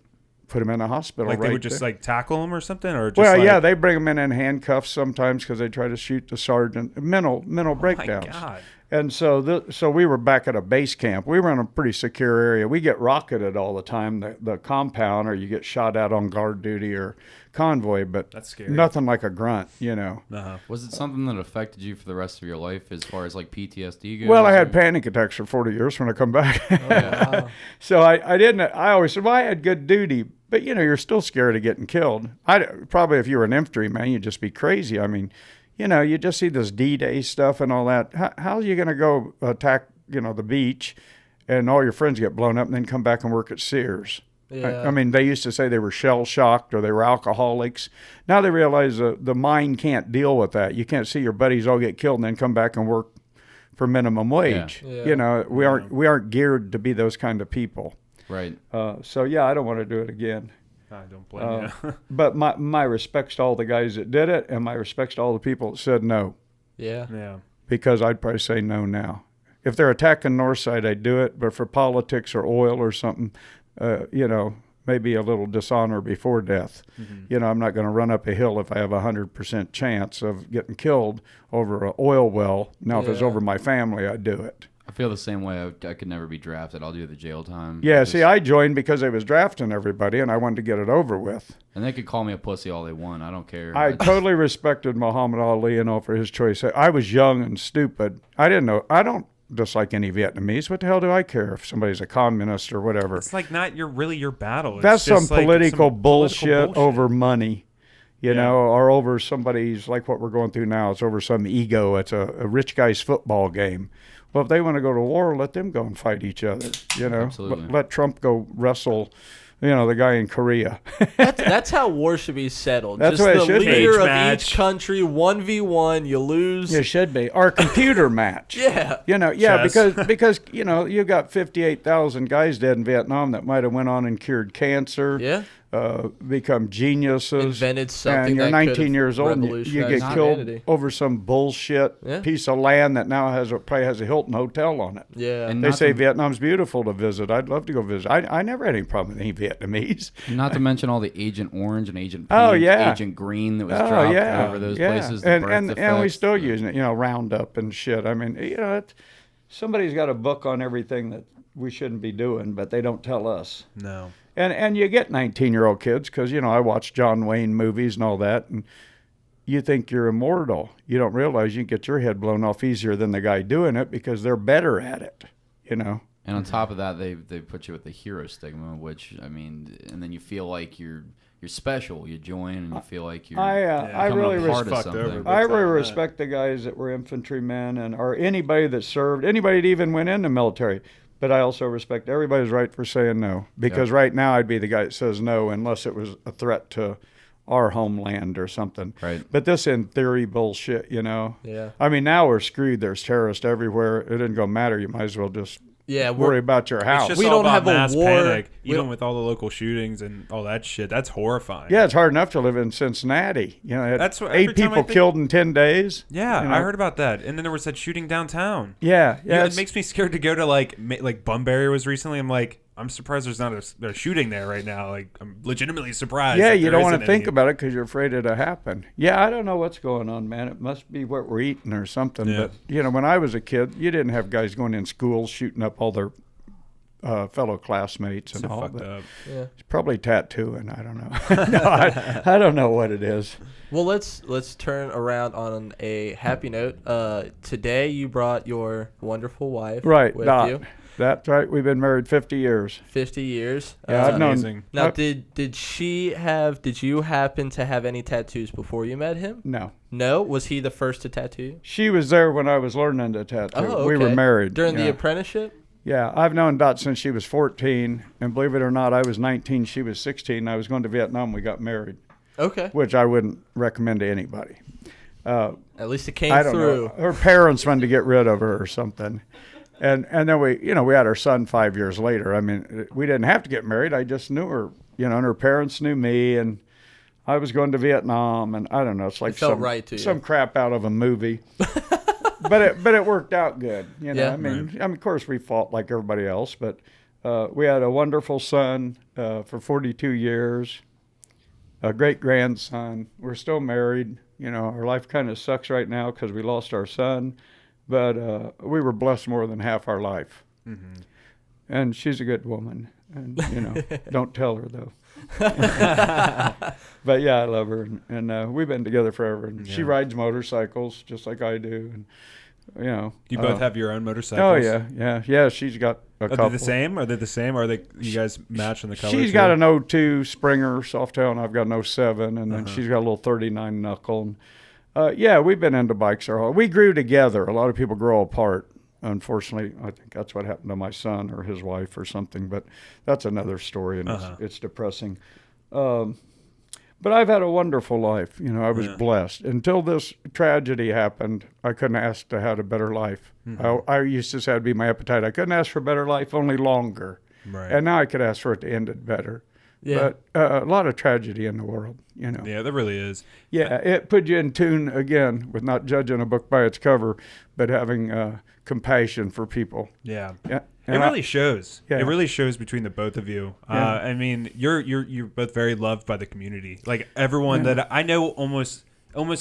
Speaker 4: put them in a hospital.
Speaker 2: Like
Speaker 4: they
Speaker 2: would just like tackle them or something, or just
Speaker 4: well, they bring them in handcuffs sometimes because they try to shoot the sergeant. Mental breakdowns.
Speaker 2: My God.
Speaker 4: And so we were back at a base camp. We were in a pretty secure area. We get rocketed all the time, the compound, or you get shot at on guard duty or convoy, but
Speaker 2: that's scary.
Speaker 4: Nothing like a grunt, you know.
Speaker 1: Was it something that affected you for the rest of your life as far as like PTSD goes?
Speaker 4: Well, I had panic attacks for 40 years when I come back.
Speaker 1: Oh, yeah.
Speaker 4: So I always said, well, I had good duty, but you know, you're still scared of getting killed. Probably if you were an infantry man, you'd just be crazy. I mean, you know, you just see this D-Day stuff and all that. How are you going to go attack, you know, the beach and all your friends get blown up and then come back and work at Sears?
Speaker 3: Yeah.
Speaker 4: I mean, they used to say they were shell-shocked or they were alcoholics. Now they realize the mind can't deal with that. You can't see your buddies all get killed and then come back and work for minimum wage.
Speaker 3: Yeah.
Speaker 4: You know, we aren't geared to be those kind of people.
Speaker 1: Right.
Speaker 4: So, yeah, I don't want to do it again.
Speaker 2: I don't blame you.
Speaker 4: But my respects to all the guys that did it, and my respects to all the people that said no.
Speaker 3: Yeah.
Speaker 2: Yeah.
Speaker 4: Because I'd probably say no now. If they're attacking Northside, I'd do it. But for politics or oil or something, you know, maybe a little dishonor before death. Mm-hmm. You know, I'm not going to run up a hill if I have 100% chance of getting killed over an oil well. Now, if it's over my family, I'd do it.
Speaker 1: I feel the same way. I could never be drafted. I'll do the jail time.
Speaker 4: Yeah, see, I joined because I was drafting everybody, and I wanted to get it over with.
Speaker 1: And they could call me a pussy all they want. I don't care.
Speaker 4: I totally respected Muhammad Ali and all for his choice. I was young and stupid. I didn't know. I don't dislike any Vietnamese. What the hell do I care if somebody's a communist or whatever?
Speaker 2: It's like not your battle. It's
Speaker 4: That's some
Speaker 2: just like
Speaker 4: political
Speaker 2: some
Speaker 4: bullshit over money. You know, or over somebody's, like what we're going through now. It's over some ego. It's a rich guy's football game. Well, if they want to go to war, let them go and fight each other. You know, let Trump go wrestle, you know, the guy in Korea.
Speaker 3: That's how war should be settled.
Speaker 4: That's
Speaker 3: just
Speaker 4: what it
Speaker 3: the
Speaker 4: should be.
Speaker 3: leader of
Speaker 2: Match.
Speaker 3: each country, 1v1, you lose.
Speaker 4: It should be. Or a computer match.
Speaker 3: Yeah.
Speaker 4: You know, because you know, you got 58,000 guys dead in Vietnam that might have went on and cured cancer.
Speaker 3: Yeah.
Speaker 4: Become geniuses,
Speaker 3: invented something,
Speaker 4: and you're
Speaker 3: that
Speaker 4: 19 years old, and you get killed over some bullshit piece of land that now probably has a Hilton hotel on it.
Speaker 3: Yeah,
Speaker 1: and
Speaker 4: they say Vietnam's beautiful to visit. I'd love to go visit. I never had any problem with any Vietnamese.
Speaker 1: Not to mention all the Agent Orange and Agent Pink, Agent Green that was dropped over those places.
Speaker 4: And we still using it. You know, Roundup and shit. I mean, you know, somebody's got a book on everything that we shouldn't be doing, but they don't tell us.
Speaker 2: No.
Speaker 4: And you get 19-year-old kids because, you know, I watch John Wayne movies and all that, and you think you're immortal. You don't realize you can get your head blown off easier than the guy doing it because they're better at it, you know.
Speaker 1: And on top of that, they put you with the hero stigma, which, I mean, and then you feel like you're special. You join and you feel like you're
Speaker 4: I really
Speaker 2: respect
Speaker 4: the guys that were infantrymen or anybody that served, anybody that even went in the military. But I also respect everybody's right for saying no, because right now I'd be the guy that says no unless it was a threat to our homeland or something.
Speaker 1: Right.
Speaker 4: But this in theory bullshit, you know.
Speaker 3: Yeah.
Speaker 4: I mean, now we're screwed. There's terrorists everywhere. It isn't going to matter. You might as well just worry about your house.
Speaker 2: It's just
Speaker 3: we
Speaker 2: all
Speaker 3: don't
Speaker 2: about
Speaker 3: have a
Speaker 2: mass
Speaker 3: war.
Speaker 2: panic, even with all the local shootings and all that shit. That's horrifying.
Speaker 4: Yeah, it's hard enough to live in Cincinnati. You know,
Speaker 2: that's what,
Speaker 4: 8 people killed in 10 days.
Speaker 2: Yeah,
Speaker 4: you know?
Speaker 2: I heard about that. And then there was that shooting downtown.
Speaker 4: Yeah.
Speaker 2: It makes me scared to go to like Bunbury was recently. I'm like, I'm surprised there's not a shooting there right now. Like, I'm legitimately surprised.
Speaker 4: Yeah, you don't want to think about it because you're afraid it'll happen. Yeah, I don't know what's going on, man. It must be what we're eating or something.
Speaker 2: Yeah.
Speaker 4: But, you know, when I was a kid, you didn't have guys going in schools shooting up all their fellow classmates and all that.
Speaker 3: Yeah.
Speaker 4: It's probably tattooing. I don't know. No, I don't know what it is.
Speaker 3: Well, let's turn around on a happy note. Today you brought your wonderful wife with you.
Speaker 4: That's right. We've been married 50 years.
Speaker 3: 50 years.
Speaker 4: Yeah, I've known.
Speaker 2: Amazing.
Speaker 3: Now, did you happen to have any tattoos before you met him?
Speaker 4: No.
Speaker 3: No? Was he the first to tattoo you?
Speaker 4: She was there when I was learning to tattoo.
Speaker 3: Oh, okay.
Speaker 4: We were married.
Speaker 3: During the apprenticeship?
Speaker 4: Yeah, I've known Dot since she was 14, and believe it or not, I was 19, she was 16. I was going to Vietnam, we got married.
Speaker 3: Okay.
Speaker 4: which I wouldn't recommend to anybody.
Speaker 3: At least it came
Speaker 4: I don't
Speaker 3: through.
Speaker 4: know. Her parents wanted to get rid of her or something. And then we had our son 5 years later. I mean, we didn't have to get married. I just knew her, and her parents knew me, and I was going to Vietnam, and I don't know. It's like
Speaker 3: It felt right to you.
Speaker 4: some crap out of a movie. but it worked out good.
Speaker 3: Yeah.
Speaker 4: I mean, of course we fought like everybody else, but we had a wonderful son for 42 years, a great grandson. We're still married. Our life kind of sucks right now because we lost our son, but we were blessed more than half our life. Mm-hmm. And she's a good woman, and don't tell her though. But yeah, I love her, and we've been together forever. And she rides motorcycles just like I do, and
Speaker 2: you both have your own motorcycles.
Speaker 4: Oh yeah. She's got a couple.
Speaker 2: Are they the same? Or are you guys match in the color?
Speaker 4: She's got an 02 Springer Softail, and I've got an 07, and then she's got a little 39 knuckle. And, we've been into bikes our whole. We grew together. A lot of people grow apart. Unfortunately, I think that's what happened to my son or his wife or something, but that's another story, and it's depressing. But I've had a wonderful life. I was blessed. Until this tragedy happened, I couldn't ask to have a better life. Mm-hmm. I used to say it'd be my appetite. I couldn't ask for a better life, only longer.
Speaker 2: Right.
Speaker 4: And now I could ask for it to end it better.
Speaker 3: Yeah.
Speaker 4: But a lot of tragedy in the world,
Speaker 2: Yeah, there really is.
Speaker 4: Yeah, it put you in tune again with not judging a book by its cover, but having compassion for people.
Speaker 2: Yeah.
Speaker 4: Yeah.
Speaker 2: It really shows.
Speaker 4: Yeah.
Speaker 2: It really shows between the both of you.
Speaker 4: Yeah.
Speaker 2: I mean, you're both very loved by the community. Like everyone that I know, almost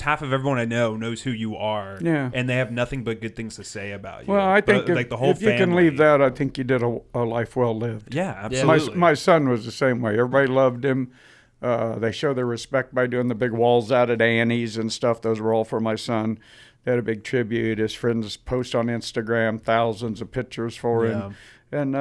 Speaker 2: half of everyone I know knows who you are.
Speaker 4: Yeah.
Speaker 2: And they have nothing but good things to say about you.
Speaker 4: Well, I think
Speaker 2: the whole
Speaker 4: if you can
Speaker 2: family.
Speaker 4: leave that, I think you did a life well lived.
Speaker 2: Yeah, absolutely.
Speaker 4: My son was the same way. Everybody loved him. They show their respect by doing the big walls out at Annie's and stuff. Those were all for my son. They had a big tribute. His friends post on Instagram thousands of pictures for him. And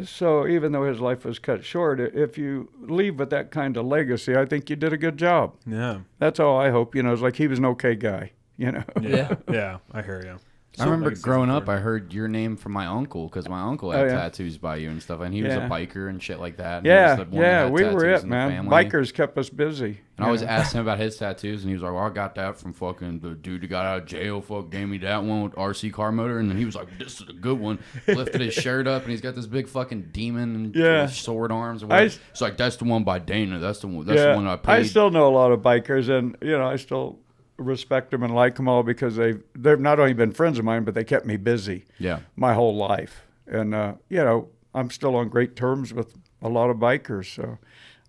Speaker 4: so even though his life was cut short, if you leave with that kind of legacy, I think you did a good job.
Speaker 2: Yeah.
Speaker 4: That's all I hope. It's like he was an okay guy,
Speaker 2: Yeah. Yeah, I hear you.
Speaker 1: I remember growing up, I heard your name from my uncle because my uncle had tattoos by you and stuff, and he was a biker and shit like that. And he was the one that had
Speaker 4: we were
Speaker 1: tattoos
Speaker 4: it,
Speaker 1: in the
Speaker 4: man.
Speaker 1: family.
Speaker 4: Bikers kept us busy.
Speaker 1: And I always asked him about his tattoos, and he was like, "Well, I got that from fucking the dude that got out of jail. Fuck, gave me that one with RC car motor." And then he was like, "This is a good one." Lifted his shirt up, and he's got this big fucking demon and sword arms. And it's like, "That's the one by Dana. That's the one. That's the one I paid."
Speaker 4: I still know a lot of bikers, and I still respect them and like them all because they've not only been friends of mine, but they kept me busy.
Speaker 1: Yeah.
Speaker 4: My whole life, and I'm still on great terms with a lot of bikers. So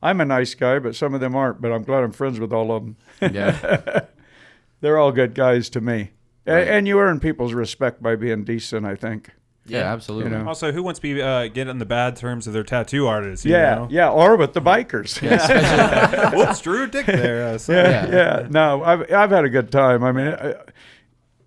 Speaker 4: I'm a nice guy, but some of them aren't. But I'm glad I'm friends with all of them.
Speaker 1: Yeah.
Speaker 4: They're all good guys to me.
Speaker 1: Right.
Speaker 4: And you earn people's respect by being decent, I think.
Speaker 1: Yeah, absolutely.
Speaker 2: Also, who wants to be get on the bad terms of their tattoo artists?
Speaker 4: Yeah, or with the bikers.
Speaker 1: Yeah,
Speaker 2: Whoops, drew a dick there.
Speaker 4: No, I've had a good time. I mean,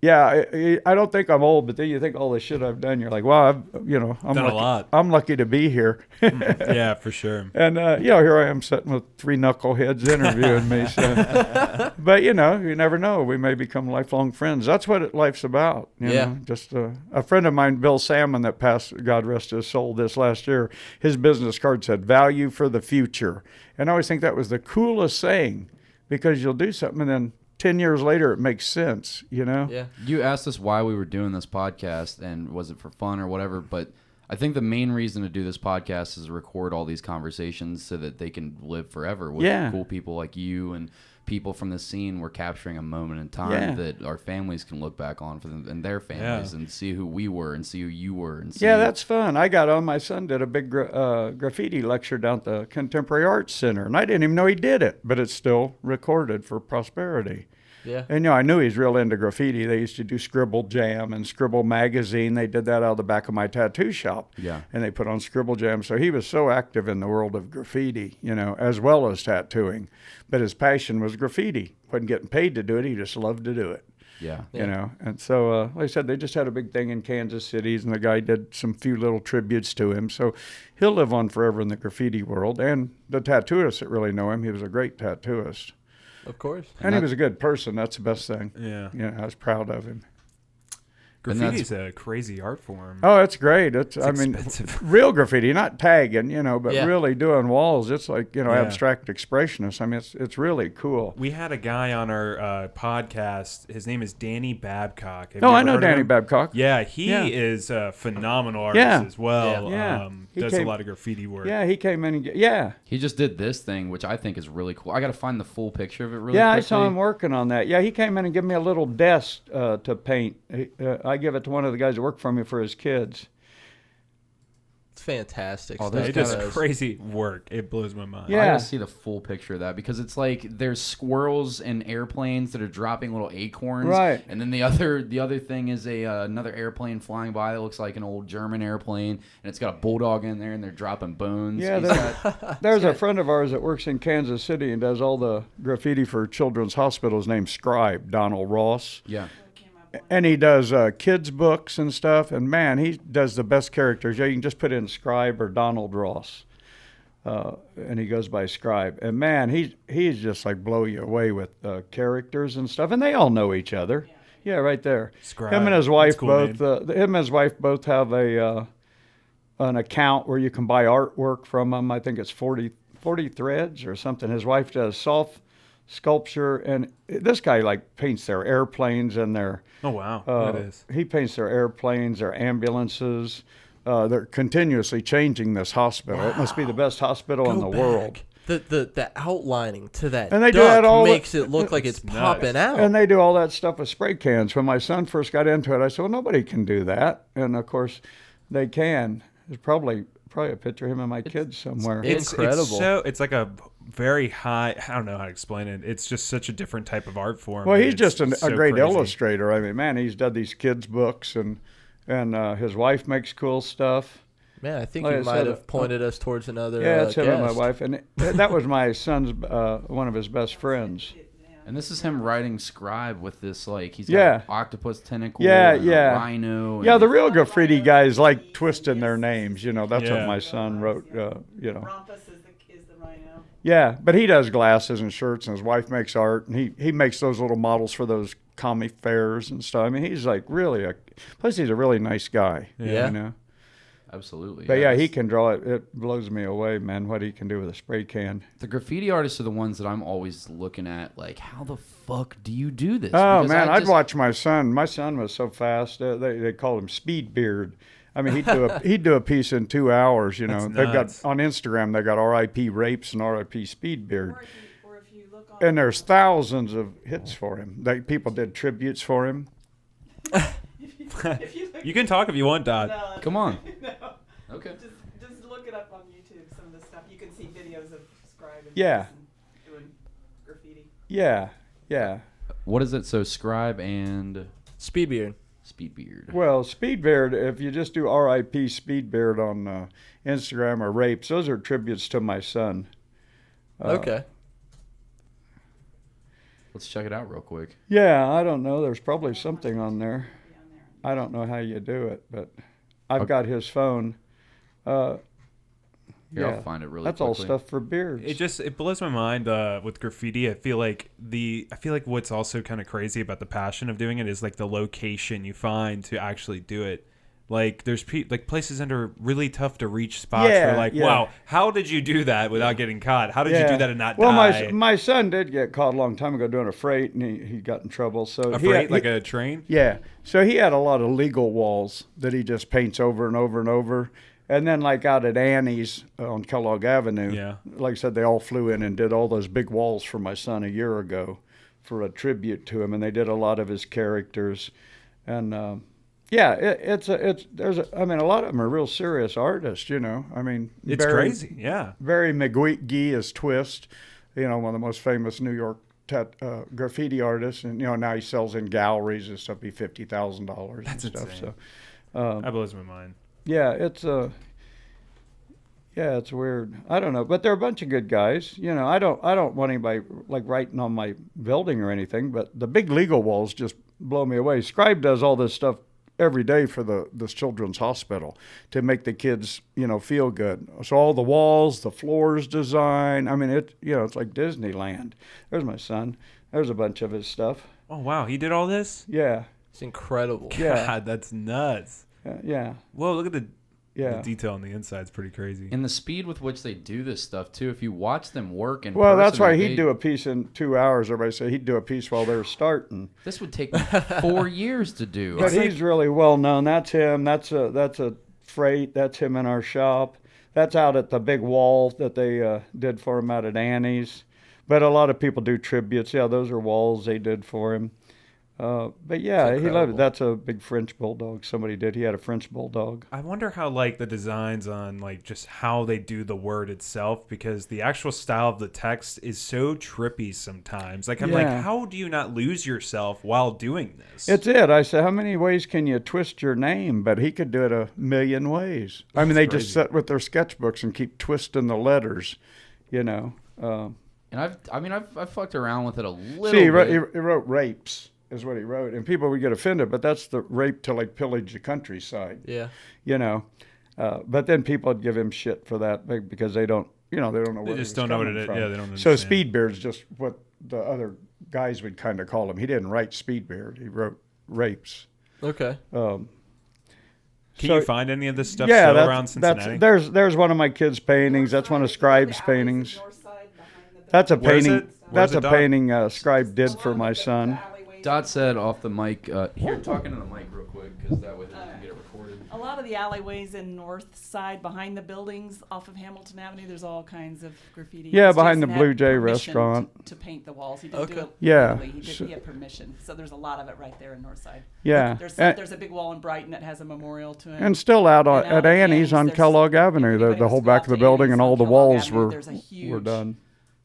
Speaker 4: I don't think I'm old, but then you think all the shit I've done. You're like, wow, I'm
Speaker 2: done
Speaker 4: lucky,
Speaker 2: a lot.
Speaker 4: I'm lucky to be here.
Speaker 2: Yeah, for sure.
Speaker 4: And here I am sitting with three knuckleheads interviewing me. So. But you never know. We may become lifelong friends. That's what life's about. You know? Just a friend of mine, Bill Salmon, that passed, God rest his soul, this last year. His business card said "Value for the future," and I always think that was the coolest saying because you'll do something and then 10 years later it makes sense.
Speaker 3: Yeah.
Speaker 1: You asked us why we were doing this podcast and was it for fun or whatever, but I think the main reason to do this podcast is to record all these conversations so that they can live forever with cool people like you and people from the scene. We're capturing a moment in time that our families can look back on for them and their families and see who we were and see who you were. And see
Speaker 4: that's fun. I got on. My son did a big graffiti lecture down at the Contemporary Arts Center, and I didn't even know he did it, but it's still recorded for posterity.
Speaker 3: Yeah.
Speaker 4: And I knew he's real into graffiti. They used to do Scribble Jam and Scribble Magazine. They did that out of the back of my tattoo shop.
Speaker 1: Yeah.
Speaker 4: And they put on Scribble Jam. So he was so active in the world of graffiti, as well as tattooing. But his passion was graffiti. Wasn't getting paid to do it. He just loved to do it.
Speaker 1: Yeah.
Speaker 4: And so, like I said, they just had a big thing in Kansas City, and the guy did some few little tributes to him. So he'll live on forever in the graffiti world. And the tattooists that really know him, he was a great tattooist.
Speaker 3: Of course.
Speaker 4: And he was a good person. That's the best thing.
Speaker 2: Yeah.
Speaker 4: I was proud of him.
Speaker 2: Graffiti's a crazy art form.
Speaker 4: Oh, it's great. It's
Speaker 2: expensive.
Speaker 4: Real graffiti, not tagging, but
Speaker 3: Yeah.
Speaker 4: really doing walls. It's like, abstract expressionists. I mean, it's really cool.
Speaker 2: We had a guy on our podcast. His name is Danny Babcock. Have
Speaker 4: Oh,
Speaker 2: you
Speaker 4: I
Speaker 2: ever
Speaker 4: know
Speaker 2: heard of
Speaker 4: Danny
Speaker 2: him?
Speaker 4: Babcock.
Speaker 2: Yeah, he
Speaker 4: Yeah.
Speaker 2: is a phenomenal artist
Speaker 4: Yeah.
Speaker 2: as well.
Speaker 4: Yeah. He
Speaker 2: Does
Speaker 4: came-
Speaker 2: a lot of graffiti work.
Speaker 4: Yeah, he came in and yeah.
Speaker 1: He just did this thing, which I think is really cool. I got to find the full picture of it really
Speaker 4: Yeah,
Speaker 1: quickly.
Speaker 4: I saw him working on that. Yeah, he came in and gave me a little desk to paint. I give it to one of the guys that work for me for his kids.
Speaker 3: It's fantastic.
Speaker 1: Oh,
Speaker 3: stuff
Speaker 1: this
Speaker 2: He
Speaker 3: he
Speaker 2: does
Speaker 3: does.
Speaker 2: crazy work. It blows my mind.
Speaker 4: Yeah.
Speaker 1: I gotta see the full picture of that because it's like there's squirrels and airplanes that are dropping little acorns,
Speaker 4: Right.
Speaker 1: And then the other thing is another airplane flying by that looks like an old German airplane, and it's got a bulldog in there, and they're dropping bones.
Speaker 4: Yeah,
Speaker 1: He's got-
Speaker 4: there's a friend of ours that works in Kansas City and does all the graffiti for children's hospitals named Scribe, Donald Ross.
Speaker 1: yeah.
Speaker 4: And he does kids' books and stuff. And, man, he does the best characters. Yeah, you can just put in Scribe or Donald Ross. And he goes by Scribe. And, man, he's just like blow you away with characters and stuff. And they all know each other. Yeah, right there.
Speaker 2: Scribe.
Speaker 4: Him and his wife
Speaker 2: That's cool,
Speaker 4: him and his wife both have an account where you can buy artwork from them. I think it's 40 threads or something. His wife does soft sculpture, and this guy like paints their airplanes and their
Speaker 2: Oh wow, that is.
Speaker 4: he paints their airplanes, their ambulances. They're continuously changing this hospital. It must be the best hospital in the world.
Speaker 3: The outlining to that
Speaker 4: And they do
Speaker 3: duck
Speaker 4: that all
Speaker 3: makes it look like it's
Speaker 2: nuts.
Speaker 3: popping out.
Speaker 4: And they do all that stuff with spray cans. When my son first got into it, I said, well, nobody can do that. And, of course, they can. There's probably a picture of him and my kids somewhere.
Speaker 3: Incredible.
Speaker 2: It's like a very high. I don't know how to explain it. It's just such a different type of art form.
Speaker 4: Well,
Speaker 2: and
Speaker 4: he's
Speaker 2: it's
Speaker 4: just a
Speaker 2: so
Speaker 4: great
Speaker 2: crazy.
Speaker 4: illustrator. I mean, man, he's done these kids' books, and his wife makes cool stuff.
Speaker 3: Man, I think
Speaker 4: Like
Speaker 3: you
Speaker 4: I
Speaker 3: might
Speaker 4: said,
Speaker 3: have pointed us towards another
Speaker 4: Yeah, it's him and my
Speaker 3: guest.
Speaker 4: wife, and that was my son's one of his best friends.
Speaker 1: And this is him writing Scribe with this like he's got
Speaker 4: Yeah.
Speaker 1: an octopus tentacle,
Speaker 4: Yeah,
Speaker 1: and
Speaker 4: yeah.
Speaker 1: a rhino.
Speaker 4: Yeah,
Speaker 1: and
Speaker 4: the real graffiti guys like twisting their names. That's
Speaker 2: Yeah.
Speaker 4: what my son wrote.
Speaker 5: Rompus is the rhino.
Speaker 4: Yeah, but he does glasses and shirts, and his wife makes art, and he makes those little models for those comic fairs and stuff. I mean, he's like really plus he's a really nice guy.
Speaker 3: Yeah.
Speaker 1: Absolutely.
Speaker 4: But yeah, he
Speaker 1: it's-
Speaker 4: can draw it. It blows me away, man, what he can do with a spray can.
Speaker 1: The graffiti artists are the ones that I'm always looking at. Like, how the fuck do you do this?
Speaker 4: Oh
Speaker 1: Because
Speaker 4: man,
Speaker 1: I
Speaker 4: I'd
Speaker 1: just-
Speaker 4: watch my son. My son was so fast. They called him Speed Beard. I mean, he'd do a piece in 2 hours.
Speaker 2: That's
Speaker 4: They've got
Speaker 2: nuts.
Speaker 4: on Instagram. They got R.I.P. Rapes and R.I.P. Speed Beard.
Speaker 5: Or if you look on.
Speaker 4: And there's thousands of hits for him. People did tributes for him.
Speaker 5: if you look,
Speaker 2: You can talk if you want, Dad.
Speaker 5: no,
Speaker 1: Come on.
Speaker 5: no.
Speaker 1: Okay.
Speaker 5: Just look it up on YouTube. Some of the stuff you can see videos of Scribe and
Speaker 4: Yeah.
Speaker 5: doing graffiti.
Speaker 4: Yeah, yeah.
Speaker 1: What is it? So Scribe and
Speaker 3: Speedbeard.
Speaker 1: Speedbeard.
Speaker 4: Well, Speedbeard, if you just do R.I.P. Speedbeard on Instagram or Rapes, those are tributes to my son.
Speaker 3: Okay.
Speaker 1: Let's check it out real quick.
Speaker 4: Yeah, I don't know. There's probably something on there. I don't know how you do it, but I've got his phone.
Speaker 1: Here, I'll find it really
Speaker 4: That's
Speaker 1: quickly.
Speaker 4: all stuff for beards.
Speaker 2: It blows my mind with graffiti. I feel like what's also kind of crazy about the passion of doing it is like the location you find to actually do it. Like there's like places that are really tough to reach spots.
Speaker 4: Yeah,
Speaker 2: where like,
Speaker 4: yeah.
Speaker 2: wow, how did you do that without getting caught? How did you do that and not
Speaker 4: well,
Speaker 2: die?
Speaker 4: my son did get caught a long time ago doing a freight, and he got in trouble. So
Speaker 2: A
Speaker 4: he
Speaker 2: freight,
Speaker 4: had-
Speaker 2: like
Speaker 4: he-
Speaker 2: a train?
Speaker 4: Yeah. So he had a lot of legal walls that he just paints over and over and over. And then like out at Annie's on Kellogg Avenue,
Speaker 2: Yeah.
Speaker 4: like I said, they all flew in and did all those big walls for my son a year ago for a tribute to him. And they did a lot of his characters. And yeah, I mean, a lot of them are real serious artists, I mean,
Speaker 2: It's crazy, yeah.
Speaker 4: Barry McGee is Twist, one of the most famous New York graffiti artists, and now he sells in galleries and stuff. Be $50,000
Speaker 2: That's
Speaker 4: and stuff.
Speaker 2: insane.
Speaker 4: So
Speaker 2: That blows my mind.
Speaker 4: yeah, it's weird. I don't know, but they're a bunch of good guys. I don't want anybody like writing on my building or anything, but the big legal walls just blow me away. Scribe does all this stuff every day for this children's hospital to make the kids, feel good. So all the walls, the floors design. I mean, it's like Disneyland. There's my son. There's a bunch of his stuff.
Speaker 2: Oh wow, he did all this?
Speaker 4: Yeah.
Speaker 3: It's incredible.
Speaker 2: God, that's nuts.
Speaker 4: Yeah.
Speaker 2: Whoa, look at the
Speaker 4: Yeah.
Speaker 2: detail on the inside is pretty crazy.
Speaker 1: And the speed with which they do this stuff too. If you watch them work in
Speaker 4: Well,
Speaker 1: person,
Speaker 4: that's why
Speaker 1: they-
Speaker 4: he'd do a piece in 2 hours. Everybody say he'd do a piece while they were starting.
Speaker 1: This would take me 4 years to do.
Speaker 4: But he's really well known. That's him. That's a freight. That's him in our shop. That's out at the big wall that they did for him out at Annie's. But a lot of people do tributes. Yeah, those are walls they did for him. But yeah, he loved it. That's a big French bulldog somebody did. He had a French bulldog.
Speaker 2: I wonder how like the designs on like just how they do the word itself, because the actual style of the text is so trippy sometimes. Like I'm like, how do you not lose yourself while doing this?
Speaker 4: It's it. I said, how many ways can you twist your name? But he could do it a million ways. I mean, they just sit with their sketchbooks and keep twisting the letters, you know.
Speaker 1: And I've fucked around with it a little.
Speaker 4: See, he
Speaker 1: bit.
Speaker 4: wrote rapes. Is what he wrote, and people would get offended, but that's the rape to like pillage the countryside.
Speaker 3: Yeah,
Speaker 4: you know. But then people would give him shit for that because they don't, they don't know.
Speaker 2: They
Speaker 4: where
Speaker 2: just
Speaker 4: he was
Speaker 2: don't know what it
Speaker 4: coming
Speaker 2: is.
Speaker 4: from.
Speaker 2: Yeah, they don't
Speaker 4: So
Speaker 2: understand.
Speaker 4: Speedbeard's just what the other guys would kind of call him. He didn't write Speedbeard. He wrote rapes.
Speaker 3: okay.
Speaker 2: Can
Speaker 4: So-
Speaker 2: you find any of this stuff
Speaker 4: Yeah,
Speaker 2: still around Cincinnati?
Speaker 4: there's one of my kids' paintings. That's one of Scribe's paintings. That's a
Speaker 2: Where is
Speaker 4: painting.
Speaker 2: it?
Speaker 4: That's
Speaker 2: Where's
Speaker 4: a
Speaker 2: it, Doc?
Speaker 4: painting Scribe did for my son.
Speaker 1: Dot said off the mic. Here, talking to the mic real quick, because that way they can get it recorded.
Speaker 5: A lot of the alleyways in north side behind the buildings off of Hamilton Avenue, there's all kinds of graffiti.
Speaker 4: Yeah,
Speaker 5: Jason
Speaker 4: behind the
Speaker 5: had
Speaker 4: Blue Jay
Speaker 5: permission
Speaker 4: restaurant.
Speaker 5: to paint the walls. He didn't do
Speaker 3: Okay.
Speaker 5: it
Speaker 4: Yeah.
Speaker 5: legally. He had permission. So there's a lot of it right there in north side.
Speaker 4: Yeah,
Speaker 5: There's a big wall in Brighton that has a memorial to him.
Speaker 4: and still out
Speaker 5: And
Speaker 4: at Annie's on
Speaker 5: there's-
Speaker 4: Kellogg Avenue.
Speaker 5: if anybody
Speaker 4: The whole
Speaker 5: wants to go
Speaker 4: back
Speaker 5: out
Speaker 4: of the
Speaker 5: to
Speaker 4: building
Speaker 5: Annie's
Speaker 4: and
Speaker 5: on
Speaker 4: all the
Speaker 5: Kellogg
Speaker 4: walls
Speaker 5: Avenue,
Speaker 4: were
Speaker 5: there's a
Speaker 4: done.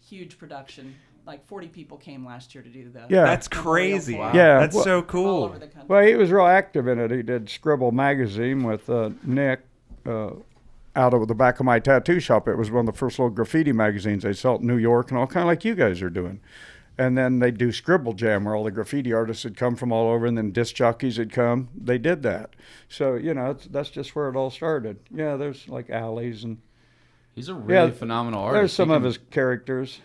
Speaker 5: huge production. Like 40 people came last year to do the
Speaker 4: Yeah.
Speaker 2: That's
Speaker 5: memorial
Speaker 2: crazy.
Speaker 5: for-
Speaker 4: Yeah,
Speaker 2: That's
Speaker 4: well-
Speaker 2: so
Speaker 5: all
Speaker 2: cool.
Speaker 5: over the country.
Speaker 4: Well, he was real active in it. He did Scribble magazine with Nick out of the back of my tattoo shop. It was one of the first little graffiti magazines they sell in New York and all, kind of like you guys are doing. And then they do Scribble Jam where all the graffiti artists would come from all over, and then disc jockeys would come. They did that. So, that's just where it all started. Yeah, there's like alleys and
Speaker 1: He's a really phenomenal artist.
Speaker 4: there's some of his characters.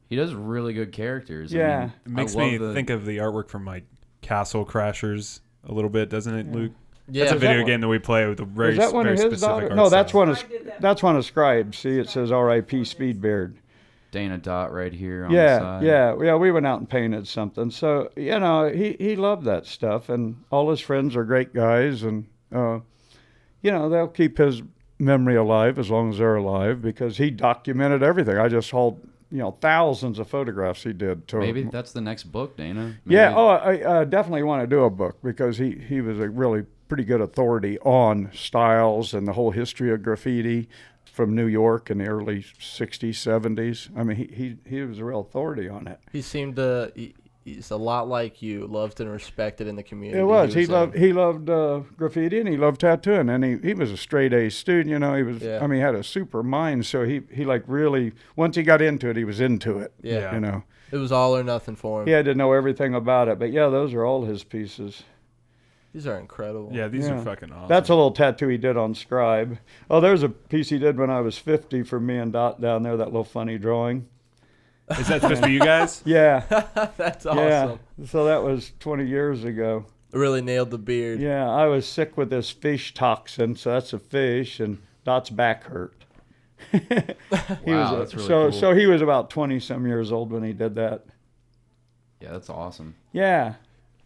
Speaker 1: He does really good characters.
Speaker 4: Yeah.
Speaker 1: I mean,
Speaker 2: It makes
Speaker 1: I
Speaker 2: me
Speaker 1: love
Speaker 2: think of the artwork from like Castle Crashers a little bit, doesn't it, Luke?
Speaker 3: Yeah.
Speaker 2: That's a
Speaker 4: Is that
Speaker 2: video
Speaker 4: one-
Speaker 2: game that we play with a very,
Speaker 4: Is that one
Speaker 2: very
Speaker 4: of his
Speaker 2: specific
Speaker 4: daughters?
Speaker 2: art
Speaker 4: No, that's
Speaker 2: style.
Speaker 4: one of Scribes. See, it says R.I.P. Speedbeard.
Speaker 1: Dana Dot right here on the
Speaker 4: Yeah,
Speaker 1: side.
Speaker 4: yeah. We went out and painted something. So he loved that stuff, and all his friends are great guys, and they'll keep his memory alive as long as they're alive because he documented everything. I just hauled thousands of photographs he did.
Speaker 1: Maybe that's the next book, Dana. Maybe.
Speaker 4: Yeah. Oh, I definitely want to do a book because he was a really pretty good authority on styles and the whole history of graffiti from New York in the early 60s, 70s. I mean, he was a real authority on it.
Speaker 3: He seemed he's a lot like you, loved and respected in the community.
Speaker 4: It was. He
Speaker 3: in.
Speaker 4: loved graffiti and he loved tattooing, and he was a straight A student. He was.
Speaker 3: Yeah.
Speaker 4: I mean, he had a super mind. So he like really once he got into it, he was into it.
Speaker 3: Yeah. It was all or nothing for him.
Speaker 4: He had to know everything about it. But yeah, those are all his pieces.
Speaker 3: These are incredible.
Speaker 2: Yeah, these
Speaker 4: Yeah.
Speaker 2: are fucking awesome.
Speaker 4: That's a little tattoo he did on Scribe. Oh, there's a piece he did when I was 50 for me and Dot down there. That little funny drawing.
Speaker 2: Is that supposed to be you guys?
Speaker 4: Yeah.
Speaker 3: That's awesome.
Speaker 4: Yeah. So that was 20 years ago.
Speaker 3: Really nailed the beard.
Speaker 4: Yeah, I was sick with this fish toxin, so that's a fish, and Dot's back hurt.
Speaker 1: Wow, that's really
Speaker 4: so
Speaker 1: cool.
Speaker 4: so he was about 20-some years old when he did that.
Speaker 1: Yeah, that's awesome.
Speaker 4: Yeah.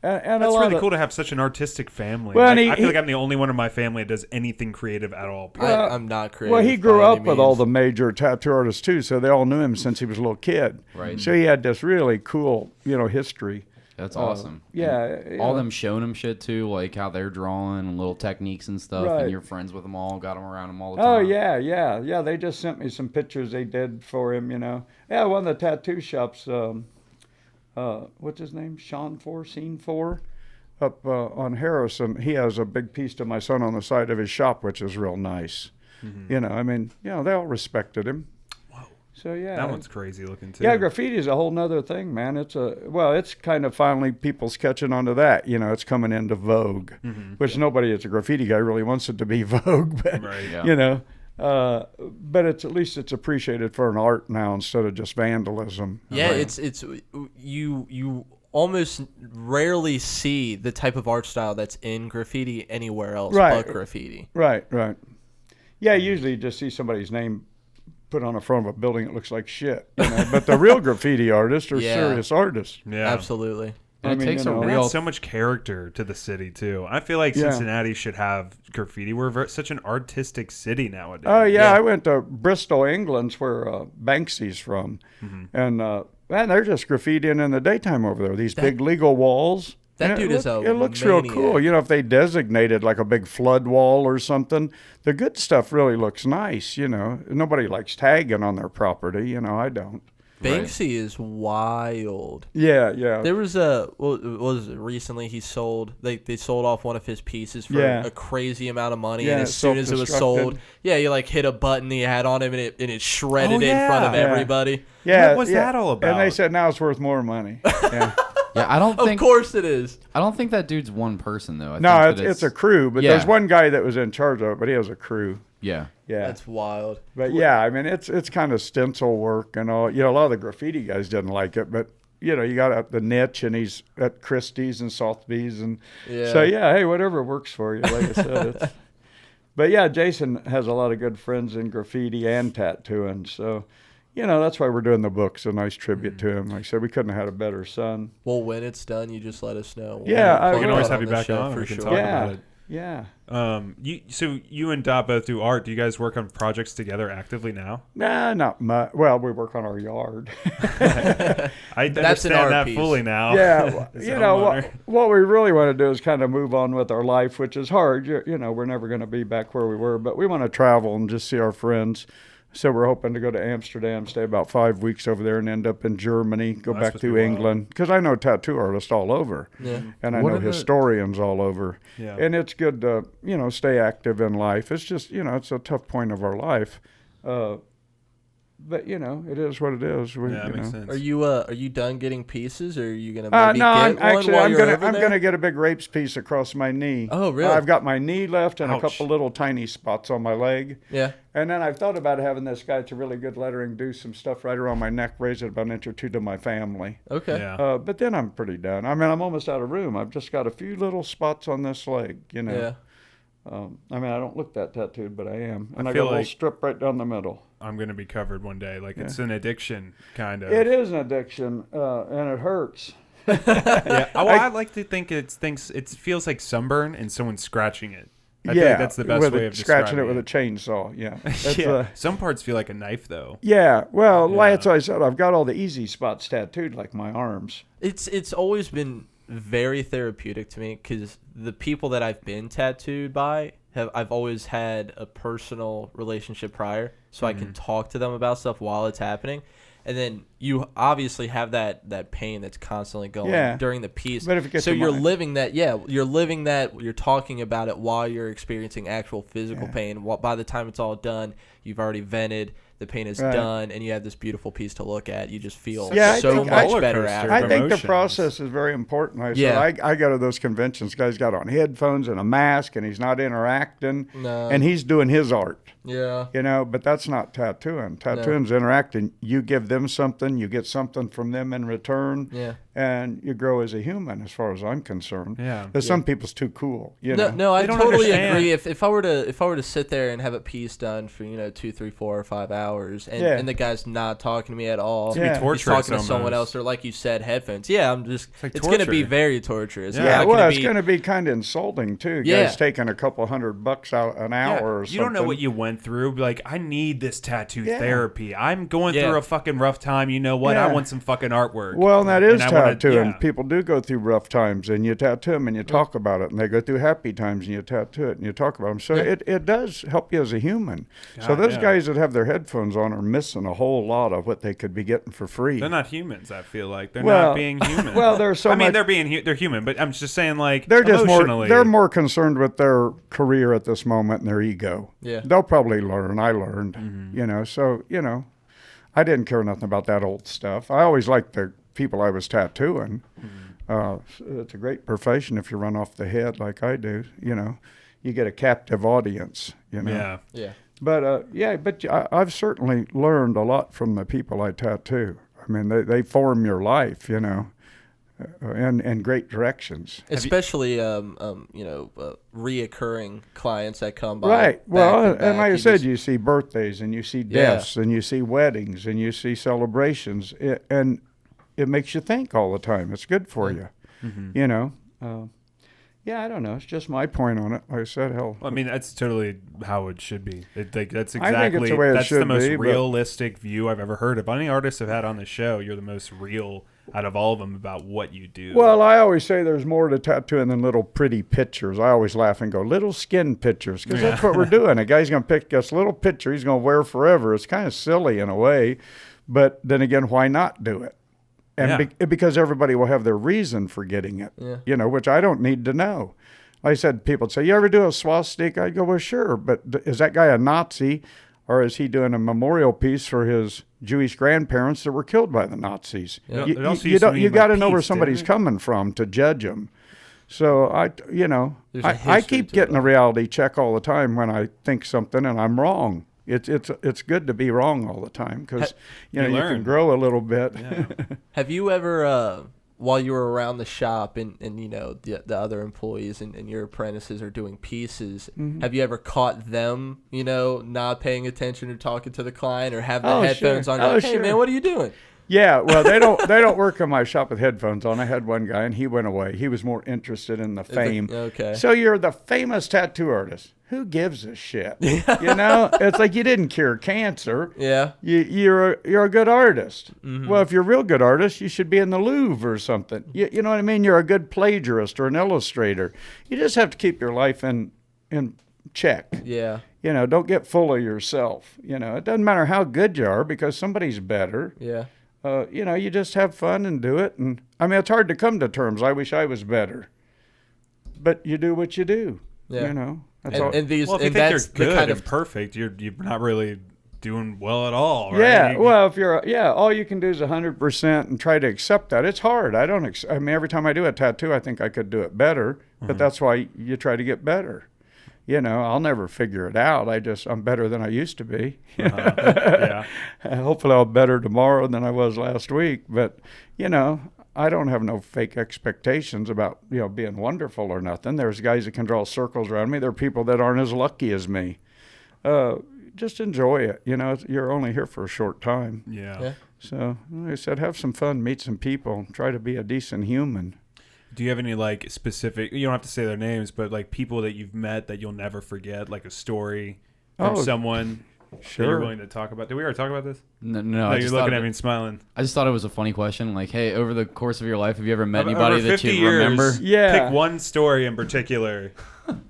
Speaker 4: And
Speaker 2: That's
Speaker 4: a lot
Speaker 2: really
Speaker 4: of,
Speaker 2: cool to have such an artistic family.
Speaker 4: Well, and
Speaker 2: Like,
Speaker 4: he-
Speaker 2: I feel
Speaker 4: he-
Speaker 2: like I'm the only one in my family that does anything creative at all.
Speaker 3: I'm not creative.
Speaker 4: Well, he
Speaker 3: by
Speaker 4: grew
Speaker 3: any
Speaker 4: up with all
Speaker 3: means.
Speaker 4: the major tattoo artists too, so they all knew him since he was a little kid.
Speaker 1: Right.
Speaker 4: So he had this really cool, history.
Speaker 1: That's awesome.
Speaker 4: Yeah.
Speaker 1: And all them showing him shit too, like how they're drawing and little techniques and stuff,
Speaker 4: Right.
Speaker 1: and you're friends with them all, got them around him all the
Speaker 4: Oh
Speaker 1: time.
Speaker 4: yeah. They just sent me some pictures they did for him. Yeah, one of the tattoo shops. What's his name? Scene 4, up on Harrison. He has a big piece to my son on the side of his shop, which is real nice. They all respected him.
Speaker 2: Whoa.
Speaker 4: So yeah,
Speaker 2: That one's crazy looking too.
Speaker 4: yeah. Graffiti is a whole nother thing, man. It's kind of finally people's catching on to that. It's coming into vogue, which nobody that's a graffiti guy really wants it to be vogue, but
Speaker 2: Right.
Speaker 1: Yeah.
Speaker 4: but at least it's appreciated for an art now instead of just vandalism.
Speaker 3: Yeah,
Speaker 1: Right.
Speaker 3: it's you almost rarely see the type of art style that's in graffiti anywhere else but graffiti.
Speaker 4: Right. Yeah, usually you just see somebody's name put on the front of a building that looks like shit. But the real graffiti artists are serious artists.
Speaker 2: Yeah,
Speaker 3: absolutely.
Speaker 1: And it takes a
Speaker 2: It
Speaker 1: real
Speaker 2: adds so much character to the city too. I feel like Cincinnati should have graffiti. We're such an artistic city nowadays.
Speaker 4: Oh yeah, I went to Bristol, England, where Banksy's from, and man, they're just graffitiing in the daytime over there. These big legal walls.
Speaker 3: That dude is
Speaker 4: it looks real cool. If they designated like a big flood wall or something, the good stuff really looks nice. Nobody likes tagging on their property. I don't.
Speaker 3: Banksy is wild.
Speaker 4: Yeah.
Speaker 3: There was recently he sold they sold off one of his pieces for a crazy amount of money, and as soon as it was sold, you like hit a button he had on him and it shredded in front of everybody.
Speaker 4: Yeah,
Speaker 2: what was that all about?
Speaker 4: And they said now it's worth more money. Yeah.
Speaker 1: Yeah, I don't think.
Speaker 3: Of course it is.
Speaker 1: I don't think that dude's one person though.
Speaker 4: No, it's a crew, but there's one guy that was in charge of it, but he has a crew.
Speaker 1: Yeah.
Speaker 3: That's wild.
Speaker 4: But yeah, I mean it's kind of stencil work and all. A lot of the graffiti guys didn't like it, but you got the niche, and he's at Christie's and Sotheby's, and so hey, whatever works for you. Like I said, but yeah, Jason has a lot of good friends in graffiti and tattooing, so. That's why we're doing the book. It's a nice tribute to him. Like I said, we couldn't have had a better son.
Speaker 3: Well, when it's done, you just let us know.
Speaker 4: We can
Speaker 2: always have you back on. We can talk about it.
Speaker 4: Yeah.
Speaker 2: So you and Dot both do art. Do you guys work on projects together actively now?
Speaker 4: Nah, not much. Well, we work on our yard.
Speaker 2: I understand that fully now.
Speaker 4: Yeah. What we really want to do is kind of move on with our life, which is hard. We're never going to be back where we were, but we want to travel and just see our friends. So we're hoping to go to Amsterdam, stay about 5 weeks over there, and end up in Germany, go back through England. Because I know tattoo artists all over, and I know historians all over. Yeah. And it's good to, stay active in life. It's just, it's a tough point of our life. But it is what it is.
Speaker 2: That makes sense.
Speaker 3: Are you done getting pieces, or are you gonna maybe
Speaker 4: I'm gonna get a big rapes piece across my knee.
Speaker 3: Oh, really?
Speaker 4: I've got my knee left and a couple little tiny spots on my leg.
Speaker 3: Yeah.
Speaker 4: And then I've thought about having this guy, it's a really good lettering, do some stuff right around my neck, raise it about an inch or two to my family.
Speaker 3: Okay.
Speaker 2: Yeah.
Speaker 4: But then I'm pretty done. I mean, I'm almost out of room. I've just got a few little spots on this leg.
Speaker 3: Yeah.
Speaker 4: I don't look that tattooed, but I am. And I
Speaker 2: feel
Speaker 4: got a little strip right down the middle.
Speaker 2: I'm going to be covered one day. Like, it's an addiction, kind of.
Speaker 4: It is an addiction, and it hurts.
Speaker 2: Yeah. I like to think it feels like sunburn and someone scratching it. I feel like that's the best way of
Speaker 4: scratching it with a chainsaw. Yeah.
Speaker 2: Some parts feel like a knife, though.
Speaker 4: Yeah. Well, that's what I said. I've got all the easy spots tattooed, like my arms.
Speaker 3: It's always been very therapeutic to me, because the people that I've been tattooed by I've always had a personal relationship prior, so I can talk to them about stuff while it's happening. And then you obviously have that pain that's constantly going during the piece.
Speaker 4: But if it gets
Speaker 3: so you're living that, you're talking about it while you're experiencing actual physical pain. By the time it's all done, you've already vented, the pain is done, and you have this beautiful piece to look at. You just feel so much better after.
Speaker 4: I think the process is very important. I go to those conventions. Guy's got on headphones and a mask, and he's not interacting, and he's doing his art.
Speaker 3: Yeah.
Speaker 4: But that's not tattooing. Tattooing's interacting. You give them something, you get something from them in return.
Speaker 3: Yeah.
Speaker 4: And you grow as a human, as far as I'm concerned.
Speaker 2: Yeah.
Speaker 4: But some people's too cool.
Speaker 3: No, I totally agree. If I were to sit there and have a piece done for 2, 3, 4, or 5 hours, and the guy's not talking to me at all, he's talking to someone else, or like you said, headphones. Yeah, it's going to be very torturous.
Speaker 4: Yeah, it's going to be kind of insulting too. Guys taking a couple $100 out an hour or something.
Speaker 2: You don't know what you went through. Like, I need this tattoo therapy. I'm going through a fucking rough time. You know what? I want some fucking artwork.
Speaker 4: Well, and that is tattooing. People do go through rough times, and you tattoo them, and you talk about it, and they go through happy times, and you tattoo it, and you talk about them. So it does help you as a human. So those guys that have their headphones on are missing a whole lot of what they could be getting for free.
Speaker 2: They're not humans. I feel like they're not being human.
Speaker 4: Well, they're so.
Speaker 2: They're human, but I'm just saying, like,
Speaker 4: they're just they're more concerned with their career at this moment and their ego.
Speaker 3: Yeah,
Speaker 4: they'll probably learn. I learned, So I didn't care nothing about that old stuff. I always liked the people I was tattooing. It's a great profession if you run off the head like I do. You get a captive audience.
Speaker 2: Yeah.
Speaker 4: But I've certainly learned a lot from the people I tattoo. I mean, they form your life. and great directions.
Speaker 3: Especially, reoccurring clients that come by.
Speaker 4: Right. Well,
Speaker 3: back.
Speaker 4: and like I said, you see birthdays and you see deaths and you see weddings and you see celebrations, and it makes you think all the time. It's good for you, you know. I don't know. It's just my point on it. Like I said, hell.
Speaker 2: Well, I mean, that's totally how it should be. That's exactly.
Speaker 4: I think it's the way it should
Speaker 2: the most
Speaker 4: be,
Speaker 2: realistic view I've ever heard of any artist I've had on the show. You're the most real out of all of them about what you do.
Speaker 4: Well, I always say there's more to tattooing than little pretty pictures. I always laugh and go, little skin pictures, because that's what we're doing. A guy's going to pick this little picture he's going to wear forever. It's kind of silly in a way, but then again, why not do it? And because everybody will have their reason for getting it, you know, which I don't need to know. Like I said, people say, you ever do a swastika? I go, well, sure, but is that guy a Nazi, or is he doing a memorial piece for his Jewish grandparents that were killed by the Nazis?
Speaker 2: Yeah.
Speaker 4: You got to know where somebody's coming from to judge them. So I keep getting a reality check all the time when I think something and I'm wrong. It's good to be wrong all the time, because you can grow a little bit.
Speaker 2: Yeah.
Speaker 3: Have you ever, while you were around the shop and you know the other employees and your apprentices are doing pieces, have you ever caught them, you know, not paying attention or talking to the client, or have the headphones on? Like, hey man, what are you doing?
Speaker 4: Yeah, well, they don't work in my shop with headphones on. I had one guy, and he went away. He was more interested in the fame.
Speaker 3: Okay.
Speaker 4: So you're the famous tattoo artist. Who gives a shit? You know, it's like you didn't cure cancer.
Speaker 3: Yeah.
Speaker 4: You're a good artist. Well, if you're a real good artist, you should be in the Louvre or something. You know what I mean? You're a good plagiarist or an illustrator. You just have to keep your life in check.
Speaker 3: Yeah.
Speaker 4: You know, don't get full of yourself. You know, it doesn't matter how good you are, because somebody's better.
Speaker 3: Yeah.
Speaker 4: You know, you just have fun and do it. And I mean, it's hard to come to terms. I wish I was better, but you do what you do.
Speaker 3: Yeah.
Speaker 4: You know,
Speaker 3: If you think
Speaker 2: you're good and perfect, you're not really doing well at all, right?
Speaker 4: Yeah. Well, if you're all you can do is 100% and try to accept that. It's hard. I mean, every time I do a tattoo, I think I could do it better, but that's why you try to get better. You know, I'll never figure it out. I'm better than I used to be.
Speaker 2: Yeah.
Speaker 4: Hopefully I'll be better tomorrow than I was last week. But, you know, I don't have no fake expectations about, you know, being wonderful or nothing. There's guys that can draw circles around me. There are people that aren't as lucky as me. Just enjoy it. You know, you're only here for a short time.
Speaker 2: Yeah.
Speaker 4: So, like I said, have some fun, meet some people, try to be a decent human.
Speaker 2: Do you have any like specific, you don't have to say their names, but like people that you've met that you'll never forget, like a story from someone that you're willing to talk about? Did we already talk about this?
Speaker 1: No,
Speaker 2: You're looking at me and smiling.
Speaker 1: I just thought it was a funny question. Like, hey, over the course of your life, have you ever met anybody
Speaker 2: Over
Speaker 1: that
Speaker 2: 50
Speaker 1: you remember?
Speaker 2: years,
Speaker 4: Yeah.
Speaker 2: Pick one story in particular.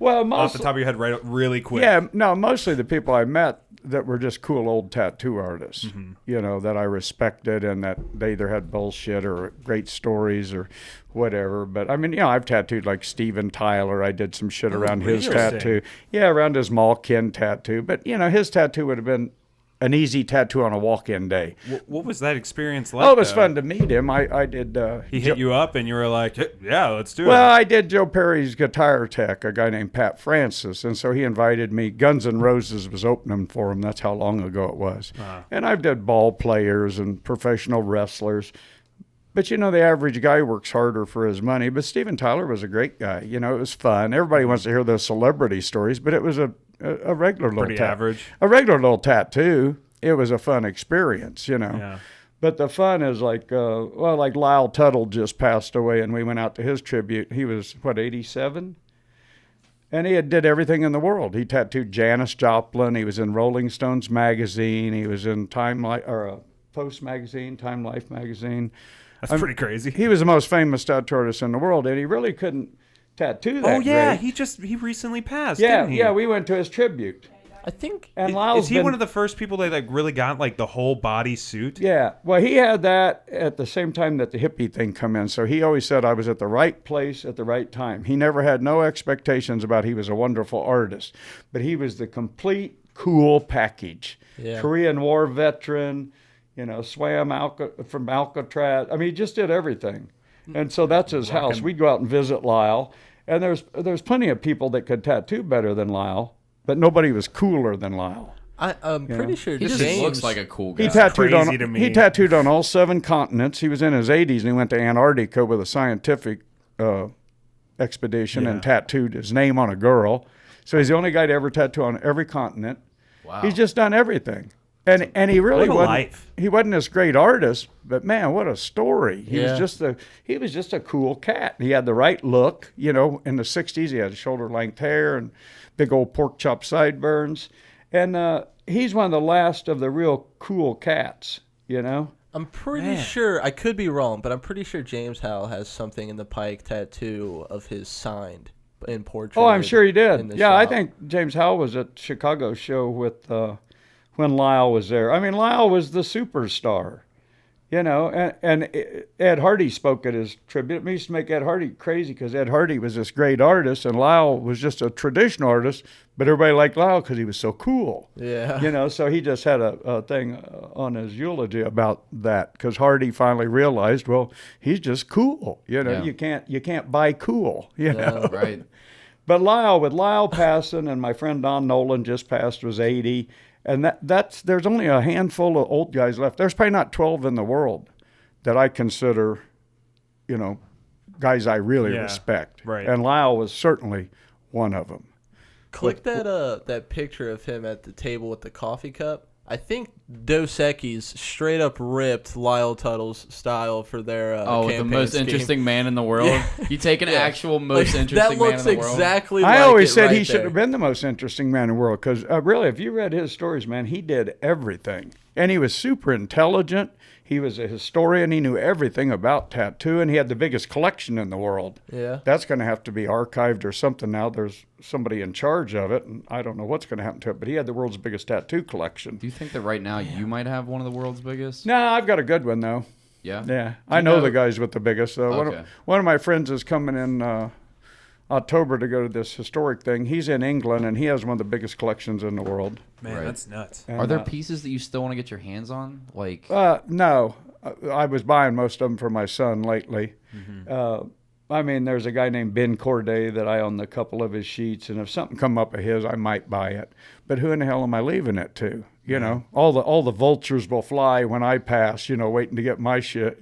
Speaker 4: Well,
Speaker 2: off the top of your head, right, really quick.
Speaker 4: Yeah, no, mostly the people I met that were just cool old tattoo artists, you know, that I respected, and that they either had bullshit or great stories or whatever. But I mean, you know, I've tattooed like Steven Tyler. I did some shit around his tattoo. Yeah, around his Malkin tattoo. But, you know, his tattoo would have been an easy tattoo on a walk-in day.
Speaker 2: What was that experience like?
Speaker 4: Oh, it was fun to meet him. I did.
Speaker 2: He hit you up and you were like, yeah, let's do it.
Speaker 4: Well, I did Joe Perry's guitar tech, a guy named Pat Francis. And so he invited me. Guns N' Roses was opening for him. That's how long ago it was. And I've did ball players and professional wrestlers. But, you know, the average guy works harder for his money. But Steven Tyler was a great guy. You know, it was fun. Everybody wants to hear the celebrity stories, but it was a regular little a regular little tattoo. It was a fun experience, you know.
Speaker 2: Yeah.
Speaker 4: But the fun is like, like Lyle Tuttle just passed away, and we went out to his tribute. He was, 87? And he did everything in the world. He tattooed Janis Joplin. He was in Rolling Stones magazine. He was in Post magazine, Time Life magazine.
Speaker 2: That's pretty crazy.
Speaker 4: He was the most famous tattoo artist in the world, and he really couldn't tattoo that great.
Speaker 2: He recently passed,
Speaker 4: Yeah,
Speaker 2: didn't he?
Speaker 4: yeah, we went to his tribute.
Speaker 3: I think.
Speaker 4: And Lyle's
Speaker 2: is he one of the first people that like really got like the whole body suit?
Speaker 4: Yeah, well, he had that at the same time that the hippie thing come in. So he always said I was at the right place at the right time. He never had no expectations about he was a wonderful artist, but he was the complete cool package.
Speaker 3: Yeah.
Speaker 4: Korean War veteran, you know, swam from Alcatraz. I mean, he just did everything. And so that's his house. We'd go out and visit Lyle, and there's plenty of people that could tattoo better than Lyle, but nobody was cooler than Lyle.
Speaker 3: I'm pretty sure
Speaker 1: He just
Speaker 3: James
Speaker 1: looks like a cool guy.
Speaker 4: He tattooed
Speaker 2: Crazy to me.
Speaker 4: He tattooed on all 7 continents. He was in his 80s and he went to Antarctica with a scientific expedition and tattooed his name on a girl. So he's the only guy to ever tattoo on every continent.
Speaker 1: Wow.
Speaker 4: He's just done everything. And he really
Speaker 2: What a
Speaker 4: wasn't
Speaker 2: life.
Speaker 4: he wasn't this great artist, but man, what a story. He
Speaker 3: Yeah.
Speaker 4: was just a cool cat. He had the right look, in the 60s he had shoulder length hair and big old pork chop sideburns. And he's one of the last of the real cool cats,
Speaker 3: I'm pretty sure, I could be wrong, but I'm pretty sure James Howell has something in the Pike tattoo of his signed in portrait.
Speaker 4: Oh, I'm sure he
Speaker 3: in
Speaker 4: did.
Speaker 3: the
Speaker 4: Yeah, I
Speaker 3: shop.
Speaker 4: think James Howell was at Chicago show with when Lyle was there. I mean, Lyle was the superstar, and Ed Hardy spoke at his tribute. It used to make Ed Hardy crazy because Ed Hardy was this great artist and Lyle was just a traditional artist, but everybody liked Lyle because he was so cool.
Speaker 3: Yeah.
Speaker 4: So he just had a thing on his eulogy about that because Hardy finally realized, well, he's just cool.
Speaker 1: Yeah.
Speaker 4: You can't buy cool.
Speaker 3: No.
Speaker 1: Right.
Speaker 4: But with Lyle passing, and my friend Don Nolan just passed, was 80, and there's only a handful of old guys left. There's probably not 12 in the world that I consider, guys I really respect.
Speaker 2: Right.
Speaker 4: And Lyle was certainly one of them.
Speaker 3: Click that picture of him at the table with the coffee cup. I think Dos Equis straight up ripped Lyle Tuttle's style for their
Speaker 1: the
Speaker 3: campaign
Speaker 1: most
Speaker 3: scheme.
Speaker 1: interesting man in the world.
Speaker 3: Yeah.
Speaker 1: You take an
Speaker 3: Yeah.
Speaker 1: actual most interesting man in the world.
Speaker 3: That looks exactly like
Speaker 4: I always
Speaker 3: it
Speaker 4: said
Speaker 3: right
Speaker 4: he should
Speaker 3: there.
Speaker 4: have been the most interesting man in the world because really, if you read his stories, man, he did everything. And he was super intelligent. He was a historian. He knew everything about tattoo, and he had the biggest collection in the world.
Speaker 3: Yeah.
Speaker 4: That's going to have to be archived or something now. There's somebody in charge of it, and I don't know what's going to happen to it, but he had the world's biggest tattoo collection.
Speaker 1: Do you think that right now you might have one of the world's biggest?
Speaker 4: No, I've got a good one, though.
Speaker 1: Yeah?
Speaker 4: Yeah, I know the guys with the biggest.
Speaker 1: Okay.
Speaker 4: One of my friends is coming in October to go to this historic thing. He's in England, and he has one of the biggest collections in the world.
Speaker 2: Man,
Speaker 1: Right.
Speaker 2: that's nuts.
Speaker 4: And,
Speaker 1: Are there pieces that you still want to get your hands on? Like,
Speaker 4: No, I was buying most of them for my son lately. I mean, there's a guy named Ben Corday that I own a couple of his sheets, and if something come up of his, I might buy it. But who in the hell am I leaving it to? All the vultures will fly when I pass, waiting to get my shit,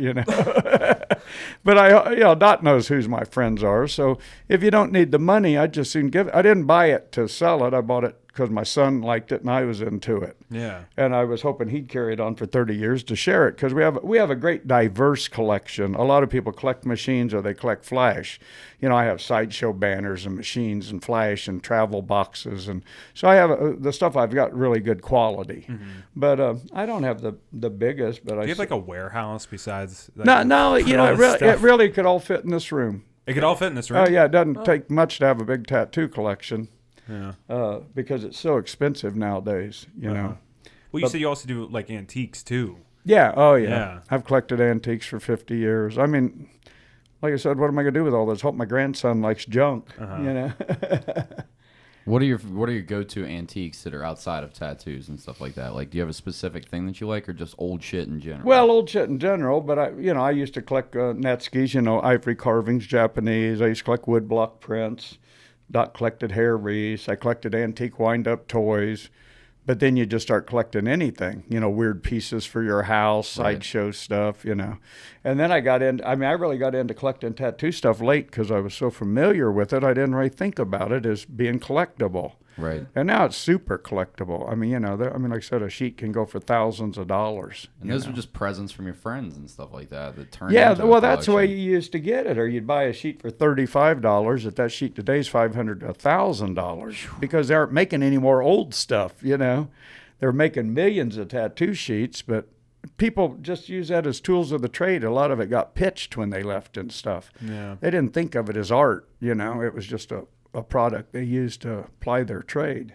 Speaker 4: But Dot knows who my friends are. So if you don't need the money, I'd just soon give it. I didn't buy it to sell it. I bought it because my son liked it and I was into it.
Speaker 2: Yeah.
Speaker 4: And I was hoping he'd carry it on for 30 years to share it because we have a great diverse collection. A lot of people collect machines or they collect flash. I have sideshow banners and machines and flash and travel boxes. And so I have the stuff I've got really good quality. But I don't have the biggest. But
Speaker 2: Do you have like a warehouse besides?
Speaker 4: No, it really could all fit in this room.
Speaker 2: It could all fit in this room.
Speaker 4: Oh, yeah, it doesn't take much to have a big tattoo collection.
Speaker 2: Yeah.
Speaker 4: Because it's so expensive nowadays,
Speaker 2: Well, you said you also do like antiques too.
Speaker 4: Yeah. Oh, yeah.
Speaker 2: Yeah.
Speaker 4: I've collected antiques for 50 years. I mean, like I said, what am I going to do with all this? Hope my grandson likes junk,
Speaker 1: what are your go-to antiques that are outside of tattoos and stuff like that? Like, do you have a specific thing that you like, or just old shit in general?
Speaker 4: Well, old shit in general, but I used to collect Netskis, ivory carvings, Japanese. I used to collect woodblock prints. Dot collected hair wreaths. I collected antique wind-up toys. But then you just start collecting anything, weird pieces for your house, sideshow stuff, And then I really got into collecting tattoo stuff late because I was so familiar with it. I didn't really think about it as being collectible.
Speaker 1: Right.
Speaker 4: And now it's super collectible. I mean, like I said, a sheet can go for thousands of dollars.
Speaker 1: And those were just presents from your friends and stuff like that turned
Speaker 4: Yeah,
Speaker 1: into a
Speaker 4: well, that's the way
Speaker 1: collection.
Speaker 4: you used to get it. Or you'd buy a sheet for $35. That sheet today's $500 to $1,000 because they aren't making any more old stuff, They're making millions of tattoo sheets, but people just use that as tools of the trade. A lot of it got pitched when they left and stuff.
Speaker 2: Yeah.
Speaker 4: They didn't think of it as art, It was just a product they used to apply their trade.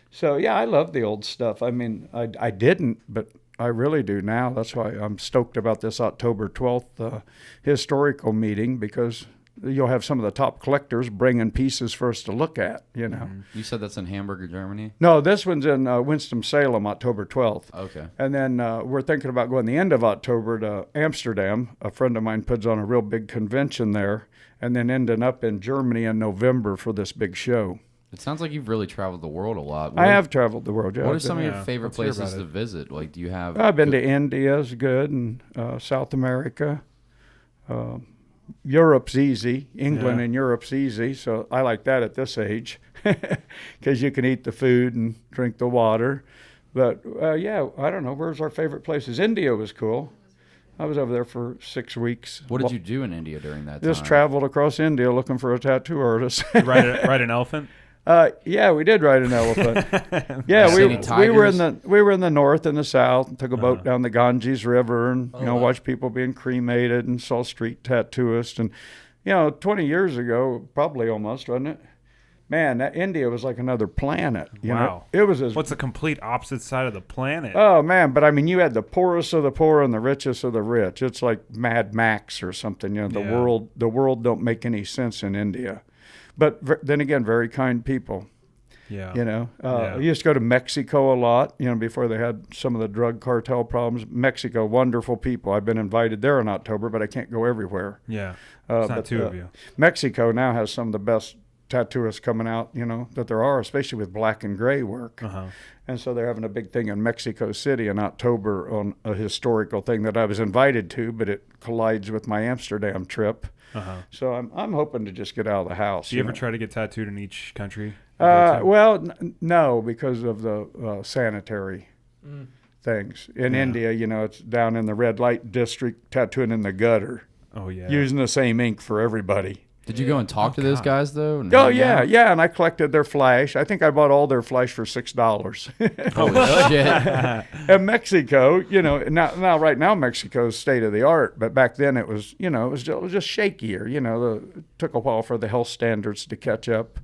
Speaker 4: So, yeah, I love the old stuff. I mean, I didn't, but I really do now. That's why I'm stoked about this October 12th historical meeting because you'll have some of the top collectors bringing pieces for us to look at,
Speaker 1: You said that's in Hamburg, Germany?
Speaker 4: No, this one's in Winston-Salem, October 12th.
Speaker 1: Okay.
Speaker 4: And then we're thinking about going the end of October to Amsterdam. A friend of mine puts on a real big convention there, and then ending up in Germany in November for this big show.
Speaker 1: It sounds like you've really traveled the world a lot.
Speaker 4: I have traveled the world. Yeah,
Speaker 1: What are
Speaker 4: I've
Speaker 1: some of
Speaker 4: been-
Speaker 1: your favorite
Speaker 2: Let's hear
Speaker 1: places
Speaker 2: about
Speaker 1: to
Speaker 2: it.
Speaker 1: visit? Like, do you have?
Speaker 4: I've been to India, is good, and South America. Europe's easy. England
Speaker 2: Yeah.
Speaker 4: and Europe's easy, so I like that at this age because you can eat the food and drink the water. But yeah, I don't know. Where's our favorite places? India was cool. I was over there for 6 weeks.
Speaker 1: What did you do in India during that time?
Speaker 4: Just traveled across India looking for a tattoo artist.
Speaker 2: Ride an elephant?
Speaker 4: Yeah, we did ride an elephant. Yeah,
Speaker 1: See any
Speaker 4: we were in
Speaker 1: tigers?
Speaker 4: the north and the south, and took a boat down the Ganges River, and watched people being cremated, and saw street tattooists, and 20 years ago, probably almost, wasn't it? Man, that India was like another planet. You
Speaker 2: Wow.
Speaker 4: know? It was as
Speaker 2: What's the complete opposite side of the planet?
Speaker 4: Oh man, but I mean, you had the poorest of the poor and the richest of the rich. It's like Mad Max or something. The
Speaker 2: Yeah.
Speaker 4: world don't make any sense in India. But then again, very kind people.
Speaker 2: Yeah.
Speaker 4: I used to go to Mexico a lot. Before they had some of the drug cartel problems. Mexico, wonderful people. I've been invited there in October, but I can't go everywhere.
Speaker 2: Yeah. It's not
Speaker 4: but,
Speaker 2: two of you.
Speaker 4: Mexico now has some of the best tattooists coming out, that there are, especially with black and gray work.
Speaker 2: Uh-huh.
Speaker 4: And so they're having a big thing in Mexico City in October on a historical thing that I was invited to, but it collides with my Amsterdam trip.
Speaker 2: Uh-huh.
Speaker 4: So I'm hoping to just get out of the house.
Speaker 2: Do you ever try to get tattooed in each country?
Speaker 4: Well, no, because of the sanitary things. In
Speaker 2: Yeah.
Speaker 4: India, it's down in the red light district, tattooing in the gutter,
Speaker 2: Oh, yeah.
Speaker 4: using the same ink for everybody.
Speaker 1: Did you go and talk to those
Speaker 2: God.
Speaker 1: guys though? and
Speaker 4: Oh
Speaker 1: hang
Speaker 4: yeah,
Speaker 1: out?
Speaker 4: yeah, and I collected their flash. I think I bought all their flash for $6.
Speaker 1: Holy shit!
Speaker 4: In Mexico, now right now Mexico's state of the art, but back then it was just shakier. It took a while for the health standards to catch up.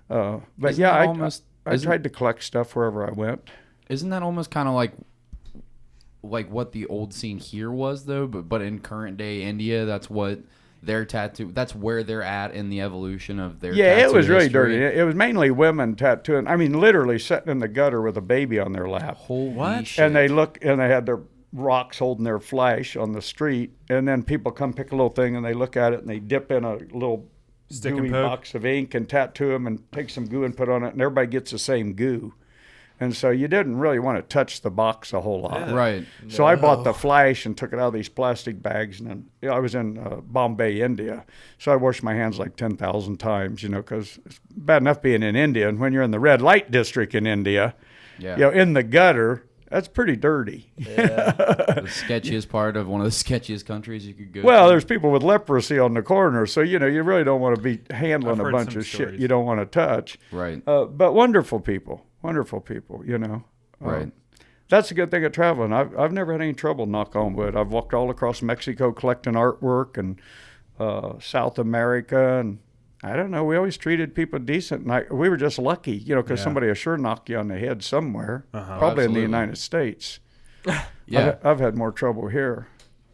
Speaker 4: But
Speaker 1: Isn't
Speaker 4: yeah,
Speaker 1: that
Speaker 4: I tried to collect stuff wherever I went.
Speaker 1: Isn't that almost kind of like what the old scene here was though? But in current day India, that's what their tattoo. That's where they're at in the evolution of their.
Speaker 4: Yeah, it
Speaker 1: tattoo
Speaker 4: was really
Speaker 1: history.
Speaker 4: dirty. It was mainly women tattooing. I mean, literally sitting in the gutter with a baby on their lap.
Speaker 1: Holy
Speaker 2: What?
Speaker 1: shit!
Speaker 4: And they had their rocks holding their flash on the street, and then people come pick a little thing and they look at it and they dip in a little
Speaker 2: Stick and
Speaker 4: gooey
Speaker 2: poke?
Speaker 4: box of ink and tattoo them and take some goo and put on it, and everybody gets the same goo. And so you didn't really want to touch the box a whole lot.
Speaker 1: Right.
Speaker 4: So I bought the flash and took it out of these plastic bags, and then I was in Bombay, India. So I washed my hands like 10,000 times, because it's bad enough being in India, and when you're in the red light district in India,
Speaker 1: Yeah.
Speaker 4: in the gutter, that's pretty dirty.
Speaker 1: The sketchiest part of one of the sketchiest countries you could go.
Speaker 4: Well,
Speaker 1: to.
Speaker 4: there's people with leprosy on the corner, so you really don't want to be handling
Speaker 2: I've
Speaker 4: a
Speaker 2: heard
Speaker 4: bunch
Speaker 2: some
Speaker 4: of shit
Speaker 2: stories.
Speaker 4: you don't want to touch.
Speaker 1: Right.
Speaker 4: But wonderful people,
Speaker 1: Right.
Speaker 4: That's a good thing at traveling. I've never had any trouble, knock on wood. I've walked all across Mexico collecting artwork, and South America, and I don't know. We always treated people decent, and we were just lucky, because
Speaker 2: Yeah.
Speaker 4: somebody will sure knock you on the head somewhere,
Speaker 2: Uh-huh.
Speaker 4: probably in the
Speaker 1: Absolutely.
Speaker 4: United States.
Speaker 1: Yeah.
Speaker 4: I've had more trouble here.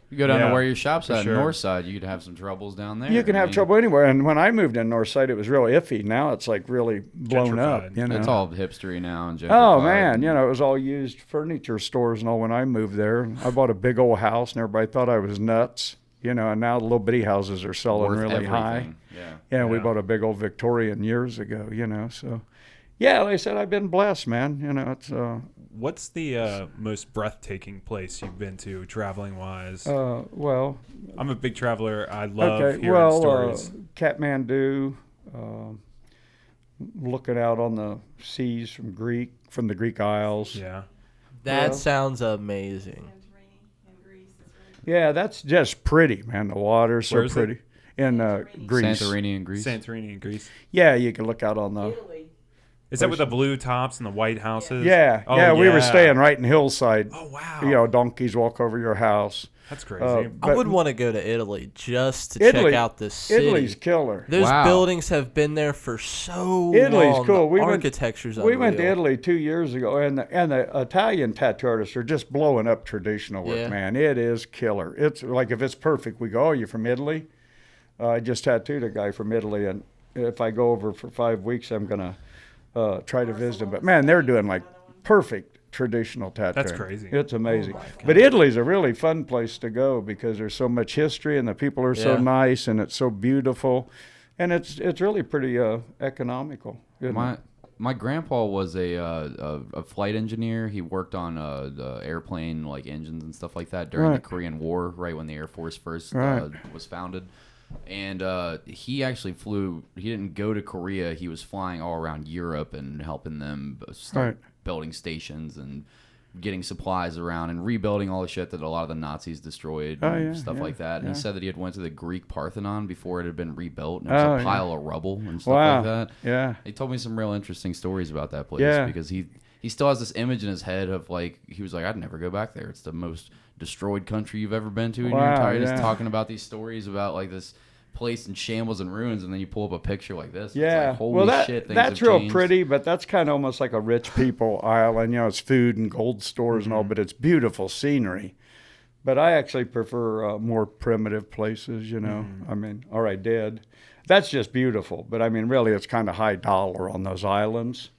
Speaker 1: You go down
Speaker 2: Yeah,
Speaker 1: to where your shop's
Speaker 2: for
Speaker 1: at,
Speaker 2: sure.
Speaker 1: north side, you could have some troubles down there.
Speaker 4: You can
Speaker 1: I
Speaker 4: have
Speaker 1: mean,
Speaker 4: trouble anywhere. And when I moved in Northside, it was real iffy. Now it's like really blown up.
Speaker 2: Gentrified.
Speaker 1: It's all hipstery now and
Speaker 4: Oh
Speaker 1: gentrified.
Speaker 4: man, it was all used furniture stores and all when I moved there. I bought a big old house, and everybody thought I was nuts. And now the little bitty houses are selling
Speaker 1: Worth
Speaker 4: really high.
Speaker 1: everything. Yeah.
Speaker 4: Yeah, we
Speaker 2: Yeah.
Speaker 4: bought a big old Victorian years ago. So yeah, like I said, I've been blessed, man. It's
Speaker 2: What's the most breathtaking place you've been to, traveling wise?
Speaker 4: well,
Speaker 2: I'm a big traveler. I love
Speaker 4: okay,
Speaker 2: hearing
Speaker 4: well,
Speaker 2: stories.
Speaker 4: Kathmandu, looking out on the seas from the Greek Isles.
Speaker 2: Yeah.
Speaker 3: That
Speaker 4: Well-
Speaker 3: sounds amazing.
Speaker 4: Yeah, that's just pretty, man. The water's so
Speaker 2: Where is it?
Speaker 4: pretty. In Greece.
Speaker 1: Santorini in Greece.
Speaker 2: Santorini in Greece.
Speaker 4: Yeah, you can look out on the.
Speaker 2: Is that with the blue tops and the white houses?
Speaker 4: Yeah,
Speaker 2: Oh,
Speaker 4: yeah, we were
Speaker 2: yeah.
Speaker 4: staying right in Hillside.
Speaker 2: Oh, wow.
Speaker 4: Donkeys walk over your house.
Speaker 2: That's crazy.
Speaker 3: I
Speaker 4: But
Speaker 3: would want to go to Italy just to
Speaker 4: Italy-
Speaker 3: check out this city.
Speaker 4: Italy's killer.
Speaker 3: Those
Speaker 1: Wow.
Speaker 3: buildings have been there for so
Speaker 4: Italy's
Speaker 3: long.
Speaker 4: cool.
Speaker 3: The architecture's
Speaker 4: We went to
Speaker 3: unreal.
Speaker 4: Italy 2 years ago, and the Italian tattoo artists are just blowing up traditional work,
Speaker 3: Yeah.
Speaker 4: man. It is killer. It's like if it's perfect, we go, "Oh, you're from Italy?" I just tattooed a guy from Italy, and if I go over for 5 weeks, I'm gonna try to visit him. But man, they're doing like perfect traditional tattooing.
Speaker 2: That's crazy.
Speaker 4: It's amazing. But Italy's a really fun place to go because there's so much history, and the people are so
Speaker 3: Yeah.
Speaker 4: nice, and it's so beautiful. And it's really pretty economical.
Speaker 1: My grandpa was a flight engineer. He worked on the airplane like engines and stuff like that during the Korean War, right when the Air Force first was founded. And he actually flew. He didn't go to Korea. He was flying all around Europe and helping them start building stations and getting supplies around and rebuilding all the shit that a lot of the Nazis destroyed and stuff like that. And he said that he had went to the Greek Parthenon before it had been rebuilt, and it was a pile of rubble and stuff like that.
Speaker 4: Yeah.
Speaker 1: He told me some real interesting stories about that place because he still has this image in his head of like, he was like, I'd never go back there. It's the most destroyed country you've ever been to in your entire life. Just talking about these stories about like this place in shambles and ruins, and then you pull up a picture like this.
Speaker 4: Yeah,
Speaker 1: it's like, holy shit, things
Speaker 4: that's
Speaker 1: have
Speaker 4: real
Speaker 1: changed.
Speaker 4: pretty, but that's kind of almost like a rich people island. You know, it's food and gold stores and all, but it's beautiful scenery. But I actually prefer more primitive places. You know, I mean, all right, did. That's just beautiful, but I mean, really, it's kind of high dollar on those islands.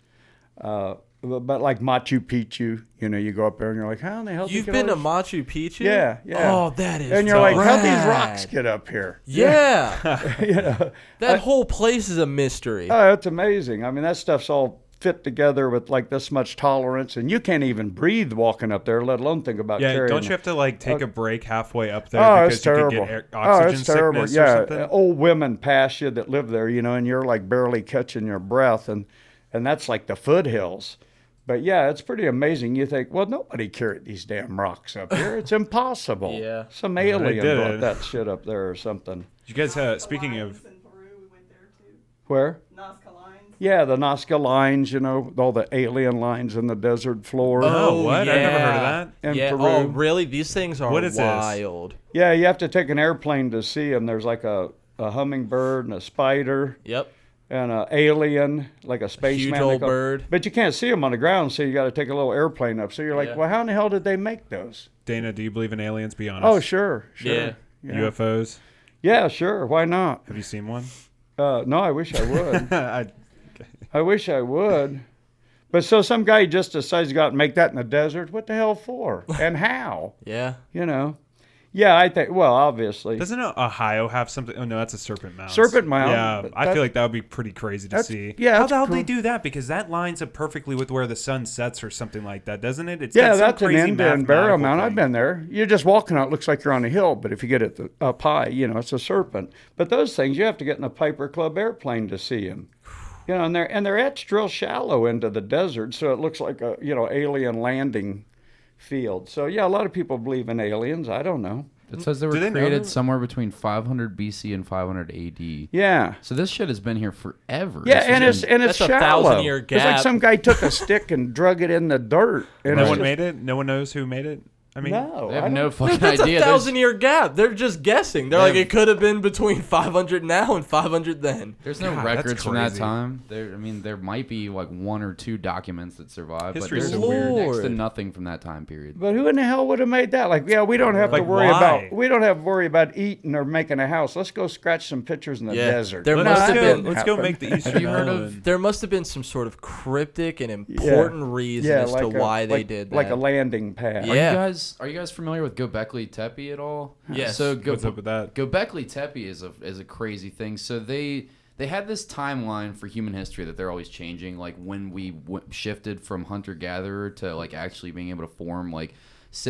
Speaker 4: But like Machu Picchu, you know, you go up there and you're like, how in the hell did you
Speaker 3: You've been to Machu Picchu?
Speaker 4: Yeah.
Speaker 3: Oh, that is
Speaker 4: and you're like, how'd these
Speaker 3: rad.
Speaker 4: rocks get up here?
Speaker 3: Yeah.
Speaker 4: You know,
Speaker 3: That whole place is a mystery.
Speaker 4: oh, it's amazing. I mean, that stuff's all fit together with like this much tolerance, and you can't even breathe walking up there, let alone think about carrying.
Speaker 2: Don't you have to like take a break halfway up there
Speaker 4: because
Speaker 2: because you
Speaker 4: terrible.
Speaker 2: could get oxygen
Speaker 4: It's terrible.
Speaker 2: sickness or
Speaker 4: Yeah,
Speaker 2: something?
Speaker 4: old women pass you that live there, you know, and you're like barely catching your breath, and that's like the foothills. But yeah, it's pretty amazing. You think, well, nobody carried these damn rocks up here. It's impossible.
Speaker 3: Yeah.
Speaker 4: Some alien
Speaker 2: did
Speaker 4: brought
Speaker 2: it.
Speaker 4: that shit up there or something.
Speaker 2: You guys, speaking of,
Speaker 5: In Peru, we went there too.
Speaker 4: Where?
Speaker 5: Nazca Lines.
Speaker 4: Yeah, the Nazca lines, you know, all the alien lines in the desert floor.
Speaker 2: Oh, what? I've never heard of that.
Speaker 4: In
Speaker 3: yeah.
Speaker 4: Peru.
Speaker 3: Oh, really? These things are
Speaker 2: What is this?
Speaker 3: wild.
Speaker 4: Yeah, you have to take an airplane to see them. There's like a hummingbird and a spider
Speaker 3: Yep.
Speaker 4: and an alien, like a spaceman.
Speaker 3: Huge
Speaker 4: they
Speaker 3: old
Speaker 4: call-
Speaker 3: bird.
Speaker 4: But you can't see them on the ground, so you got to take a little airplane up. So you're like,
Speaker 3: Yeah.
Speaker 4: well, how in the hell did they make those?
Speaker 2: Dana, do you believe in aliens? Be honest.
Speaker 4: Oh, sure.
Speaker 3: Yeah.
Speaker 2: UFOs?
Speaker 4: Yeah, sure. Why not?
Speaker 2: Have you seen one?
Speaker 4: No, I wish I would.
Speaker 2: I
Speaker 4: I wish I would. But so some guy just decides to go out and make that in the desert. What the hell for? And how?
Speaker 3: Yeah.
Speaker 4: You know? Yeah, I think, well, obviously.
Speaker 2: Doesn't Ohio have something? Oh, no, that's a Serpent Mound.
Speaker 4: Serpent Mound,
Speaker 2: Yeah,
Speaker 4: but
Speaker 2: I
Speaker 4: that-
Speaker 2: feel like that would be pretty crazy to see.
Speaker 4: yeah,
Speaker 2: How
Speaker 4: that's
Speaker 2: the hell do
Speaker 4: cool.
Speaker 2: they do that? Because that lines up perfectly with where the sun sets or something like that, doesn't it? It's
Speaker 4: Yeah,
Speaker 2: got some
Speaker 4: that's an
Speaker 2: crazy
Speaker 4: Indian burial
Speaker 2: mathematical
Speaker 4: mound.
Speaker 2: thing.
Speaker 4: I've been there. You're just walking out. It looks like you're on a hill, but if you get it up high, you know, it's a serpent. But those things, you have to get in a Piper Club airplane to see them. You know, and they're etched real shallow into the desert, so it looks like a, you know, alien landing field. So, yeah, a lot of people believe in aliens. I don't know.
Speaker 1: It says they were
Speaker 2: Do they know
Speaker 1: created
Speaker 2: that?
Speaker 1: somewhere between 500 BC and 500 AD.
Speaker 4: Yeah.
Speaker 1: So this shit has been here forever.
Speaker 4: Yeah,
Speaker 1: This has
Speaker 4: and it's
Speaker 3: That's a
Speaker 4: shallow.
Speaker 3: 1,000-year
Speaker 4: It's like
Speaker 3: gap.
Speaker 4: some guy took a stick and drug it in the dirt. And
Speaker 2: No
Speaker 4: it's
Speaker 2: one
Speaker 4: just-
Speaker 2: made it? No one knows who made it? I mean,
Speaker 4: No,
Speaker 1: They
Speaker 4: I
Speaker 1: have
Speaker 4: don't-
Speaker 1: no fucking
Speaker 3: That's
Speaker 1: idea.
Speaker 3: a
Speaker 1: There's-
Speaker 3: 1,000-year gap. They're just guessing. They're
Speaker 1: They
Speaker 3: like,
Speaker 1: have-
Speaker 3: it could have been between 500 now and 500 then.
Speaker 1: There's no
Speaker 2: God, that's
Speaker 1: records from that
Speaker 2: crazy.
Speaker 1: time. There, I mean, there might be like one or two documents that survive, but
Speaker 2: History's
Speaker 1: there's
Speaker 2: so
Speaker 3: weird.
Speaker 1: next to
Speaker 3: Lord.
Speaker 1: nothing from that time period.
Speaker 4: But who in the hell would have made that? Like, yeah, we don't have to
Speaker 2: Like,
Speaker 4: worry
Speaker 2: why?
Speaker 4: about eating or making a house. Let's go scratch some pictures in the
Speaker 3: Yeah,
Speaker 4: desert.
Speaker 3: there
Speaker 4: No,
Speaker 3: must
Speaker 4: that
Speaker 3: have
Speaker 4: didn't
Speaker 3: been-
Speaker 2: let's go
Speaker 4: happen.
Speaker 2: make the Eastern
Speaker 1: Have you heard of-
Speaker 2: Island.
Speaker 3: There must have been some sort of cryptic and important reason as to why they did that.
Speaker 4: like a landing pad.
Speaker 3: Yeah.
Speaker 1: Are you guys familiar with Göbekli Tepe at all?
Speaker 3: Yes.
Speaker 1: So
Speaker 2: What's up with that?
Speaker 1: Göbekli Tepe is a crazy thing. So they had this timeline for human history that they're always changing, like when we shifted from hunter gatherer to like actually being able to form like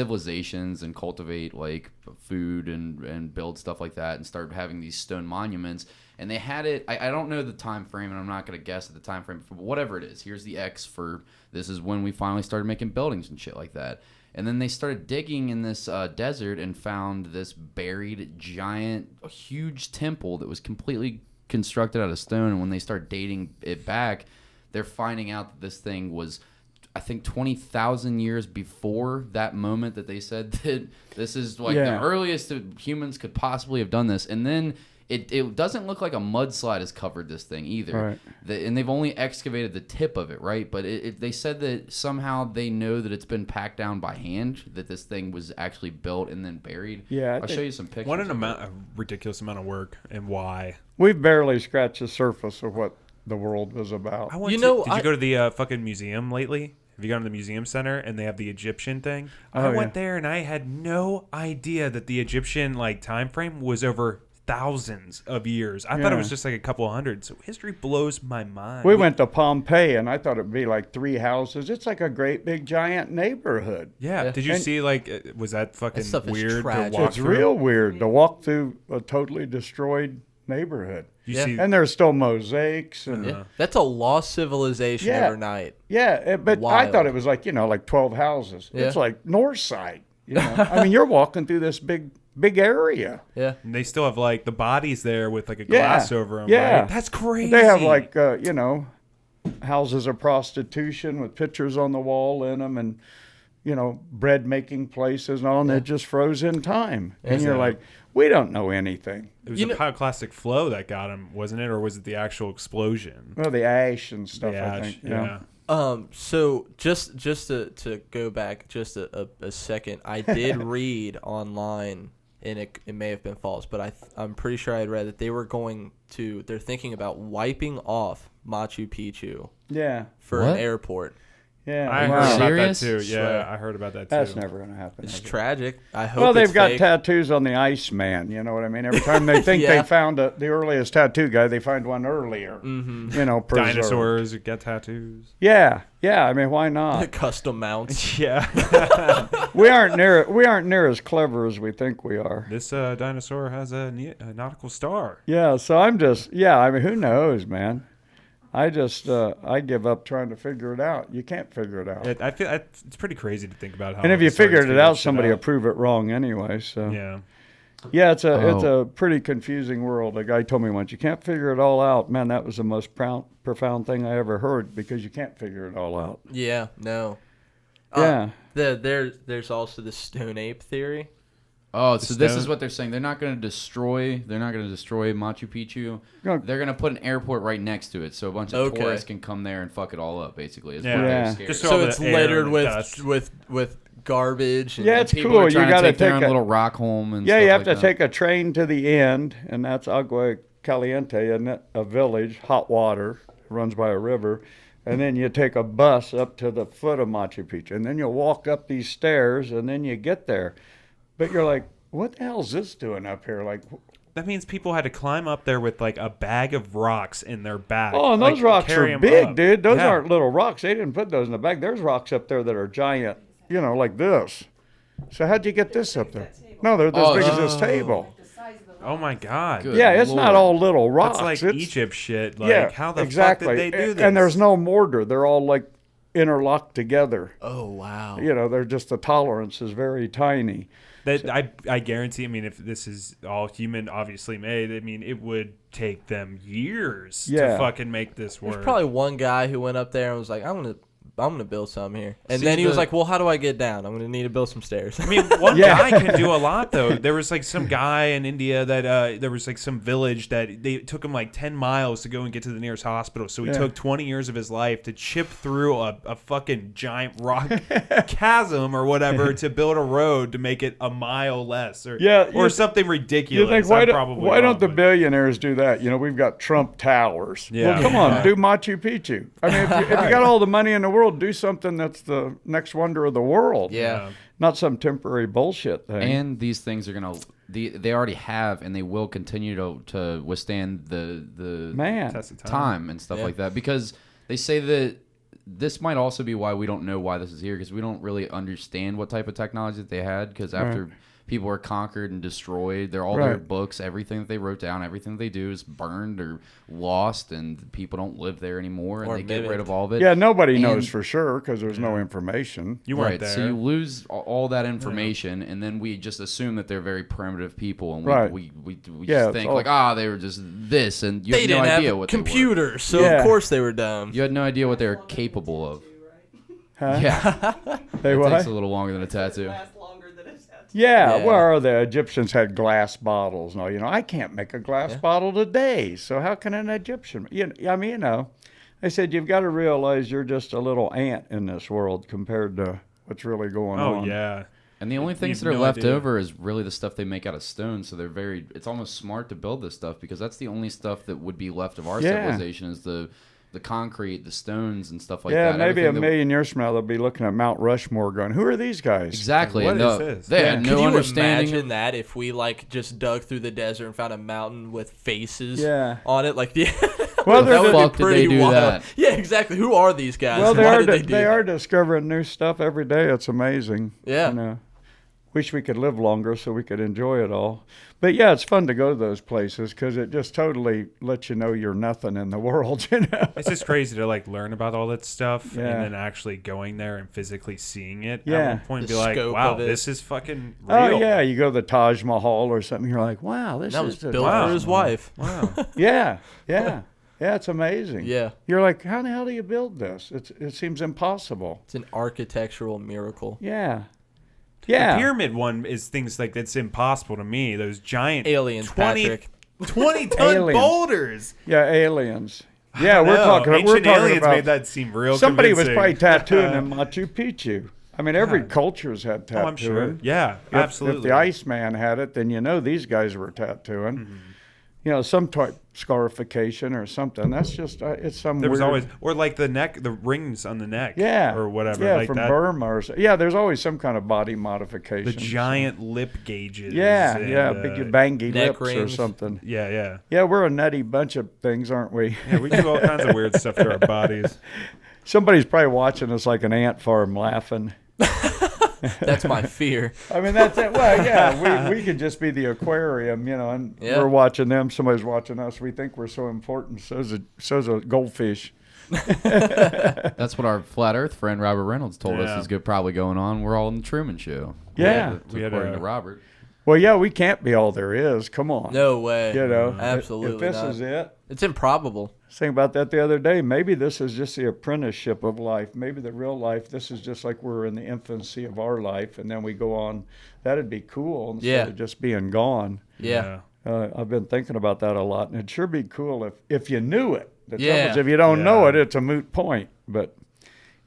Speaker 1: civilizations and cultivate like food and build stuff like that and start having these stone monuments. And they had it, I don't know the time frame, and I'm not going to guess at the time frame, but whatever it is, here's the X for this is when we finally started making buildings and shit like that. And then they started digging in this desert and found this buried giant, huge temple that was completely constructed out of stone. And when they start dating it back, they're finding out that this thing was, I think, 20,000 years before that moment that they said that this is like the earliest that humans could possibly have done this. And then it doesn't look like a mudslide has covered this thing either.
Speaker 4: Right.
Speaker 1: And they've only excavated the tip of it, right? But they said that somehow they know that it's been packed down by hand, that this thing was actually built and then buried.
Speaker 4: Yeah,
Speaker 1: I'll show you some pictures.
Speaker 2: What an
Speaker 1: of it.
Speaker 2: a ridiculous amount of work, and why?
Speaker 4: We've barely scratched the surface of what the world was about.
Speaker 2: I went
Speaker 3: You
Speaker 2: to,
Speaker 3: know,
Speaker 2: did you go to the fucking museum lately? Have you gone to the museum center and they have the Egyptian thing? I went there and I had no idea that the Egyptian like time frame was over thousands of years. I thought it was just like a couple hundred. So history blows my mind.
Speaker 4: We went to Pompeii, and I thought it'd be like 3 houses. It's like a great big giant neighborhood.
Speaker 2: Yeah. Did you see, like, was that fucking
Speaker 3: stuff is
Speaker 2: weird to
Speaker 3: tragic.
Speaker 2: walk
Speaker 4: It's
Speaker 2: through?
Speaker 4: real weird to walk through a totally destroyed neighborhood.
Speaker 2: You
Speaker 3: Yeah.
Speaker 2: see,
Speaker 4: And there's still mosaics and
Speaker 3: Yeah. That's a lost civilization
Speaker 4: Yeah.
Speaker 3: overnight.
Speaker 4: but I
Speaker 3: Wild.
Speaker 4: thought it was like, like 12 houses.
Speaker 3: Yeah.
Speaker 4: It's like north side. I mean, you're walking through this big area.
Speaker 3: Yeah.
Speaker 2: and they still have like the bodies there with like a glass over them.
Speaker 4: Yeah.
Speaker 2: Right? That's crazy.
Speaker 4: They have like houses of prostitution with pictures on the wall in them, and bread making places and all, and it just froze in time. And you're like, we don't know anything.
Speaker 2: It was a pyroclastic flow that got him, wasn't it, or was it the actual explosion?
Speaker 4: Well, the ash and stuff.
Speaker 2: The
Speaker 4: I
Speaker 2: ash,
Speaker 4: think.
Speaker 2: yeah.
Speaker 3: So just to go back just a second, I did read online, and it may have been false, but I'm pretty sure I had read that they're thinking about wiping off Machu Picchu
Speaker 4: Yeah.
Speaker 3: for
Speaker 1: What?
Speaker 3: an airport.
Speaker 4: Yeah.
Speaker 2: I
Speaker 4: Wow.
Speaker 2: heard about that
Speaker 1: Serious?
Speaker 2: too. Yeah,
Speaker 3: Swear.
Speaker 2: I heard about that too.
Speaker 4: That's never going to happen.
Speaker 3: It's
Speaker 4: is it?
Speaker 3: tragic. I hope.
Speaker 4: Well, they've
Speaker 3: it's
Speaker 4: got
Speaker 3: fake.
Speaker 4: tattoos on the Iceman. You know what I mean? Every time they think
Speaker 3: Yeah.
Speaker 4: they found the earliest tattoo guy, they find one earlier.
Speaker 3: Mm-hmm.
Speaker 4: Preserved.
Speaker 2: Dinosaurs get tattoos.
Speaker 4: Yeah. I mean, why not?
Speaker 3: Custom mounts.
Speaker 2: Yeah.
Speaker 4: we aren't near as clever as we think we are.
Speaker 2: This dinosaur has a nautical star.
Speaker 4: Yeah. So I'm just. Yeah. I mean, who knows, man? I just I give up trying to figure it out. You can't figure it out.
Speaker 2: I feel it's pretty crazy to think about how.
Speaker 4: And if you
Speaker 2: historians
Speaker 4: figured it
Speaker 2: figure
Speaker 4: out,
Speaker 2: shit
Speaker 4: somebody will prove it wrong anyway. So
Speaker 2: Yeah.
Speaker 4: it's a pretty confusing world. A guy told me once, you can't figure it all out. Man, that was the most profound thing I ever heard, because you can't figure it all out.
Speaker 3: Yeah. No.
Speaker 4: Yeah.
Speaker 3: There's also the stone ape theory.
Speaker 1: Oh, so this
Speaker 2: stone-
Speaker 1: is what they're saying. They're not going to destroy Machu Picchu.
Speaker 4: No.
Speaker 1: They're going to put an airport right next to it, so a bunch of
Speaker 3: Okay.
Speaker 1: tourists can come there and fuck it all up. Basically, is
Speaker 2: Yeah.
Speaker 1: what
Speaker 4: Yeah.
Speaker 1: they're scared.
Speaker 2: Just
Speaker 1: of.
Speaker 2: all
Speaker 3: So
Speaker 2: the
Speaker 3: it's
Speaker 2: air
Speaker 3: littered
Speaker 2: and the dust.
Speaker 3: with garbage. And
Speaker 4: Yeah, it's
Speaker 1: People
Speaker 4: cool.
Speaker 1: are
Speaker 4: You
Speaker 1: trying
Speaker 4: got
Speaker 1: to
Speaker 4: to
Speaker 1: take their
Speaker 4: take
Speaker 1: own
Speaker 4: a
Speaker 1: little rock home and
Speaker 4: yeah.
Speaker 1: stuff
Speaker 4: You have
Speaker 1: like
Speaker 4: to
Speaker 1: that.
Speaker 4: take a train to the end, and that's Agua Caliente, isn't it? A village, hot water, runs by a river. And then you take a bus up to the foot of Machu Picchu, and then you walk up these stairs, and then you get there. But you're like, what the hell is this doing up here? Like,
Speaker 2: That means people had to climb up there with like a bag of rocks in their back.
Speaker 4: oh, and
Speaker 2: like,
Speaker 4: those rocks
Speaker 2: carry
Speaker 4: are
Speaker 2: 'em
Speaker 4: big,
Speaker 2: up.
Speaker 4: dude. Those
Speaker 2: Yeah.
Speaker 4: aren't little rocks. They didn't put those in the bag. There's rocks up there that are giant, like this. So how'd you get this up there? No, they're as big as this table.
Speaker 2: Oh my god.
Speaker 1: Good
Speaker 4: Yeah, it's not
Speaker 1: Lord.
Speaker 4: all little rocks.
Speaker 2: That's like
Speaker 4: It's-
Speaker 2: Egypt shit. Like,
Speaker 4: yeah,
Speaker 2: how the
Speaker 4: exactly.
Speaker 2: fuck did they do this?
Speaker 4: And there's no mortar. They're all like interlocked together.
Speaker 3: Oh wow.
Speaker 4: They're just, the tolerance is very tiny.
Speaker 2: That I guarantee. I mean, if this is all human, obviously made, I mean, it would take them years to
Speaker 4: Yeah.
Speaker 2: fucking make this work.
Speaker 3: There's probably one guy who went up there and was like, I'm gonna build something here. And
Speaker 1: See,
Speaker 3: then he was
Speaker 1: the-
Speaker 3: like, well, how do I get down? I'm gonna need to build some stairs.
Speaker 2: I mean, one
Speaker 4: Yeah.
Speaker 2: guy can do a lot, though. There was like some guy in India that there was like some village that they took him like 10 miles to go and get to the nearest hospital. So he
Speaker 4: Yeah.
Speaker 2: took 20 years of his life to chip through a fucking giant rock chasm or whatever to build a road to make it a mile less or something ridiculous.
Speaker 4: You think, why
Speaker 2: I'm
Speaker 4: don't the
Speaker 2: but-
Speaker 4: billionaires do that? We've got Trump Towers.
Speaker 2: Yeah.
Speaker 4: Well, come on, do Machu Picchu. I mean, if you got all the money in the world, do something that's the next wonder of the world.
Speaker 3: Yeah.
Speaker 4: Not some temporary bullshit thing.
Speaker 1: And these things are gonna. They already have, and they will continue to withstand the
Speaker 4: Man.
Speaker 2: Test of
Speaker 1: time and stuff like that, because they say that this might also be why we don't know why this is here, because we don't really understand what type of technology that they had, because after people were conquered and destroyed, their
Speaker 4: Right.
Speaker 1: books, everything that they wrote down, everything that they do is burned or lost, and people don't live there anymore, and
Speaker 3: Or
Speaker 1: they get rid
Speaker 3: mimicked.
Speaker 1: of all of it.
Speaker 4: Yeah, nobody
Speaker 1: And-
Speaker 4: knows for sure because there's no information.
Speaker 2: You weren't
Speaker 1: Right,
Speaker 2: there.
Speaker 1: so you lose all that information, and then we just assume that they're very primitive people, and
Speaker 4: Right.
Speaker 1: we
Speaker 4: Yeah,
Speaker 1: just
Speaker 4: it's
Speaker 1: think
Speaker 4: all-
Speaker 1: like, they were just this, and you
Speaker 3: They
Speaker 1: have no
Speaker 3: didn't
Speaker 1: idea
Speaker 3: have
Speaker 1: what they were.
Speaker 3: computers, so
Speaker 4: Yeah.
Speaker 3: of course they were dumb.
Speaker 1: You had no idea what they were capable of.
Speaker 4: Huh?
Speaker 1: Yeah,
Speaker 4: They
Speaker 1: it
Speaker 4: what?
Speaker 1: takes a little longer than a tattoo.
Speaker 5: Last longer than a tattoo.
Speaker 4: Yeah,
Speaker 3: Yeah.
Speaker 4: well, the Egyptians had glass bottles. No, I can't make a glass bottle today. So how can an Egyptian? They said you've got to realize you're just a little ant in this world compared to what's really going on.
Speaker 2: Oh yeah.
Speaker 1: And the only things
Speaker 2: have
Speaker 1: that are
Speaker 2: no
Speaker 1: left
Speaker 2: idea.
Speaker 1: over is really the stuff they make out of stone. So it's almost smart to build this stuff, because that's the only stuff that would be left of our
Speaker 4: Yeah.
Speaker 1: civilization is the the concrete, the stones, and stuff like
Speaker 4: yeah,
Speaker 1: that.
Speaker 4: maybe
Speaker 1: Everything
Speaker 4: a million years from now they'll be looking at Mount Rushmore, going, "Who are these guys?"
Speaker 1: Exactly.
Speaker 2: Like,
Speaker 1: and
Speaker 2: what is this?
Speaker 1: They had
Speaker 3: Could
Speaker 1: no
Speaker 3: you
Speaker 1: understanding.
Speaker 3: imagine that if we like just dug through the desert and found a mountain with faces
Speaker 4: Yeah.
Speaker 3: on it? Like, yeah.
Speaker 4: Well,
Speaker 3: that would
Speaker 1: fuck
Speaker 3: be
Speaker 1: did
Speaker 3: pretty
Speaker 1: they do
Speaker 3: wild.
Speaker 1: that?
Speaker 3: Yeah, exactly. Who are these guys?
Speaker 4: Well,
Speaker 3: Why did they do
Speaker 4: they
Speaker 3: that?
Speaker 4: are discovering new stuff every day. It's amazing.
Speaker 3: Yeah.
Speaker 4: You know, wish we could live longer so we could enjoy it all. But yeah, it's fun to go to those places because it just totally lets you know you're nothing in the world. You know.
Speaker 2: It's just crazy to like learn about all that stuff
Speaker 4: Yeah.
Speaker 2: and then actually going there and physically seeing it.
Speaker 4: Yeah.
Speaker 2: At one point,
Speaker 3: The
Speaker 2: be like,
Speaker 3: scope
Speaker 2: "Wow,
Speaker 3: of it.
Speaker 2: this is fucking real."
Speaker 4: Oh yeah, you go to the Taj Mahal or something. You're like, wow, this
Speaker 3: That
Speaker 4: is
Speaker 3: was
Speaker 4: just
Speaker 3: built
Speaker 2: wow.
Speaker 3: for his wife.
Speaker 2: Wow.
Speaker 4: Yeah, yeah, yeah. It's amazing.
Speaker 3: Yeah.
Speaker 4: You're like, how the hell do you build this? It seems impossible.
Speaker 3: It's an architectural miracle.
Speaker 4: Yeah.
Speaker 2: The
Speaker 4: Yeah.
Speaker 2: pyramid one is things like that's impossible to me. Those giant
Speaker 3: Aliens,
Speaker 2: 20
Speaker 3: Patrick.
Speaker 2: 20-ton
Speaker 4: Aliens.
Speaker 2: boulders.
Speaker 4: Yeah, aliens. Yeah,
Speaker 2: I
Speaker 4: we're
Speaker 2: know.
Speaker 4: talking.
Speaker 2: Ancient
Speaker 4: We're talking
Speaker 2: aliens
Speaker 4: about
Speaker 2: made that seem real.
Speaker 4: somebody was
Speaker 2: convincing.
Speaker 4: probably tattooing in Machu Picchu. I mean, every
Speaker 2: God.
Speaker 4: culture's had tattooing.
Speaker 2: Oh, I'm sure. Yeah,
Speaker 4: If,
Speaker 2: absolutely.
Speaker 4: If the Iceman had it, then you know these guys were tattooing.
Speaker 2: Mm-hmm.
Speaker 4: You know, some type scarification or something. That's just it's some.
Speaker 2: There was
Speaker 4: weird,
Speaker 2: always, or like the neck, the rings on the neck.
Speaker 4: yeah,
Speaker 2: Or whatever.
Speaker 4: Yeah,
Speaker 2: like
Speaker 4: from
Speaker 2: that.
Speaker 4: Burma or so. Yeah, there's always some kind of body modification.
Speaker 2: The giant lip gauges.
Speaker 4: Yeah,
Speaker 2: and,
Speaker 4: yeah, big bangy
Speaker 3: neck
Speaker 4: lips or
Speaker 3: rings.
Speaker 4: something.
Speaker 2: Yeah, yeah.
Speaker 4: Yeah, we're a nutty bunch of things, aren't we?
Speaker 2: Yeah, we do all kinds of weird stuff to our bodies.
Speaker 4: Somebody's probably watching us like an ant farm laughing.
Speaker 3: That's my fear.
Speaker 4: I mean, that's it. Well, yeah, we could just be the aquarium, you know, and
Speaker 3: Yeah.
Speaker 4: we're watching them. Somebody's watching us. We think we're so important. So's a goldfish.
Speaker 1: That's what our flat Earth friend Robert Reynolds told
Speaker 2: Yeah.
Speaker 1: us is probably going on. We're all in the Truman Show.
Speaker 4: Yeah.
Speaker 2: We had
Speaker 1: according
Speaker 2: a-
Speaker 1: to Robert.
Speaker 4: Well, yeah, we can't be all there is. Come on.
Speaker 3: No way.
Speaker 4: You know,
Speaker 3: Absolutely
Speaker 4: if this
Speaker 3: not.
Speaker 4: is it.
Speaker 3: It's improbable.
Speaker 4: I was thinking about that the other day. Maybe this is just the apprenticeship of life. Maybe the real life, this is just like we're in the infancy of our life, and then we go on. That'd be cool instead
Speaker 3: Yeah.
Speaker 4: of just being gone.
Speaker 3: Yeah.
Speaker 4: I've been thinking about that a lot, and it'd sure be cool if you knew it. The trouble
Speaker 3: Yeah.
Speaker 4: is, if you don't
Speaker 2: Yeah.
Speaker 4: know it, it's a moot point. But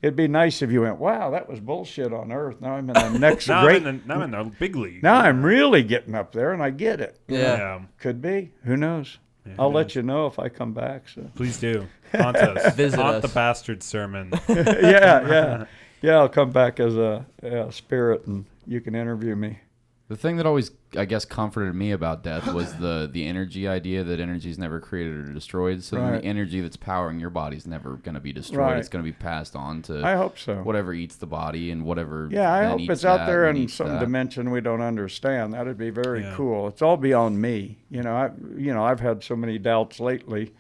Speaker 4: it'd be nice if you went, wow, that was bullshit on Earth. Now I'm in the next
Speaker 2: Now
Speaker 4: great.
Speaker 2: I'm in the big league.
Speaker 4: Now I'm really getting up there, and I get it.
Speaker 3: Yeah.
Speaker 4: Could be. Who knows?
Speaker 2: Yeah,
Speaker 4: I'll
Speaker 2: who
Speaker 4: let
Speaker 2: knows?
Speaker 4: you know if I come back. So.
Speaker 2: Please do. Haunt us.
Speaker 3: Visit
Speaker 2: Haunt
Speaker 3: us.
Speaker 2: the bastard sermon.
Speaker 4: yeah. I'll come back as a spirit, and you can interview me.
Speaker 1: The thing that always, I guess, comforted me about death was the energy idea that energy is never created or destroyed. So then
Speaker 4: Right.
Speaker 1: the energy that's powering your body is never going to be destroyed.
Speaker 4: Right.
Speaker 1: It's going to be passed on to
Speaker 4: I hope so.
Speaker 1: whatever eats the body and whatever.
Speaker 4: Yeah, I
Speaker 1: then
Speaker 4: hope
Speaker 1: eats
Speaker 4: it's out
Speaker 1: that
Speaker 4: there
Speaker 1: and
Speaker 4: in
Speaker 1: eats
Speaker 4: some
Speaker 1: that.
Speaker 4: dimension we don't understand. That'd be very
Speaker 2: Yeah.
Speaker 4: cool. It's all beyond me. You know, I've had so many doubts lately,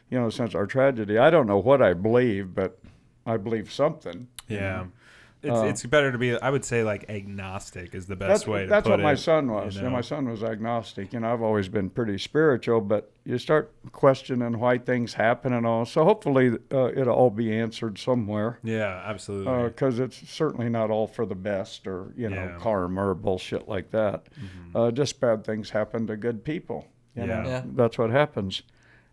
Speaker 4: you know, since our tragedy. I don't know what I believe, but I believe something.
Speaker 2: Yeah. It's better to be, I would say, like agnostic is the best way to
Speaker 4: That's
Speaker 2: put
Speaker 4: what
Speaker 2: it.
Speaker 4: my son was.
Speaker 2: you
Speaker 4: Yeah,
Speaker 2: know?
Speaker 4: my son was agnostic. You know, I've always been pretty spiritual, but you start questioning why things happen and all. So hopefully it'll all be answered somewhere.
Speaker 2: Yeah, absolutely.
Speaker 4: Because it's certainly not all for the best or, you know,
Speaker 2: Yeah.
Speaker 4: karma or bullshit like that. Just bad things happen to good people. You know?
Speaker 2: Yeah.
Speaker 3: Yeah.
Speaker 4: That's what happens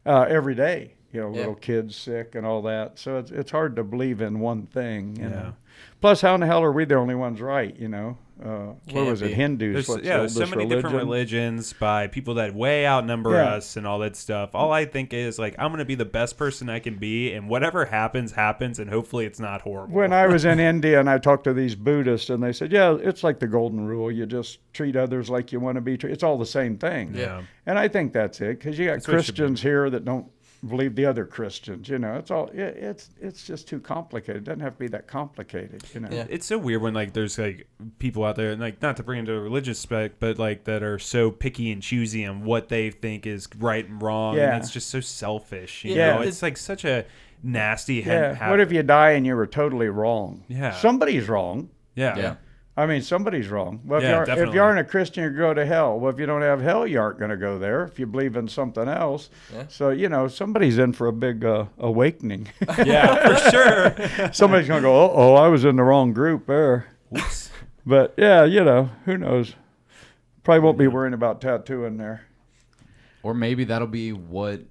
Speaker 4: every day. You know,
Speaker 3: Yeah.
Speaker 4: little kids sick and all that. So it's hard to believe in one thing, you
Speaker 2: Yeah.
Speaker 4: know. Plus, how in the hell are we the only ones right, you know? What
Speaker 3: Can't
Speaker 4: was it,
Speaker 3: be.
Speaker 4: Hindus?
Speaker 2: There's so many different religions by people that way outnumber
Speaker 4: Yeah.
Speaker 2: us and all that stuff. All I think is like I'm gonna be the best person I can be, and whatever happens, and hopefully it's not horrible.
Speaker 4: When I was in India and I talked to these Buddhists, and they said, yeah, it's like the golden rule. You just treat others like you want to be treated. It's all the same thing.
Speaker 2: Yeah.
Speaker 4: And I think that's it, because you got
Speaker 2: That's what it should be.
Speaker 4: Christians here that don't believe the other Christians. You know, it's just too complicated. It doesn't have to be that complicated, you know.
Speaker 3: Yeah.
Speaker 2: It's so weird when like there's like people out there, and like not to bring into a religious aspect, but like that are so picky and choosy on what they think is right and wrong,
Speaker 4: Yeah.
Speaker 2: and it's just so selfish. You
Speaker 3: Yeah.
Speaker 2: know, it's like such a nasty.
Speaker 4: Yeah. What if you die and you were totally wrong?
Speaker 2: Yeah.
Speaker 4: Somebody's wrong.
Speaker 2: Yeah.
Speaker 1: Yeah.
Speaker 4: I mean, somebody's wrong. Well,
Speaker 2: Yeah,
Speaker 4: if
Speaker 2: definitely.
Speaker 4: you aren't a Christian, you go to hell. Well, if you don't have hell, you aren't going to go there if you believe in something else.
Speaker 3: Yeah.
Speaker 4: So, you know, somebody's in for a big awakening.
Speaker 2: Yeah, for sure.
Speaker 4: Somebody's going to go, uh-oh, I was in the wrong group there.
Speaker 2: Whoops.
Speaker 4: But, yeah, you know, who knows? Probably won't be worrying about tattooing there.
Speaker 1: Or maybe that'll be what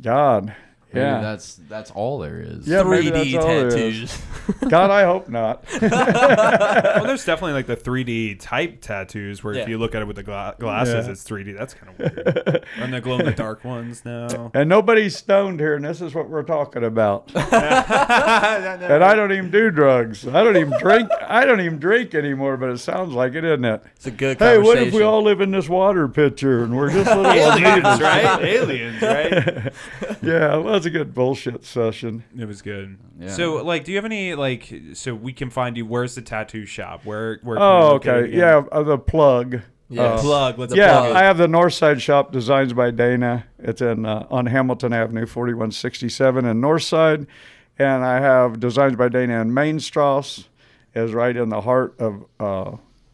Speaker 4: God.
Speaker 1: Maybe that's all there is.
Speaker 4: Yeah, maybe
Speaker 3: 3D
Speaker 4: that's all there
Speaker 3: tattoos.
Speaker 4: is. God, I hope not.
Speaker 2: Well, there's definitely like the 3D type tattoos where if
Speaker 3: Yeah.
Speaker 2: you look at it with the glasses,
Speaker 4: Yeah.
Speaker 2: it's 3D. That's kind of weird. And the glow in the dark ones now.
Speaker 4: And nobody's stoned here, and this is what we're talking about. And I don't even do drugs. I don't even drink. I don't even drink anymore. But it sounds like it, isn't it?
Speaker 3: It's a good
Speaker 4: Hey,
Speaker 3: conversation.
Speaker 4: what if we all live in this water pitcher and we're just little
Speaker 2: Aliens, right? Aliens, right?
Speaker 4: Yeah, well, it's a good bullshit session.
Speaker 2: It was good.
Speaker 1: Yeah.
Speaker 2: So, like, do you have any so we can find you? Where's the tattoo shop? Where can we
Speaker 4: Oh,
Speaker 2: locate it
Speaker 4: okay.
Speaker 2: again?
Speaker 4: Yeah, the plug.
Speaker 3: Yeah.
Speaker 2: Plug. Let's
Speaker 4: Yeah,
Speaker 2: plug it.
Speaker 4: I have the Northside shop, Designs by Dana. It's in on Hamilton Avenue, 4167 in Northside. And I have Designs by Dana in Mainstrasse, is right in the heart of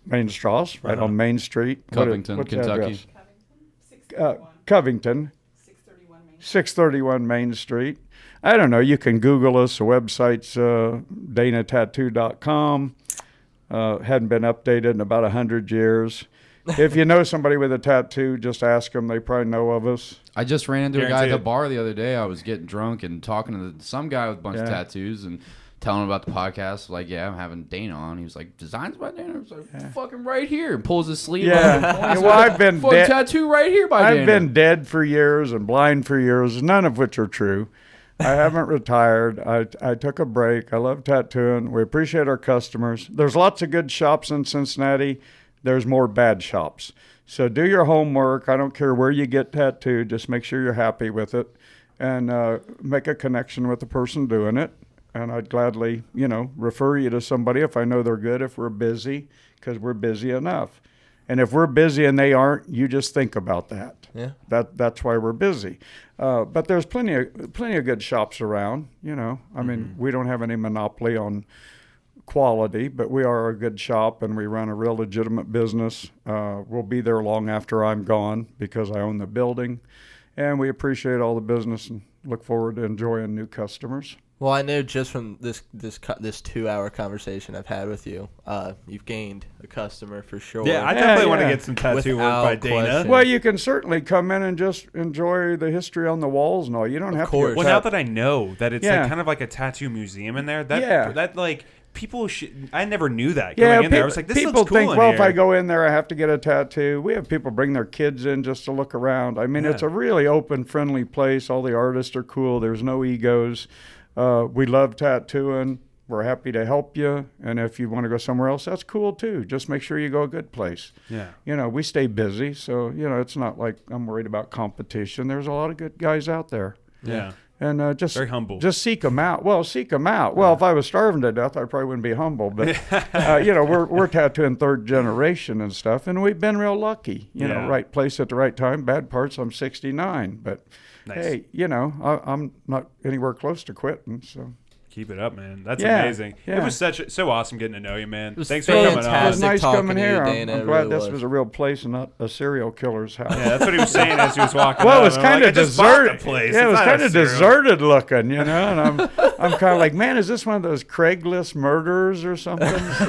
Speaker 4: Mainstrasse, right on Main Street.
Speaker 1: Covington,
Speaker 4: what's the
Speaker 1: Kentucky.
Speaker 4: address?
Speaker 5: 631.
Speaker 4: Covington,
Speaker 5: 631 Main.
Speaker 4: 631 Main Street. I don't know. You can Google us. The website's danatattoo.com. Hadn't been updated in about 100 years. If you know somebody with a tattoo, just ask them. They probably know of us.
Speaker 1: I just ran into a guy
Speaker 2: Guarantee
Speaker 1: at the
Speaker 2: it.
Speaker 1: bar the other day. I was getting drunk and talking to some guy with a bunch of
Speaker 4: Yeah.
Speaker 1: tattoos and telling him about the podcast. Like, yeah, I'm having Dana on. He was like, Designs by Dana? I was like, fucking right here. And pulls his sleeve
Speaker 4: Yeah.
Speaker 1: up.
Speaker 4: Well, I've been
Speaker 1: fucking
Speaker 4: dead.
Speaker 1: tattoo right here by Dana.
Speaker 4: I've been dead for years and blind for years, none of which are true. I haven't retired. I took a break. I love tattooing. We appreciate our customers. There's lots of good shops in Cincinnati. There's more bad shops. So do your homework. I don't care where you get tattooed. Just make sure you're happy with it and make a connection with the person doing it. And I'd gladly, refer you to somebody if I know they're good, if we're busy, because we're busy enough. And if we're busy and they aren't, you just think about that.
Speaker 3: Yeah.
Speaker 4: That's why we're busy. But there's plenty of good shops around. I mean, we don't have any monopoly on quality, but we are a good shop and we run a real legitimate business. We'll be there long after I'm gone because I own the building, and we appreciate all the business and look forward to enjoying new customers.
Speaker 3: Well, I know just from this 2-hour conversation I've had with you, you've gained a customer for sure.
Speaker 2: Yeah, I definitely want to
Speaker 4: yeah.
Speaker 2: get some tattoo work
Speaker 3: Without
Speaker 2: by Dana.
Speaker 3: question.
Speaker 4: Well, you can certainly come in and just enjoy the history on the walls and all. You don't have
Speaker 3: course.
Speaker 4: to
Speaker 2: Well,
Speaker 4: get
Speaker 2: now that I know that it's
Speaker 4: Yeah.
Speaker 2: like kind of like a tattoo museum in there,
Speaker 4: Yeah.
Speaker 2: that like people should. I never knew that going in there. I was like, this
Speaker 4: people
Speaker 2: looks cool
Speaker 4: think,
Speaker 2: in
Speaker 4: well,
Speaker 2: here.
Speaker 4: if I go in there, I have to get a tattoo. We have people bring their kids in just to look around. I mean, it's
Speaker 2: Yeah.
Speaker 4: a really open, friendly place. All the artists are cool. There's no egos. We love tattooing. We're happy to help you. And if you want to go somewhere else, that's cool too. Just make sure you go a good place.
Speaker 2: Yeah.
Speaker 4: We stay busy. So, it's not like I'm worried about competition. There's a lot of good guys out there.
Speaker 2: Yeah.
Speaker 4: And just
Speaker 2: Very humble.
Speaker 4: Just seek them out. Well, seek them out. Well, if I was starving to death, I probably wouldn't be humble. But we're tattooing third generation and stuff, and we've been real lucky.
Speaker 2: Yeah.
Speaker 4: Right place at the right time. Bad parts. I'm 69, but
Speaker 2: Nice.
Speaker 4: hey, I'm not anywhere close to quitting. So
Speaker 2: Keep it up, man. That's
Speaker 4: Yeah,
Speaker 2: amazing.
Speaker 4: yeah.
Speaker 2: It was so awesome getting to know you, man.
Speaker 3: was
Speaker 2: Thanks for coming on.
Speaker 4: it was
Speaker 3: fantastic.
Speaker 4: nice
Speaker 3: talking
Speaker 4: coming
Speaker 3: to you,
Speaker 4: here.
Speaker 3: Dana,
Speaker 4: I'm
Speaker 3: it
Speaker 4: glad
Speaker 3: really
Speaker 4: this
Speaker 3: was.
Speaker 4: was a real place and not a serial killer's house.
Speaker 2: Yeah, that's what he was saying as he was walking
Speaker 4: Well,
Speaker 2: up.
Speaker 4: it was
Speaker 2: I'm
Speaker 4: kind
Speaker 2: like,
Speaker 4: of
Speaker 2: I just bought the
Speaker 4: deserted.
Speaker 2: place.
Speaker 4: Yeah, it
Speaker 2: It's
Speaker 4: was
Speaker 2: not a
Speaker 4: kind of
Speaker 2: serial-
Speaker 4: deserted looking, and I'm kind of like, man, is this one of those Craigslist murders or something? So,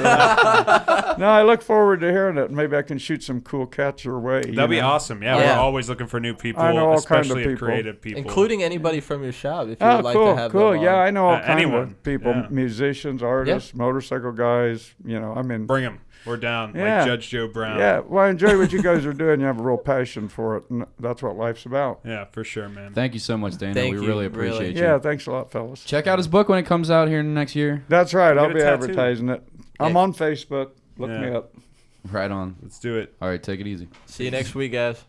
Speaker 4: no, I look forward to hearing it. Maybe I can shoot some cool cats your way.
Speaker 2: That'd be awesome. Yeah,
Speaker 3: Yeah.
Speaker 2: we're always looking for new people,
Speaker 4: I know all kinds of
Speaker 2: especially
Speaker 4: people.
Speaker 2: creative people.
Speaker 3: Including anybody from your shop, if you
Speaker 4: Oh,
Speaker 3: would like
Speaker 4: cool,
Speaker 3: to have
Speaker 4: cool.
Speaker 3: them on.
Speaker 4: Yeah, I know all kinds
Speaker 2: anyone.
Speaker 4: of people,
Speaker 2: Yeah.
Speaker 4: musicians, artists, motorcycle guys.
Speaker 2: Bring them. We're down.
Speaker 4: Yeah.
Speaker 2: Like Judge Joe Brown.
Speaker 4: Yeah, well, I enjoy what you guys are doing. You have a real passion for it, and that's what life's about.
Speaker 2: Yeah, for sure, man.
Speaker 1: Thank you so much, Dana.
Speaker 3: Thank
Speaker 1: we
Speaker 3: you,
Speaker 1: really
Speaker 3: really.
Speaker 1: appreciate
Speaker 4: Yeah,
Speaker 1: you.
Speaker 4: thanks a lot, fellas.
Speaker 1: Check out his book when it comes out here in the next year.
Speaker 4: That's right. I'll
Speaker 2: Get a
Speaker 4: be
Speaker 2: tattoo.
Speaker 4: advertising it. I'm
Speaker 3: Yeah.
Speaker 4: on Facebook. Look
Speaker 2: Yeah.
Speaker 4: me up.
Speaker 1: Right on.
Speaker 2: Let's do it.
Speaker 1: All right, take it easy.
Speaker 3: See you next week, guys.